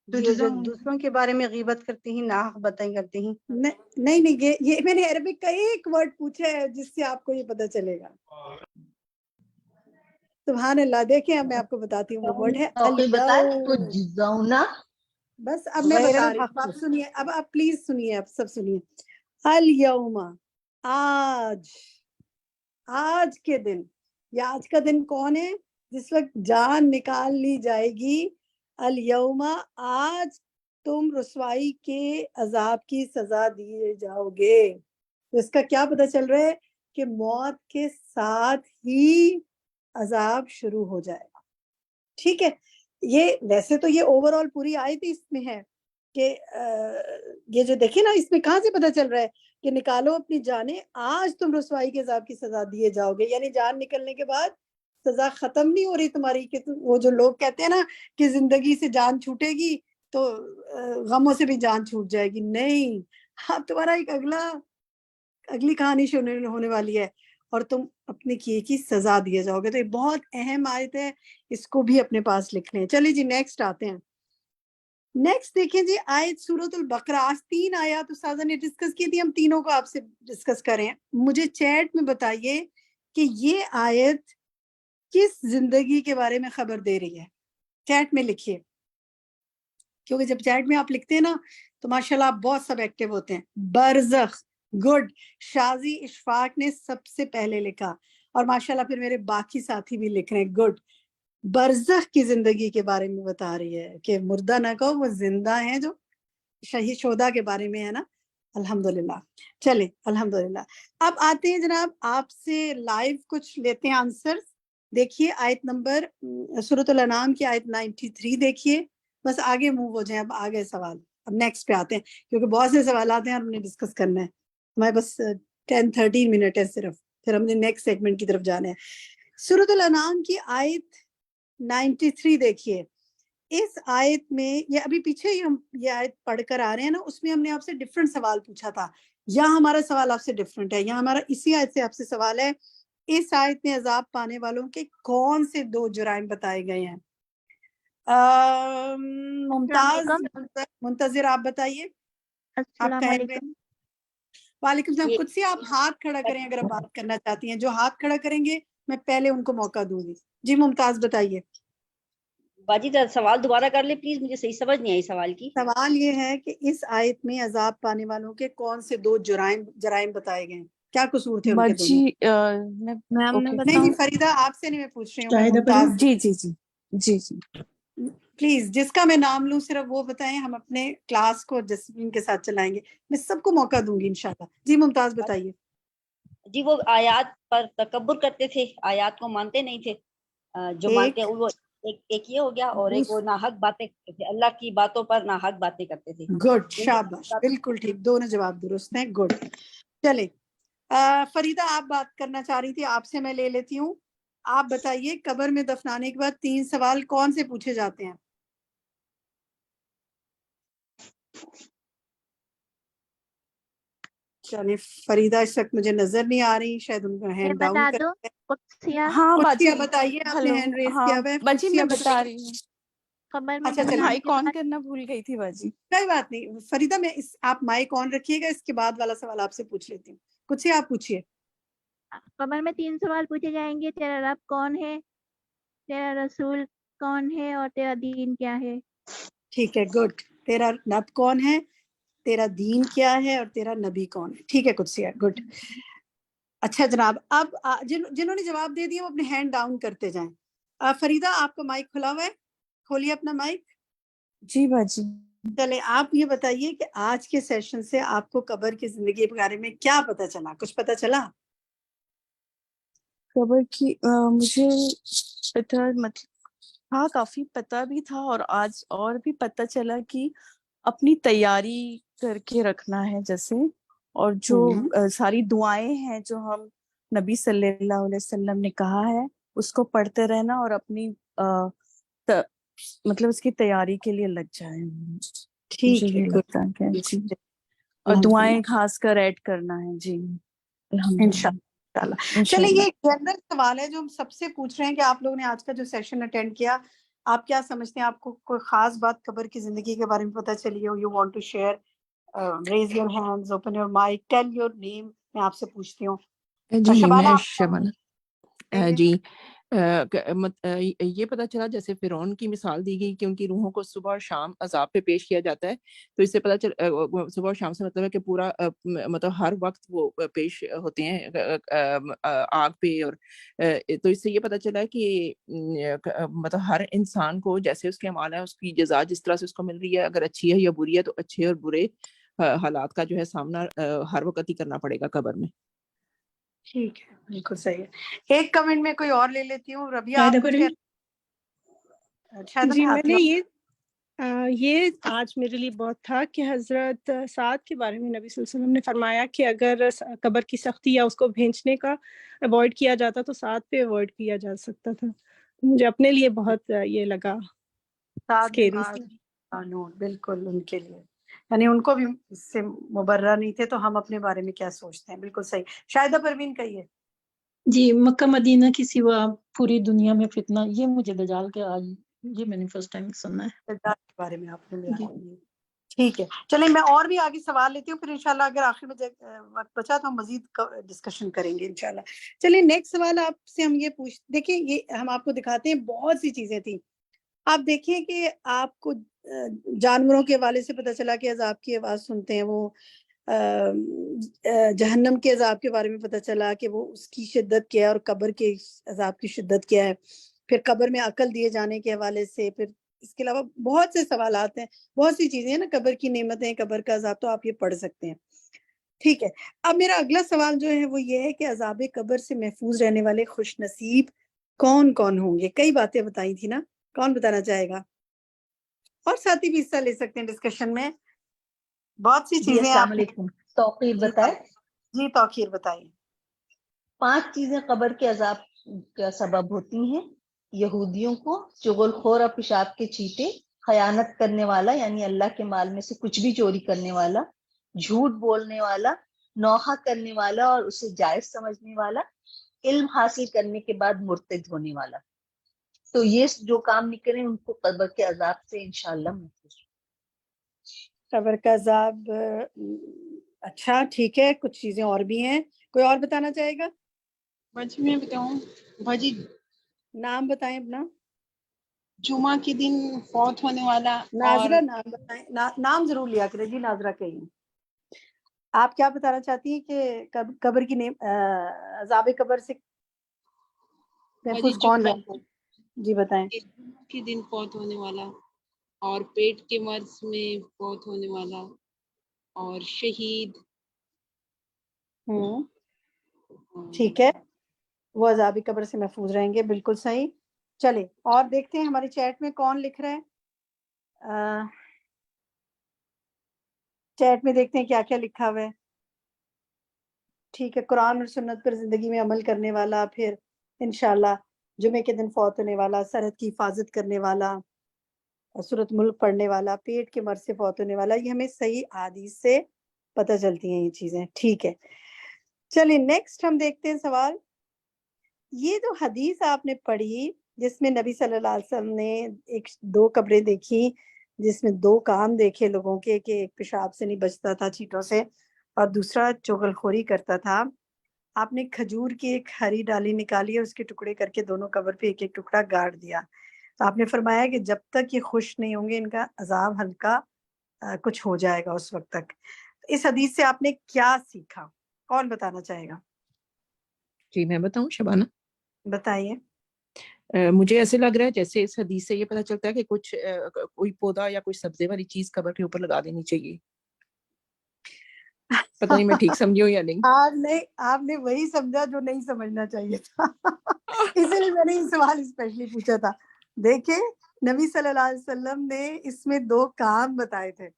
جو دوسروں کے بارے میں غیبت کرتی ہیں, ناحق باتیں کرتی ہیں. نہیں, یہ میں نے عربک کا ایک ورڈ پوچھا ہے جس سے آپ کو یہ پتہ چلے گا. سبحان اللہ. دیکھیں اب میں آپ کو بتاتی ہوں. وہ ورڈ ہے بس اب میں بتا رہی ہوں, آپ سنیے. اب آپ پلیز سنیے, آپ سب سنیے. الیوم, آج کے دن. یا آج کا دن کون ہے؟ جس وقت جان نکال لی جائے گی. الیوم, آج تم رسوائی کے عذاب کی سزا دیے جاؤ گے. تو اس کا کیا پتہ چل رہا ہے کہ موت کے ساتھ ہی عذاب شروع ہو جائے گا. ٹھیک ہے. یہ ویسے تو یہ اوور آل پوری آیت اس میں ہے کہ یہ جو دیکھیں نا, اس میں کہاں سے پتہ چل رہا ہے کہ نکالو اپنی جانیں, آج تم رسوائی کے عذاب کی سزا دیے جاؤ گے. یعنی جان نکلنے کے بعد سزا ختم نہیں ہو رہی تمہاری. کہ وہ جو لوگ کہتے ہیں نا کہ زندگی سے جان چھوٹے گی تو غموں سے بھی جان چھوٹ جائے گی. نہیں, اب تمہارا ایک اگلی کہانی ہونے والی ہے اور تم اپنے کیے کی سزا دیے جاؤ گے. تو یہ بہت اہم آیت ہے, اس کو بھی اپنے پاس لکھ لیں. چلیے جی نیکسٹ آتے ہیں. نیکسٹ دیکھیں جی آیت سورۃ البقرہ. آج 3 آیات استاذہ نے ڈسکس کی تھی, ہم تینوں کو آپ سے ڈسکس کریں. مجھے چیٹ میں بتائیے کہ یہ آیت کس زندگی کے بارے میں خبر دے رہی ہے. چیٹ میں لکھیے, کیونکہ جب چیٹ میں آپ لکھتے ہیں نا تو ماشاءاللہ آپ بہت سب ایکٹیو ہوتے ہیں. برزخ, گڈ. شازی اشفاق نے سب سے پہلے لکھا اور ماشاءاللہ پھر میرے باقی ساتھی بھی لکھ رہے ہیں. گڈ. برزخ کی زندگی کے بارے میں بتا رہی ہے کہ مردہ نہ کہو, وہ زندہ ہیں جو شہید شہداء کے بارے میں ہے نا. الحمدللہ. چلے الحمدللہ. اب آتے ہیں جناب, آپ سے لائیو کچھ لیتے ہیں آنسر. دیکھیے آیت نمبر سورۃ الانعام کی آیت 93 دیکھیے. بس آگے موو ہو جائیں. اب آگے سوال, اب نیکسٹ پہ آتے ہیں کیونکہ بہت سے سوالات ہیں اور ہم نے ڈسکس کرنا ہے. ہمارے بس 10-13 منٹ ہے صرف, پھر ہم نے نیکسٹ سیگمنٹ کی طرف جانا ہے. سورۃ الانعام کی آیت 93 دیکھیے. اس آیت میں یہ ابھی پیچھے ہی ہم یہ آیت پڑھ کر آ رہے ہیں نا, اس میں ہم نے آپ سے ڈفرینٹ سوال پوچھا تھا. یہاں ہمارا سوال آپ سے ڈفرینٹ ہے. یہاں ہمارا اسی آیت سے آپ سے سوال ہے, اس آیت میں عذاب پانے والوں کے کون سے 2 جرائم بتائے گئے ہیں؟ ممتاز, منتظر آپ بتائیے. آپ کا ہینڈ. وعلیکم السلام. کچھ سے آپ ہاتھ کھڑا کریں اگر آپ بات کرنا چاہتی ہیں. جو ہاتھ کھڑا کریں گے میں پہلے ان کو موقع دوں گی. جی ممتاز بتائیے. باجی سوال دوبارہ کر لیں پلیز, مجھے صحیح سمجھ نہیں آئی سوال کی. سوال یہ ہے کہ اس آیت میں عذاب پانے والوں کے کون سے 2 جرائم بتائے گئے ہیں؟ کیا قصور تھے ان کے دونوں؟ نہیں جی فریدہ آپ سے نہیں میں پوچھ رہی ہوں, ممتاز. جی جی جی جی جی پلیز جس کا میں نام لوں صرف وہ بتائیں. ہم اپنے کلاس کو ڈسپلن کے ساتھ چلائیں گے. میں سب کو موقع دوں گی انشاءاللہ. جی ممتاز بتائیے. جی وہ آیات پر تکبر کرتے تھے, آیات کو مانتے نہیں تھے. جو مانتے ہیں وہ ایک یہ ہو گیا, اور ایک وہ ناحق باتیں کرتے تھے, اللہ کی باتوں پر ناحق باتیں کرتے تھے. گڈ, شاباش, بالکل ٹھیک, دونوں جواب درست ہیں. گڈ. چلے فریدہ آپ بات کرنا چاہ رہی تھی, آپ سے میں لے لیتی ہوں. آپ بتائیے قبر میں دفنانے کے بعد 3 سوال کون سے پوچھے جاتے ہیں؟ چلے فریدہ اس وقت مجھے نظر نہیں آ رہی, شاید ان کا ہینڈ ڈاؤن کر. ہاں قدسیہ بتائیے, آپ نے ہینڈ ریز کیا ہوا ہے. باجی میں بتا رہی ہوں. اچھا چلیے, مائک آن کرنا بھول گئی تھی باجی. کوئی بات نہیں فریدہ, میں آپ مائک آن رکھیے گا, اس کے بعد والا سوال آپ سے پوچھ لیتی ہوں. کچھ آپ پوچھیے. قبر میں 3 سوال پوچھے جائیں گے. تیرا رب کون ہے, تیرا رسول کون ہے, اور تیرا دین کیا ہے. ٹھیک ہے, گڈ. تیرا رب کون ہے, تیرا دین کیا ہے, اور تیرا نبی کون ہے. ٹھیک ہے قدسیہ, گڈ. اچھا جناب, اب جنہوں نے جواب دے دیا وہ اپنے ہینڈ ڈاؤن کرتے جائیں. فریدہ آپ کا مائک کھلا ہوا ہے, کھولیے اپنا مائک. جی باجی. چلے آپ یہ بتائیے کہ آج کے سیشن سے آپ کو قبر کی زندگی کے بارے میں کیا پتہ چلا؟ کچھ پتہ چلا؟ قبر کی مجھے پتہ مطلب ہاں کافی پتہ بھی تھا, اور آج اور بھی پتہ چلا کہ اپنی تیاری کر کے رکھنا ہے جیسے, اور جو ساری دعائیں ہیں جو ہم نبی صلی اللہ علیہ وسلم نے کہا ہے اس کو پڑھتے رہنا, اور اپنی مطلب اس کی تیاری کے لیے لگ جائیں. مجھے یہ لگتا ہے کہ جی, اور دعائیں خاص کر ایڈ کرنا ہے. جی انشاءاللہ. چلے یہ جنرل سوال ہے جو ہم سب سے پوچھ رہے ہیں کہ آپ لوگوں نے آج کا جو سیشن اٹینڈ کیا, آپ کیا سمجھتے ہیں, آپ کو کوئی خاص بات قبر کی زندگی کے بارے میں پتہ چلی ہو؟ You want to share, raise your hands, open your mic, tell your name. میں آپ سے پوچھتی ہوں. جی میں شبانہ. جی یہ پتہ چلا جیسے فرعون کی مثال دی گئی کہ ان کی روحوں کو صبح اور شام عذاب پہ پیش کیا جاتا ہے, تو اس سے پتہ چل صبح اور شام سے مطلب ہے کہ پورا مطلب ہر وقت وہ پیش ہوتے ہیں آگ پہ, اور تو اس سے یہ پتہ چلا کہ مطلب ہر انسان کو جیسے اس کے اعمال ہے اس کی جزا جس طرح سے اس کو مل رہی ہے, اگر اچھی ہے یا بری ہے, تو اچھے اور برے حالات کا جو ہے سامنا ہر وقت ہی کرنا پڑے گا قبر میں. ٹھیک ہے, بالکل صحیح ہے. ایک کمنٹ میں کوئی اور لے لیتی ہوں. ربیہ آپ کچھ جی میں نے یہ آج میرے لیے بہت تھا کہ حضرت سعد کے بارے میں نبی صلی اللہ علیہ وسلم نے فرمایا کہ اگر قبر کی سختی یا اس کو بھینچنے کا اوائڈ کیا جاتا تو سعد پہ اوائڈ کیا جا سکتا تھا. مجھے اپنے لیے بہت یہ لگا بالکل ان کے لیے, یعنی ان کو بھی اس سے مبرہ نہیں تھے, تو ہم اپنے بارے میں کیا سوچتے ہیں. بالکل صحیح. شاہدہ پروین کہیے. جی مکہ مدینہ کی سوا پوری دنیا میں فتنہ, یہ مجھے دجال کے آج یہ میں نے فرسٹ ٹائم سنا ہے. دجال کے بارے میں آپ نے ٹھیک ہے. چلیں میں اور بھی آگے سوال لیتی ہوں, پھر انشاءاللہ اگر آخر میں وقت بچا تو ہم مزید ڈسکشن کریں گے انشاءاللہ. چلیے نیکسٹ سوال آپ سے ہم یہ دیکھیں, یہ ہم آپ کو دکھاتے ہیں بہت سی چیزیں تھیں. آپ دیکھیں کہ آپ کو جانوروں کے حوالے سے پتہ چلا کہ عذاب کی آواز سنتے ہیں, وہ جہنم کے عذاب کے بارے میں پتہ چلا کہ وہ اس کی شدت کیا ہے, اور قبر کے عذاب کی شدت کیا ہے. پھر قبر میں عقل دیے جانے کے حوالے سے, پھر اس کے علاوہ بہت سے سوالات ہیں, بہت سی چیزیں ہیں نا, قبر کی نعمتیں, قبر کا عذاب, تو آپ یہ پڑھ سکتے ہیں. ٹھیک ہے. اب میرا اگلا سوال جو ہے وہ یہ ہے کہ عذاب قبر سے محفوظ رہنے والے خوش نصیب کون کون ہوں گے؟ کئی باتیں بتائی تھی نا, کون بتانا چاہے گا؟ اور ساتھی بھی حصہ لے سکتے ہیں ڈسکشن میں. بہت سی جی چیزیں السلام آپ علیکم. توقیر جی بتائے. جی توقیر بتائیے. 5 چیزیں قبر کے عذاب کا سبب ہوتی ہیں. یہودیوں کو چغل خور اور پیشاب کے چیٹے، خیانت کرنے والا یعنی اللہ کے مال میں سے کچھ بھی چوری کرنے والا، جھوٹ بولنے والا، نوحہ کرنے والا اور اسے جائز سمجھنے والا، علم حاصل کرنے کے بعد مرتد ہونے والا. تو یہ جو کام نکلے ان کو قبر کے عذاب سے انشاءاللہ محفوظ. قبر کا عذاب اچھا ٹھیک ہے. کچھ چیزیں اور بھی ہیں. کوئی اور بتانا چاہے گا؟ باجی میں بتاؤں؟ باجی نام بتائیں اپنا. جمعہ کے دن فوت ہونے والا. ناظرہ نام بتائیں. نام ضرور لیا کرے جی. ناظرہ کہیں آپ کیا بتانا چاہتی ہیں کہ قبر کی عذاب قبر سے محفوظ کون رہتا ہے؟ جی بتائیں. جمعہ کے دن فوت ہونے والا، اور پیٹ کے مرض میں فوت ہونے والا، اور شہید. ٹھیک ہے، وہ عذاب قبر سے محفوظ رہیں گے. بالکل صحیح. چلے اور دیکھتے ہیں ہماری چیٹ میں کون لکھ رہا ہے. چیٹ میں دیکھتے ہیں کیا کیا لکھا ہوا ہے. ٹھیک ہے، قرآن اور سنت پر زندگی میں عمل کرنے والا، پھر انشاءاللہ جمعے کے دن فوت ہونے والا، سرحد کی حفاظت کرنے والا، سورۃ ملک پڑھنے والا، پیٹ کے مرض سے فوت ہونے والا. یہ ہمیں صحیح احادیث سے پتہ چلتی ہیں یہ چیزیں. ٹھیک ہے، چلیے نیکسٹ ہم دیکھتے ہیں سوال. یہ جو حدیث آپ نے پڑھی جس میں نبی صلی اللہ علیہ وسلم نے 2 قبریں دیکھی جس میں 2 کام دیکھے لوگوں کے، کہ ایک پیشاب سے نہیں بچتا تھا چیٹوں سے اور دوسرا چغل خوری کرتا تھا. آپ نے کھجور کی ایک ہری ڈالی نکالی اور اس کے ٹکڑے کر کے دونوں قبر پہ ایک ایک ٹکڑا گاڑ دیا. تو آپ نے فرمایا کہ جب تک یہ خوش نہیں ہوں گے ان کا عذاب ہلکا کچھ ہو جائے گا اس وقت تک. اس حدیث سے آپ نے کیا سیکھا؟ کون بتانا چاہے گا؟ جی میں بتاؤں شبانہ. بتائیے. مجھے ایسے لگ رہا ہے جیسے اس حدیث سے یہ پتہ چلتا ہے کہ کوئی پودا یا کوئی سبزے والی چیز قبر کے اوپر لگا دینی چاہیے. پتہ نہیں میں ٹھیک سمجھی ہوں یا نہیں. آپ نے وہی سمجھا جو نہیں سمجھنا چاہیے تھا. اسی لیے میں نے یہ سوال اسپیشلی پوچھا تھا. دیکھیں نبی صلی اللہ علیہ وسلم نے اس میں 2 کام بتائے تھے.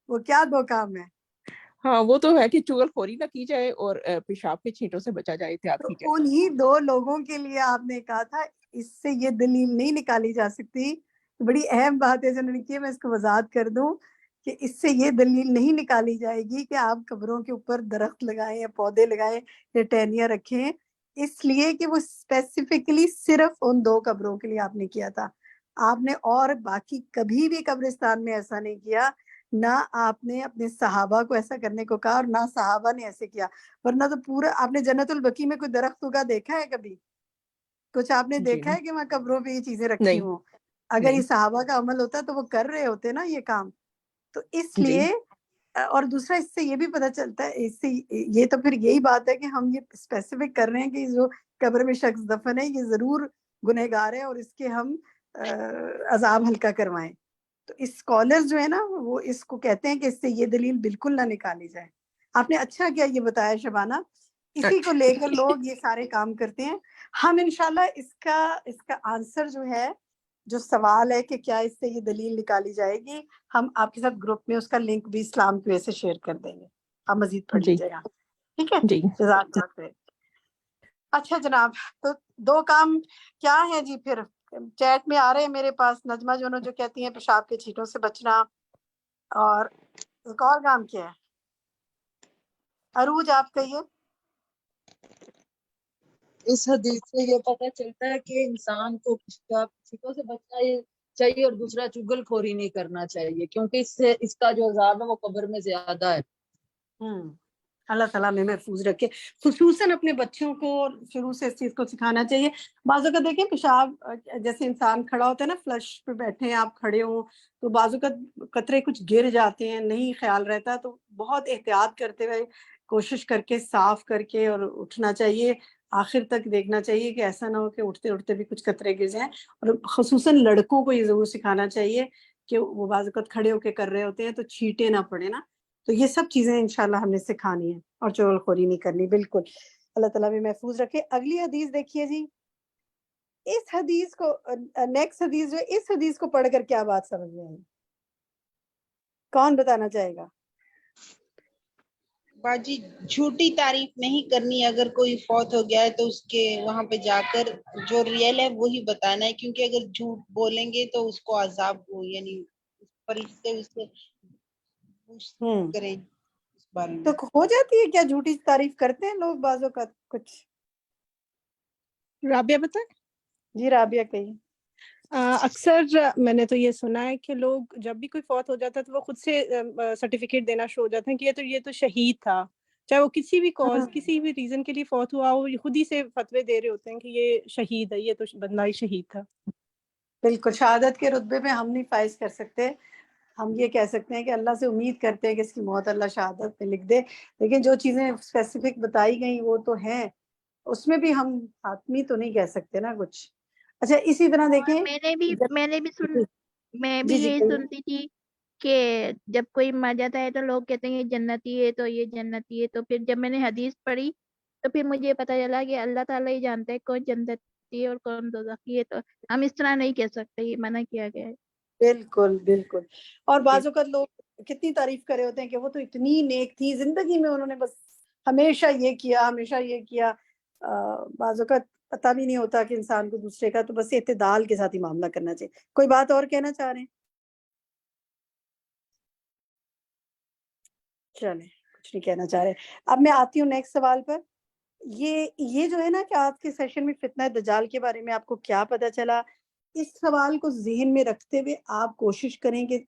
وہ کیا 2 کام ہیں؟ ہاں وہ تو ہے کہ چغل خوری نہ کی جائے اور پیشاب کے چھینٹوں سے بچا جائے، احتیاط کی جائے. انہی 2 لوگوں کے لیے آپ نے کہا تھا اس سے یہ دلیل نہیں نکالی جا سکتی. بڑی اہم بات ہے جو نے کی، میں اس کو وضاحت کر دوں کہ اس سے یہ دلیل نہیں نکالی جائے گی کہ آپ قبروں کے اوپر درخت لگائیں یا پودے لگائیں یا ٹہنیاں رکھیں، اس لیے کہ وہ اسپیسیفکلی صرف ان 2 قبروں کے لیے آپ نے کیا تھا. آپ نے اور باقی کبھی بھی قبرستان میں ایسا نہیں کیا. نہ آپ نے اپنے صحابہ کو ایسا کرنے کو کہا اور نہ صحابہ نے ایسے کیا. ورنہ تو پورا آپ نے جنت البقیع میں کوئی درخت اگا دیکھا ہے کبھی؟ کچھ آپ نے دیکھا ہے کہ وہاں قبروں پہ یہ چیزیں رکھی ہوں؟ اگر یہ صحابہ کا عمل ہوتا تو وہ کر رہے ہوتے نا یہ کام. تو اس لیے اور دوسرا اس سے یہ بھی پتہ چلتا ہے، اس سے یہ تو پھر یہی بات ہے کہ ہم یہ اسپیسیفک کر رہے ہیں کہ جو قبر میں شخص دفن ہے یہ ضرور گنہگار ہے اور اس کے ہم عذاب ہلکا کروائیں. تو اسکالرز جو ہے نا وہ اس کو کہتے ہیں کہ اس سے یہ دلیل بالکل نہ نکالی جائے. آپ نے اچھا کیا یہ بتایا شبانہ. اسی کو لے کر لوگ یہ سارے کام کرتے ہیں. ہم انشاءاللہ اس کا آنسر جو ہے، جو سوال ہے کہ کیا اس سے یہ دلیل نکالی جائے گی، ہم آپ کے ساتھ گروپ میں اس کا لنک بھی اسلام کی وجہ سے شیئر کر دیں گے. آپ مزید پڑھ لیجیے گا. ٹھیک ہے، جزاک اللہ خیر. اچھا جناب، تو 2 کام کیا ہے جی؟ پھر چیٹ میں آ رہے ہیں میرے پاس نجمہ جو کہتی ہیں پیشاب کے چھینٹوں سے بچنا، اور ایک اور کام کیا ہے؟ عروج آپ کہیے. اس حدیث سے یہ پتہ چلتا ہے کہ انسان کو پیشاب چھینٹوں سے بچنا چاہیے اور دوسرا چغل خوری نہیں کرنا چاہیے، کیونکہ اس سے اس کا جو عذاب ہے وہ قبر میں زیادہ ہے. اللہ تعالیٰ میں محفوظ رکھے. خصوصاً اپنے بچوں کو شروع سے اس چیز کو سکھانا چاہیے. بعض اوقات دیکھیں پیشاب جیسے انسان کھڑا ہوتا ہے نا، فلش پہ بیٹھے ہیں آپ کھڑے ہوں تو بعض اوقات قطرے کچھ گر جاتے ہیں، نہیں خیال رہتا، تو بہت احتیاط کرتے ہوئے کوشش کر کے صاف کر کے اور اٹھنا چاہیے. آخر تک دیکھنا چاہیے کہ ایسا نہ ہو کہ اٹھتے اٹھتے بھی کچھ قطرے گر جائیں. اور خصوصاً لڑکوں کو یہ ضرور سکھانا چاہیے کہ وہ بعض اوقات کھڑے ہو کے کر رہے ہوتے ہیں تو چھینٹے نہ پڑے نا. تو یہ سب چیزیں انشاءاللہ ہم نے سکھانی ہے اور چغل خوری نہیں کرنی. بالکل، اللہ تعالیٰ بھی محفوظ رکھے. اگلی حدیث دیکھیے جی. اس حدیث کو نیکسٹ حدیث جو اس حدیث کو پڑھ کر کیا بات سمجھ میں آئی؟ کون بتانا چاہے گا؟ باجی جھوٹی تعریف نہیں کرنی، اگر کوئی فوت ہو گیا ہے تو اس کے وہاں پہ جا کر جو ریئل ہے وہی بتانا ہے، کیونکہ اگر جھوٹ بولیں گے تو اس کو عذاب ہو، یعنی فرشتے اس سے کرے اس بارے میں۔ تو ہو جاتی ہے کیا جھوٹی تعریف کرتے ہیں لوگ بعضوں کا کچھ؟ رابعہ بتائیں۔ جی رابعہ کہیے۔ اکثر میں نے تو یہ سنا ہے کہ لوگ جب بھی کوئی فوت ہو جاتا ہے تو وہ خود سے سرٹیفکیٹ دینا شروع ہو جاتے ہیں کہ یہ تو شہید تھا، چاہے وہ کسی بھی کاز کسی بھی ریزن کے لیے فوت ہوا ہو، خود ہی سے فتوے دے رہے ہوتے ہیں کہ یہ شہید ہے، یہ تو بندہ ہی شہید تھا۔ بالکل، شہادت کے رتبے میں ہم نہیں فائز کر سکتے، ہم یہ کہہ سکتے ہیں کہ اللہ سے امید کرتے ہیں کہ اس کی موت اللہ شہادت پہ لکھ دے، لیکن جو چیزیں اسپیسیفک بتائی گئیں وہ تو ہیں، اس میں بھی ہم حتمی تو نہیں کہہ سکتے نا کچھ۔ اچھا اسی طرح دیکھیں میں بھی یہی سنتی تھی کہ جب کوئی مر جاتا ہے تو لوگ کہتے ہیں یہ جنتی ہے تو یہ جنتی ہے، تو پھر جب میں نے حدیث پڑھی تو پھر مجھے پتا چلا کہ اللہ تعالیٰ ہی جانتا ہے کون جنتی ہے اور کون دوزخی ہے، تو ہم اس طرح نہیں کہہ سکتے، یہ منع کیا گیا ہے۔ بالکل بالکل، اور بعض اوقات لوگ کتنی تعریف کرے ہوتے ہیں کہ وہ تو اتنی نیک تھی، زندگی میں انہوں نے بس ہمیشہ یہ کیا ہمیشہ یہ کیا، بعض اوقات پتہ بھی نہیں ہوتا کہ انسان کو دوسرے کا، تو بس اعتدال کے ساتھ ہی معاملہ کرنا چاہیے۔ کوئی بات اور کہنا چاہ رہے ہیں؟ چلیں کچھ نہیں کہنا چاہ رہے۔ اب میں آتی ہوں نیکسٹ سوال پر۔ یہ جو ہے نا کہ آج کے سیشن میں فتنہ دجال کے بارے میں آپ کو کیا پتہ چلا، اس سوال کو ذہن میں رکھتے ہوئے آپ کوشش کریں کہ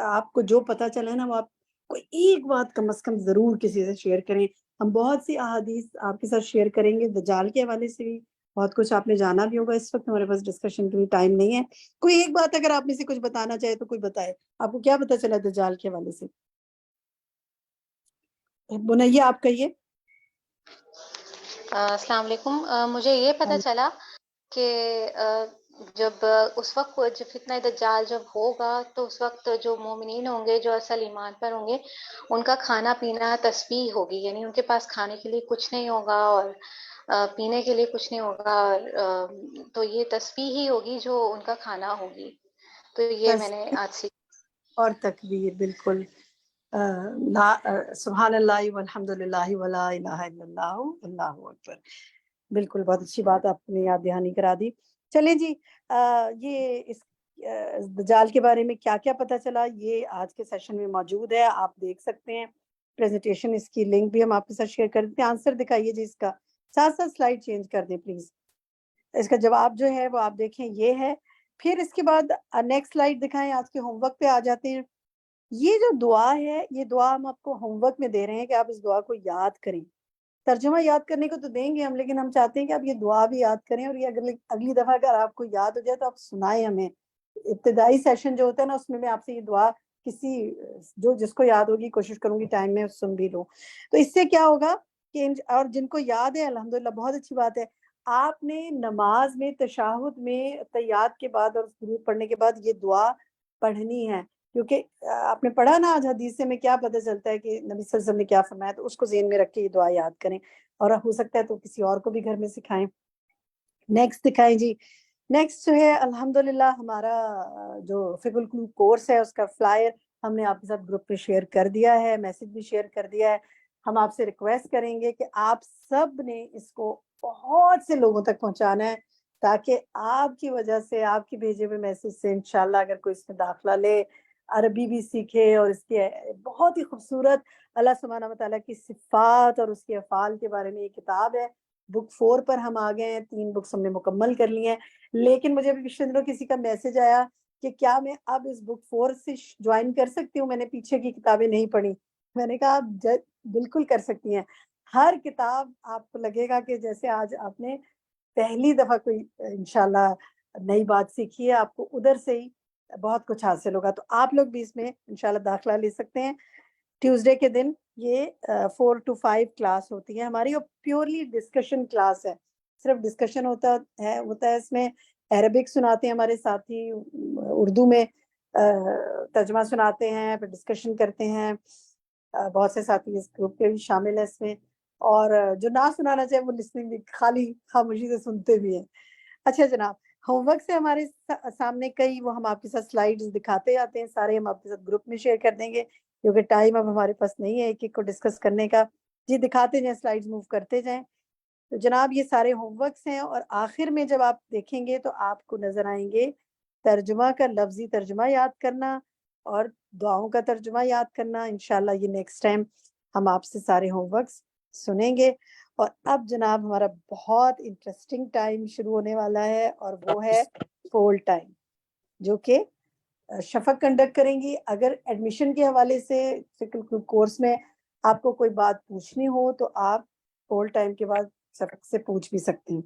آپ کو جو پتہ چلا نا وہ آپ کو ایک بات کم از کم ضرور کسی سے شیئر کریں۔ ہم بہت سی احادیث آپ کے ساتھ شیئر کریں گے، دجال کے حوالے سے بھی بہت کچھ آپ نے جانا بھی ہوگا۔ اس وقت ہمارے پاس ڈسکشن کے لیے ٹائم نہیں ہے، کوئی ایک بات اگر آپ میں سے کچھ بتانا چاہے تو کوئی بتائے، آپ کو کیا پتہ چلا دجال کے حوالے سے؟ بنیا آپ کہیے۔ السلام علیکم۔ مجھے یہ پتہ چلا کہ جب اس وقت جب فتنہ دجال جب ہوگا تو اس وقت جو مومنین ہوں گے، جو اصل ایمان پر ہوں گے، ان کا کھانا پینا تسبیح ہوگی، یعنی ان کے پاس کھانے کے لیے کچھ نہیں ہوگا اور پینے کے لیے کچھ نہیں ہوگا، تو یہ تسبیح ہی ہوگی جو ان کا کھانا ہوگی۔ تو یہ میں نے آج سیکھا۔ اور تکبیر، بالکل، سبحان اللہ والحمد للہ ولا الہ الا اللہ اللہ اکبر، بالکل بہت اچھی بات آپ نے یاد دہانی کرا دی۔ چلیں جی، یہ اس دجال کے بارے میں کیا کیا پتہ چلا یہ آج کے سیشن میں موجود ہے، آپ دیکھ سکتے ہیں پریزنٹیشن، اس کی لنک بھی ہم آپ کے ساتھ شیئر کر دیتے ہیں۔ آنسر دکھائیے جی، اس کا ساتھ ساتھ سلائڈ چینج کر دیں پلیز، اس کا جواب جو ہے وہ آپ دیکھیں یہ ہے۔ پھر اس کے بعد نیکسٹ سلائڈ دکھائیں، آج کے ہوم ورک پہ آ جاتے ہیں۔ یہ جو دعا ہے، یہ دعا ہم آپ کو ہوم ورک میں دے رہے ہیں کہ آپ اس دعا کو یاد کریں۔ ترجمہ یاد کرنے کو تو دیں گے ہم، لیکن ہم چاہتے ہیں کہ آپ یہ دعا بھی یاد کریں، اور یہ اگلی دفعہ اگر آپ کو یاد ہو جائے تو آپ سنائیں ہمیں۔ ابتدائی سیشن جو ہوتا ہے نا، اس میں آپ سے یہ دعا کسی جس کو یاد ہوگی کوشش کروں گی ٹائم میں سن بھی لوں، تو اس سے کیا ہوگا کہ اور جن کو یاد ہے الحمدللہ بہت اچھی بات ہے، آپ نے نماز میں تشہد میں تحیات کے بعد اور درود پڑھنے کے بعد یہ دعا پڑھنی ہے، کیونکہ آپ نے پڑھا نا آج حدیث سے میں کیا پتہ چلتا ہے کہ نبی صلی اللہ علیہ وسلم نے کیا فرمایا، تو اس کو ذہن میں رکھ کے یہ دعا یاد کریں، اور ہو سکتا ہے تو کسی اور کو بھی گھر میں سکھائیں۔ نیکسٹ دکھائیں جی۔ نیکسٹ جو ہے الحمدللہ ہمارا جو فقہ القلوب کورس ہے، اس کا فلائر ہم نے آپ کے ساتھ گروپ پہ شیئر کر دیا ہے، میسج بھی شیئر کر دیا ہے۔ ہم آپ سے ریکویسٹ کریں گے کہ آپ سب نے اس کو بہت سے لوگوں تک پہنچانا ہے، تاکہ آپ کی وجہ سے، آپ کی بھیجے ہوئے میسج سے انشاءاللہ اگر کوئی اس میں داخلہ لے، عربی بھی سیکھے، اور اس کے بہت ہی خوبصورت اللہ سبحانہ و تعالیٰ کی صفات اور اس کے افعال کے بارے میں یہ کتاب ہے۔ بک 4 پر ہم آ گئے ہیں، 3 بکس ہم نے مکمل کر لی ہیں، لیکن مجھے ابھی پچھلے دنوں کسی کا میسج آیا کہ کیا میں اب اس بک 4 سے جوائن کر سکتی ہوں، میں نے پیچھے کی کتابیں نہیں پڑھی۔ میں نے کہا آپ بالکل کر سکتی ہیں، ہر کتاب آپ کو لگے گا کہ جیسے آج آپ نے پہلی دفعہ کوئی انشاءاللہ نئی بات سیکھی ہے، آپ کو ادھر سے ہی بہت کچھ حاصل ہوگا، تو آپ لوگ بھی اس میں انشاءاللہ داخلہ لے سکتے ہیں۔ ٹیوزڈے کے دن یہ 4 to 5 کلاس ہوتی ہے ہماری، اور پیورلی ڈسکشن کلاس ہے، صرف ڈسکشن ہوتا ہے اس میں عربک سناتے ہیں ہمارے ساتھی، اردو میں ترجمہ سناتے ہیں، پھر ڈسکشن کرتے ہیں، بہت سے ساتھی اس گروپ کے بھی شامل ہیں اس میں، اور جو نہ سنانا چاہے وہ لسننگ بھی، خالی خاموشی سے سنتے بھی ہیں۔ اچھا جناب، ہوم ورک سے ہمارے سامنے کئی وہ ہم آپ کے ساتھ سلائیڈز دکھاتے آتے ہیں، سارے ہم آپ کے ساتھ گروپ میں شیئر کر دیں گے کیونکہ ٹائم اب ہمارے پاس نہیں ہے ایک ایک کو ڈسکس کرنے کا. جی دکھاتے جائیں، سلائیڈز موو کرتے جائیں. تو جناب یہ سارے ہوم ورکس ہیں، اور آخر میں جب آپ دیکھیں گے تو آپ کو نظر آئیں گے ترجمہ کا لفظی ترجمہ یاد کرنا اور دعاؤں کا ترجمہ یاد کرنا. انشاءاللہ یہ نیکسٹ ٹائم ہم آپ سے سارے ہوم ورکس سنیں گے. اور اب جناب ہمارا بہت انٹرسٹنگ ٹائم شروع ہونے والا ہے، اور وہ ہے پول ٹائم، جو کہ شفق کنڈکٹ کریں گی. اگر ایڈمیشن کے حوالے سے کورس میں آپ کو کوئی بات پوچھنی ہو تو آپ پول ٹائم کے بعد شفق سے پوچھ بھی سکتی ہیں.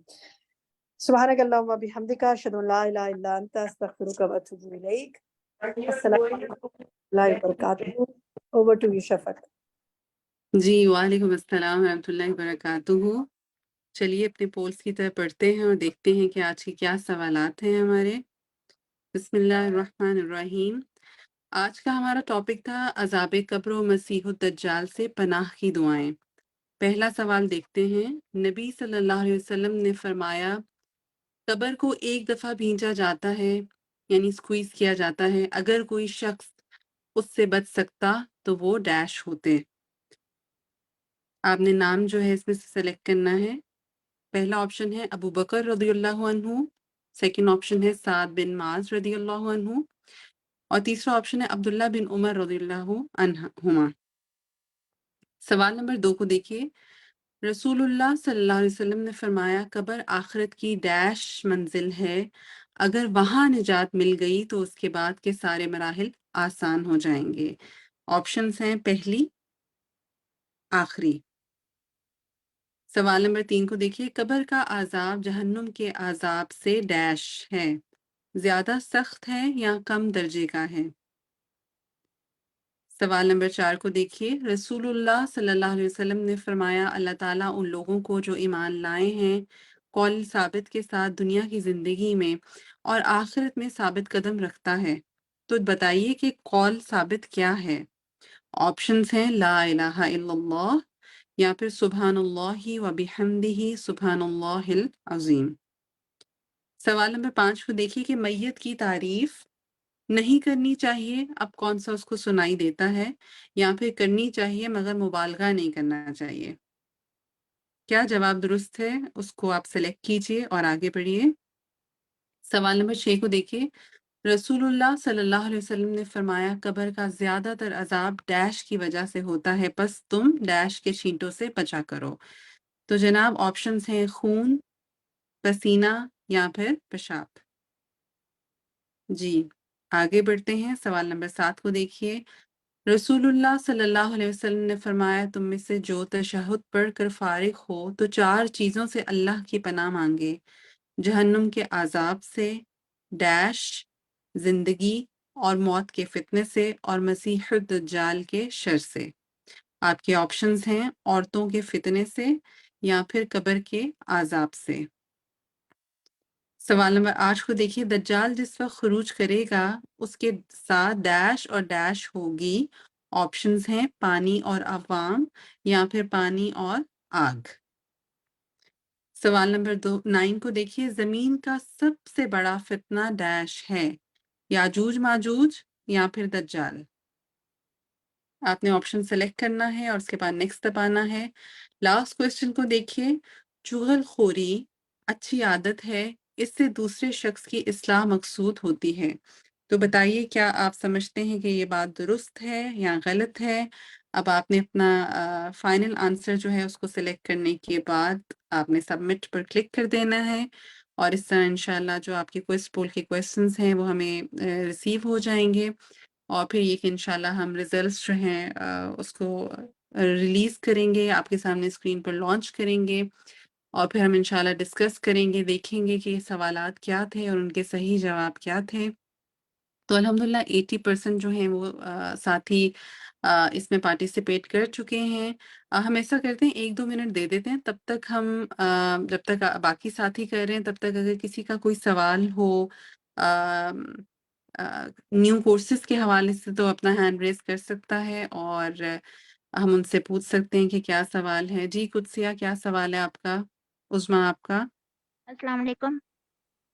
سبحانک اللہم و بحمدک، اشہد ان لا الہ الا انت، استغفرک و اتوب الیک. السلام علیکم و رحمۃ اللہ وبرکاتہ. اوور ٹو یو شفق. جی وعلیکم السلام ورحمۃ اللہ وبرکاتہ. چلیے اپنے پولس کی طرف پڑھتے ہیں اور دیکھتے ہیں کہ آج کے کیا سوالات ہیں ہمارے. بسم اللہ الرحمن الرحیم. آج کا ہمارا ٹاپک تھا عذاب قبر و مسیح الدجال سے پناہ کی دعائیں. پہلا سوال دیکھتے ہیں. نبی صلی اللہ علیہ وسلم نے فرمایا قبر کو ایک دفعہ بھینجا جاتا ہے، یعنی سکویز کیا جاتا ہے. اگر کوئی شخص اس سے بچ سکتا تو وہ ڈیش ہوتے. آپ نے نام جو ہے اس میں سے سلیکٹ کرنا ہے. پہلا آپشن ہے ابو بکر رضی اللہ عنہ، سیکنڈ آپشن ہے سعد بن معاذ رضی اللہ عنہ، اور تیسرا آپشن ہے عبداللہ بن عمر رضی اللہ عنہما. سوال نمبر 2 کو دیکھیے. رسول اللہ صلی اللہ علیہ وسلم نے فرمایا قبر آخرت کی ڈیش منزل ہے، اگر وہاں نجات مل گئی تو اس کے بعد کے سارے مراحل آسان ہو جائیں گے. آپشنز ہیں پہلی، آخری. سوال نمبر 3 کو دیکھیے. قبر کا عذاب جہنم کے عذاب سے ڈیش ہے، زیادہ سخت ہے یا کم درجے کا ہے. سوال نمبر 4 کو دیکھیے. رسول اللہ صلی اللہ علیہ وسلم نے فرمایا اللہ تعالیٰ ان لوگوں کو جو ایمان لائے ہیں قول ثابت کے ساتھ دنیا کی زندگی میں اور آخرت میں ثابت قدم رکھتا ہے. تو بتائیے کہ قول ثابت کیا ہے. آپشنز ہیں لا الہ الا اللہ، یا پھر سبحان اللہ و بحمدہ سبحان اللہ العظیم. سوال نمبر 5 کو دیکھیے کہ میت کی تعریف نہیں کرنی چاہیے، اب کون سا اس کو سنائی دیتا ہے، یا پھر کرنی چاہیے مگر مبالغہ نہیں کرنا چاہیے. کیا جواب درست ہے اس کو آپ سلیکٹ کیجئے اور آگے بڑھیے. سوال نمبر 6 کو دیکھیے. رسول اللہ صلی اللہ علیہ وسلم نے فرمایا قبر کا زیادہ تر عذاب ڈیش کی وجہ سے ہوتا ہے، پس تم ڈیش کے چھینٹوں سے بچا کرو. تو جناب آپشنز ہیں خون، پسینہ یا پھر پیشاب. جی آگے بڑھتے ہیں. سوال نمبر 7 کو دیکھیے. رسول اللہ صلی اللہ علیہ وسلم نے فرمایا تم میں سے جو تشہد پڑھ کر فارغ ہو تو 4 چیزوں سے اللہ کی پناہ مانگے: جہنم کے عذاب سے، ڈیش، زندگی اور موت کے فتنے سے، اور مسیح الدجال کے شر سے. آپ کے آپشنز ہیں عورتوں کے فتنے سے یا پھر قبر کے عذاب سے. سوال نمبر 8 کو دیکھیے. دجال جس وقت خروج کرے گا اس کے ساتھ ڈیش اور ڈیش ہوگی. آپشنز ہیں پانی اور عوام یا پھر پانی اور آگ. سوال نمبر 9 کو دیکھیے. زمین کا سب سے بڑا فتنہ ڈیش ہے، یاجوج ماجوج یا پھر دجال. آپ نے آپشن سلیکٹ کرنا ہے اور اس کے بعد نیکسٹ دبانا ہے. لاسٹ کوشچن کو دیکھیے. چغل خوری اچھی عادت ہے، اس سے دوسرے شخص کی اصلاح مقصود ہوتی ہے. تو بتائیے کیا آپ سمجھتے ہیں کہ یہ بات درست ہے یا غلط ہے. اب آپ نے اپنا فائنل آنسر جو ہے اس کو سلیکٹ کرنے کے بعد آپ نے سبمٹ پر کلک کر دینا ہے، اور اس طرح انشاءاللہ جو آپ کے کوئز پول کے کویسچنز ہیں وہ ہمیں ریسیو ہو جائیں گے، اور پھر یہ کہ انشاءاللہ ہم ریزلٹس جو ہیں اس کو ریلیز کریں گے، آپ کے سامنے اسکرین پر لانچ کریں گے، اور پھر ہم انشاءاللہ ڈسکس کریں گے، دیکھیں گے کہ یہ سوالات کیا تھے اور ان کے صحیح جواب کیا تھے. تو الحمدللہ 80% جو ہیں وہ ساتھی اس میں پارٹیسپیٹ کر چکے ہیں. ہم ایسا کرتے ہیں 1-2 منٹ دے دیتے ہیں، تب تک ہم جب تک باقی ساتھی کر رہے ہیں تب تک اگر کسی کا کوئی سوال ہو نیو کورسز کے حوالے سے تو اپنا ہینڈ ریز کر سکتا ہے اور ہم ان سے پوچھ سکتے ہیں کہ کیا سوال ہے. جی قدسیہ کیا سوال ہے آپ کا؟ عظمیٰ آپ کا؟ السلام علیکم.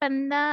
15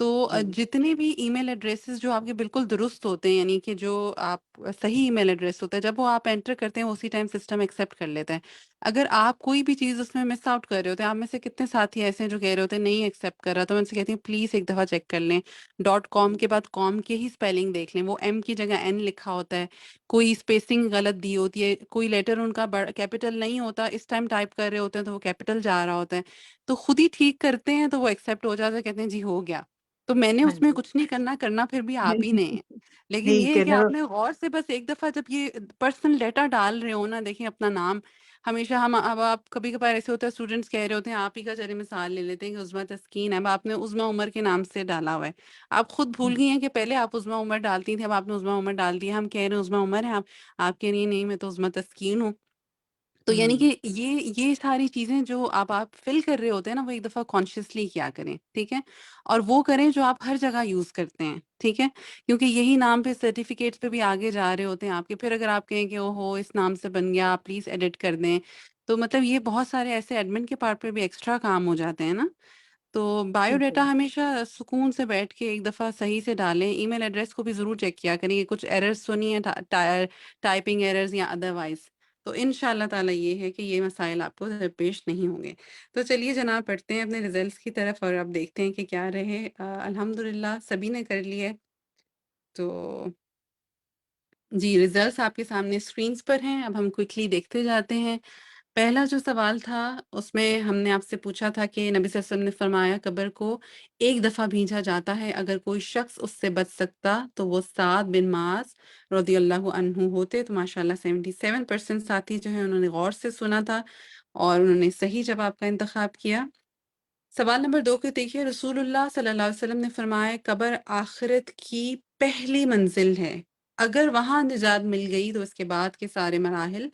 تو جتنے بھی ای میل ایڈریسز جو آپ کے بالکل درست ہوتے ہیں، یعنی کہ جو آپ صحیح ای میل ایڈریس ہوتا ہے، جب وہ آپ انٹر کرتے ہیں اسی ٹائم سسٹم ایکسیپٹ کر لیتا ہے۔ اگر آپ کوئی بھی چیز اس میں مس آؤٹ کر رہے ہوتے ہیں، آپ میں سے کتنے ساتھی ایسے ہیں جو کہہ رہے ہوتے ہیں نہیں ایکسیپٹ کر رہا، تو میں ان سے کہتی ہوں پلیز ایک دفعہ چیک کر لیں، .com کے بعد کام کے ہی اسپیلنگ دیکھ لیں، وہ ایم کی جگہ این لکھا ہوتا ہے، کوئی اسپیسنگ غلط دی ہوتی ہے، کوئی لیٹر ان کا کیپٹل نہیں ہوتا، اس ٹائم ٹائپ کر رہے ہوتے ہیں تو وہ کیپٹل جا رہا ہوتا ہے، تو خود ہی ٹھیک کرتے ہیں تو وہ ایکسیپٹ ہو جاتا ہے، کہتے ہیں جی ہو گیا۔ تو میں نے ہاں اس میں جی کچھ نہیں کرنا پھر بھی آپ ہی نے ہے، لیکن یہ ٹھیک ہے ہے کہ نا۔ آپ نے غور سے بس ایک دفعہ جب یہ پرسنل ڈیٹا ڈال رہے ہو نا، دیکھیں اپنا نام ہمیشہ ہم اب آپ کبھی کبھار ایسے ہوتا ہے اسٹوڈنٹس کہہ رہے ہوتے ہیں، آپ ہی کا چلے مثال لے لیتے ہیں کہ عظمیٰ تسکین ہے، اب آپ نے عظمیٰ عمر کے نام سے ڈالا ہوا ہے، آپ خود بھول گئی ہیں کہ پہلے آپ عظمیٰ عمر ڈالتی تھیں، اب آپ نے عظمیٰ عمر ڈال دیا، ہم کہہ رہے ہیں عظمیٰ عمر ہے، آپ کہہ رہی ہیں نہیں میں تو عظمیٰ تسکین ہوں۔ تو یعنی کہ یہ ساری چیزیں جو آپ فل کر رہے ہوتے ہیں نا، وہ ایک دفعہ کانشیسلی کیا کریں، ٹھیک ہے، اور وہ کریں جو آپ ہر جگہ یوز کرتے ہیں، ٹھیک ہے، کیونکہ یہی نام پہ سرٹیفکیٹس پہ بھی آگے جا رہے ہوتے ہیں آپ کے، پھر اگر آپ کہیں کہ او ہو اس نام سے بن گیا، آپ پلیز ایڈٹ کر دیں، تو مطلب یہ بہت سارے ایسے ایڈمن کے پارٹ پہ بھی ایکسٹرا کام ہو جاتے ہیں نا۔ تو بایو ڈیٹا ہمیشہ سکون سے بیٹھ کے ایک دفعہ صحیح سے ڈالیں، ای میل ایڈریس کو بھی ضرور چیک کیا کریں کہ کچھ ایررز تو نہیں ہے، ٹائپنگ ایررز یا ادروائز، تو ان شاء اللہ تعالیٰ یہ ہے کہ یہ مسائل آپ کو درپیش نہیں ہوں گے۔ تو چلیے جناب پڑھتے ہیں اپنے ریزلٹس کی طرف اور اب دیکھتے ہیں کہ کیا رہے۔ الحمدللہ سبھی نے کر لیے، تو جی ریزلٹس آپ کے سامنے اسکرینس پر ہیں، اب ہم کوئکلی دیکھتے جاتے ہیں۔ پہلا جو سوال تھا اس میں ہم نے آپ سے پوچھا تھا کہ نبی صلی اللہ علیہ وسلم نے فرمایا قبر کو ایک دفعہ بھیجا جاتا ہے، اگر کوئی شخص اس سے بچ سکتا تو وہ سعد بن معاذ رضی اللہ عنہ ہوتے۔ تو ماشاءاللہ 77% ساتھی جو ہیں انہوں نے غور سے سنا تھا اور انہوں نے صحیح جواب کا انتخاب کیا۔ سوال نمبر 2 کو دیکھیے، رسول اللہ صلی اللہ علیہ وسلم نے فرمایا قبر آخرت کی پہلی منزل ہے، اگر وہاں نجات مل گئی تو اس کے بعد کے سارے مراحل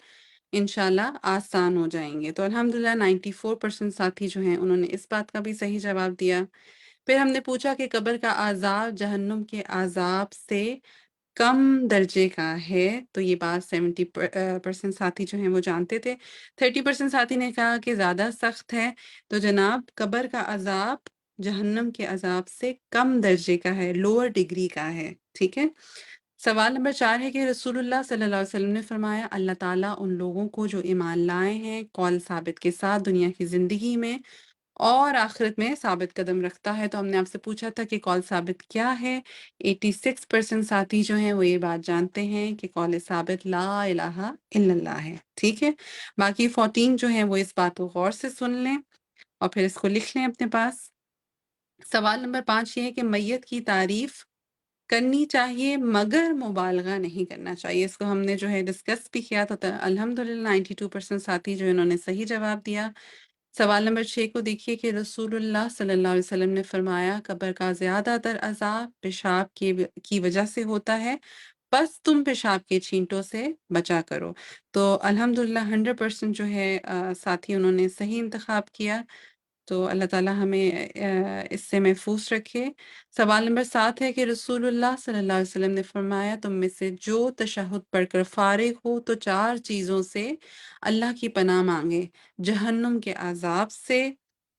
انشاءاللہ آسان ہو جائیں گے۔ تو الحمدللہ 94% ساتھی جو ہیں انہوں نے اس بات کا بھی صحیح جواب دیا۔ پھر ہم نے پوچھا کہ قبر کا عذاب جہنم کے عذاب سے کم درجے کا ہے، تو یہ بات 70% ساتھی جو ہیں وہ جانتے تھے۔ 30% ساتھی نے کہا کہ زیادہ سخت ہے، تو جناب قبر کا عذاب جہنم کے عذاب سے کم درجے کا ہے، لوور ڈگری کا ہے، ٹھیک ہے۔ سوال نمبر 4 ہے کہ رسول اللہ صلی اللہ علیہ وسلم نے فرمایا اللہ تعالیٰ ان لوگوں کو جو ایمان لائے ہیں قول ثابت کے ساتھ دنیا کی زندگی میں اور آخرت میں ثابت قدم رکھتا ہے۔ تو ہم نے آپ سے پوچھا تھا کہ قول ثابت کیا ہے، 86% ساتھی جو ہیں وہ یہ بات جانتے ہیں کہ قول ثابت لا الہ الا اللہ ہے، ٹھیک ہے۔ باقی 14 جو ہیں وہ اس بات کو غور سے سن لیں اور پھر اس کو لکھ لیں اپنے پاس۔ سوال نمبر 5 یہ ہے کہ میت کی تعریف کرنی چاہیے مگر مبالغہ نہیں کرنا چاہیے، اس کو ہم نے جو ہے ڈسکس بھی کیا تھا۔ الحمدللہ 92% ساتھی جو انہوں نے صحیح جواب دیا۔ سوال نمبر 6 کو دیکھیے کہ رسول اللہ صلی اللہ علیہ وسلم نے فرمایا قبر کا زیادہ تر عذاب پیشاب کی وجہ سے ہوتا ہے، بس تم پیشاب کے چھینٹوں سے بچا کرو۔ تو الحمدللہ 100% جو ہے ساتھی انہوں نے صحیح انتخاب کیا، تو اللہ تعالیٰ ہمیں اس سے محفوظ رکھے۔ سوال نمبر 7 ہے کہ رسول اللہ صلی اللہ علیہ وسلم نے فرمایا تم میں سے جو تشہد پڑھ کر فارغ ہو تو 4 چیزوں سے اللہ کی پناہ مانگے، جہنم کے عذاب سے،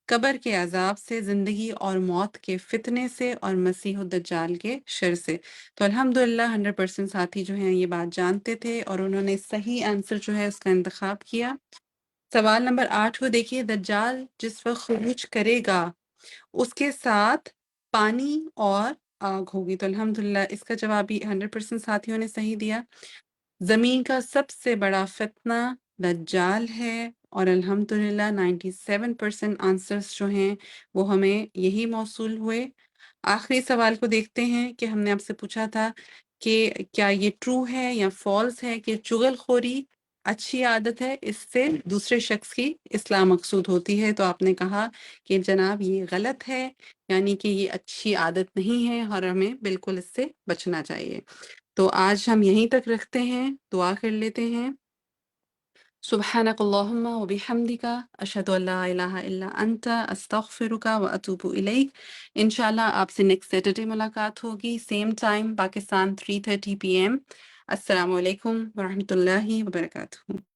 قبر کے عذاب سے، زندگی اور موت کے فتنے سے اور مسیح الدجال کے شر سے۔ تو الحمدللہ 100% ساتھی جو ہیں یہ بات جانتے تھے اور انہوں نے صحیح آنسر جو ہے اس کا انتخاب کیا۔ سوال نمبر 8 کو دیکھیے دجال جس وقت خروج کرے گا اس کے ساتھ پانی اور آگ ہوگی، تو الحمدللہ اس کا جواب بھی 100% ساتھیوں نے صحیح دیا۔ زمین کا سب سے بڑا فتنہ دجال ہے اور الحمدللہ 97% آنسرز جو ہیں وہ ہمیں یہی موصول ہوئے۔ آخری سوال کو دیکھتے ہیں کہ ہم نے آپ سے پوچھا تھا کہ کیا یہ ٹرو ہے یا فالس ہے کہ چغل خوری اچھی عادت ہے، اس سے دوسرے شخص کی اصلاح مقصود ہوتی ہے، تو آپ نے کہا کہ جناب یہ غلط ہے، یعنی کہ یہ اچھی عادت نہیں ہے اور ہمیں بالکل اس سے بچنا چاہیے۔ تو آج ہم یہیں تک رکھتے ہیں، دعا کر لیتے ہیں۔ سبحانک اللہم و بحمدک اشہد ان لا الہ الا انت استغفرک و اتوب الیک۔ انشاءاللہ آپ سے نیکسٹ سیٹرڈے ملاقات ہوگی، سیم ٹائم پاکستان 3:30 PM۔ السلام علیکم ورحمۃ اللہ وبرکاتہ۔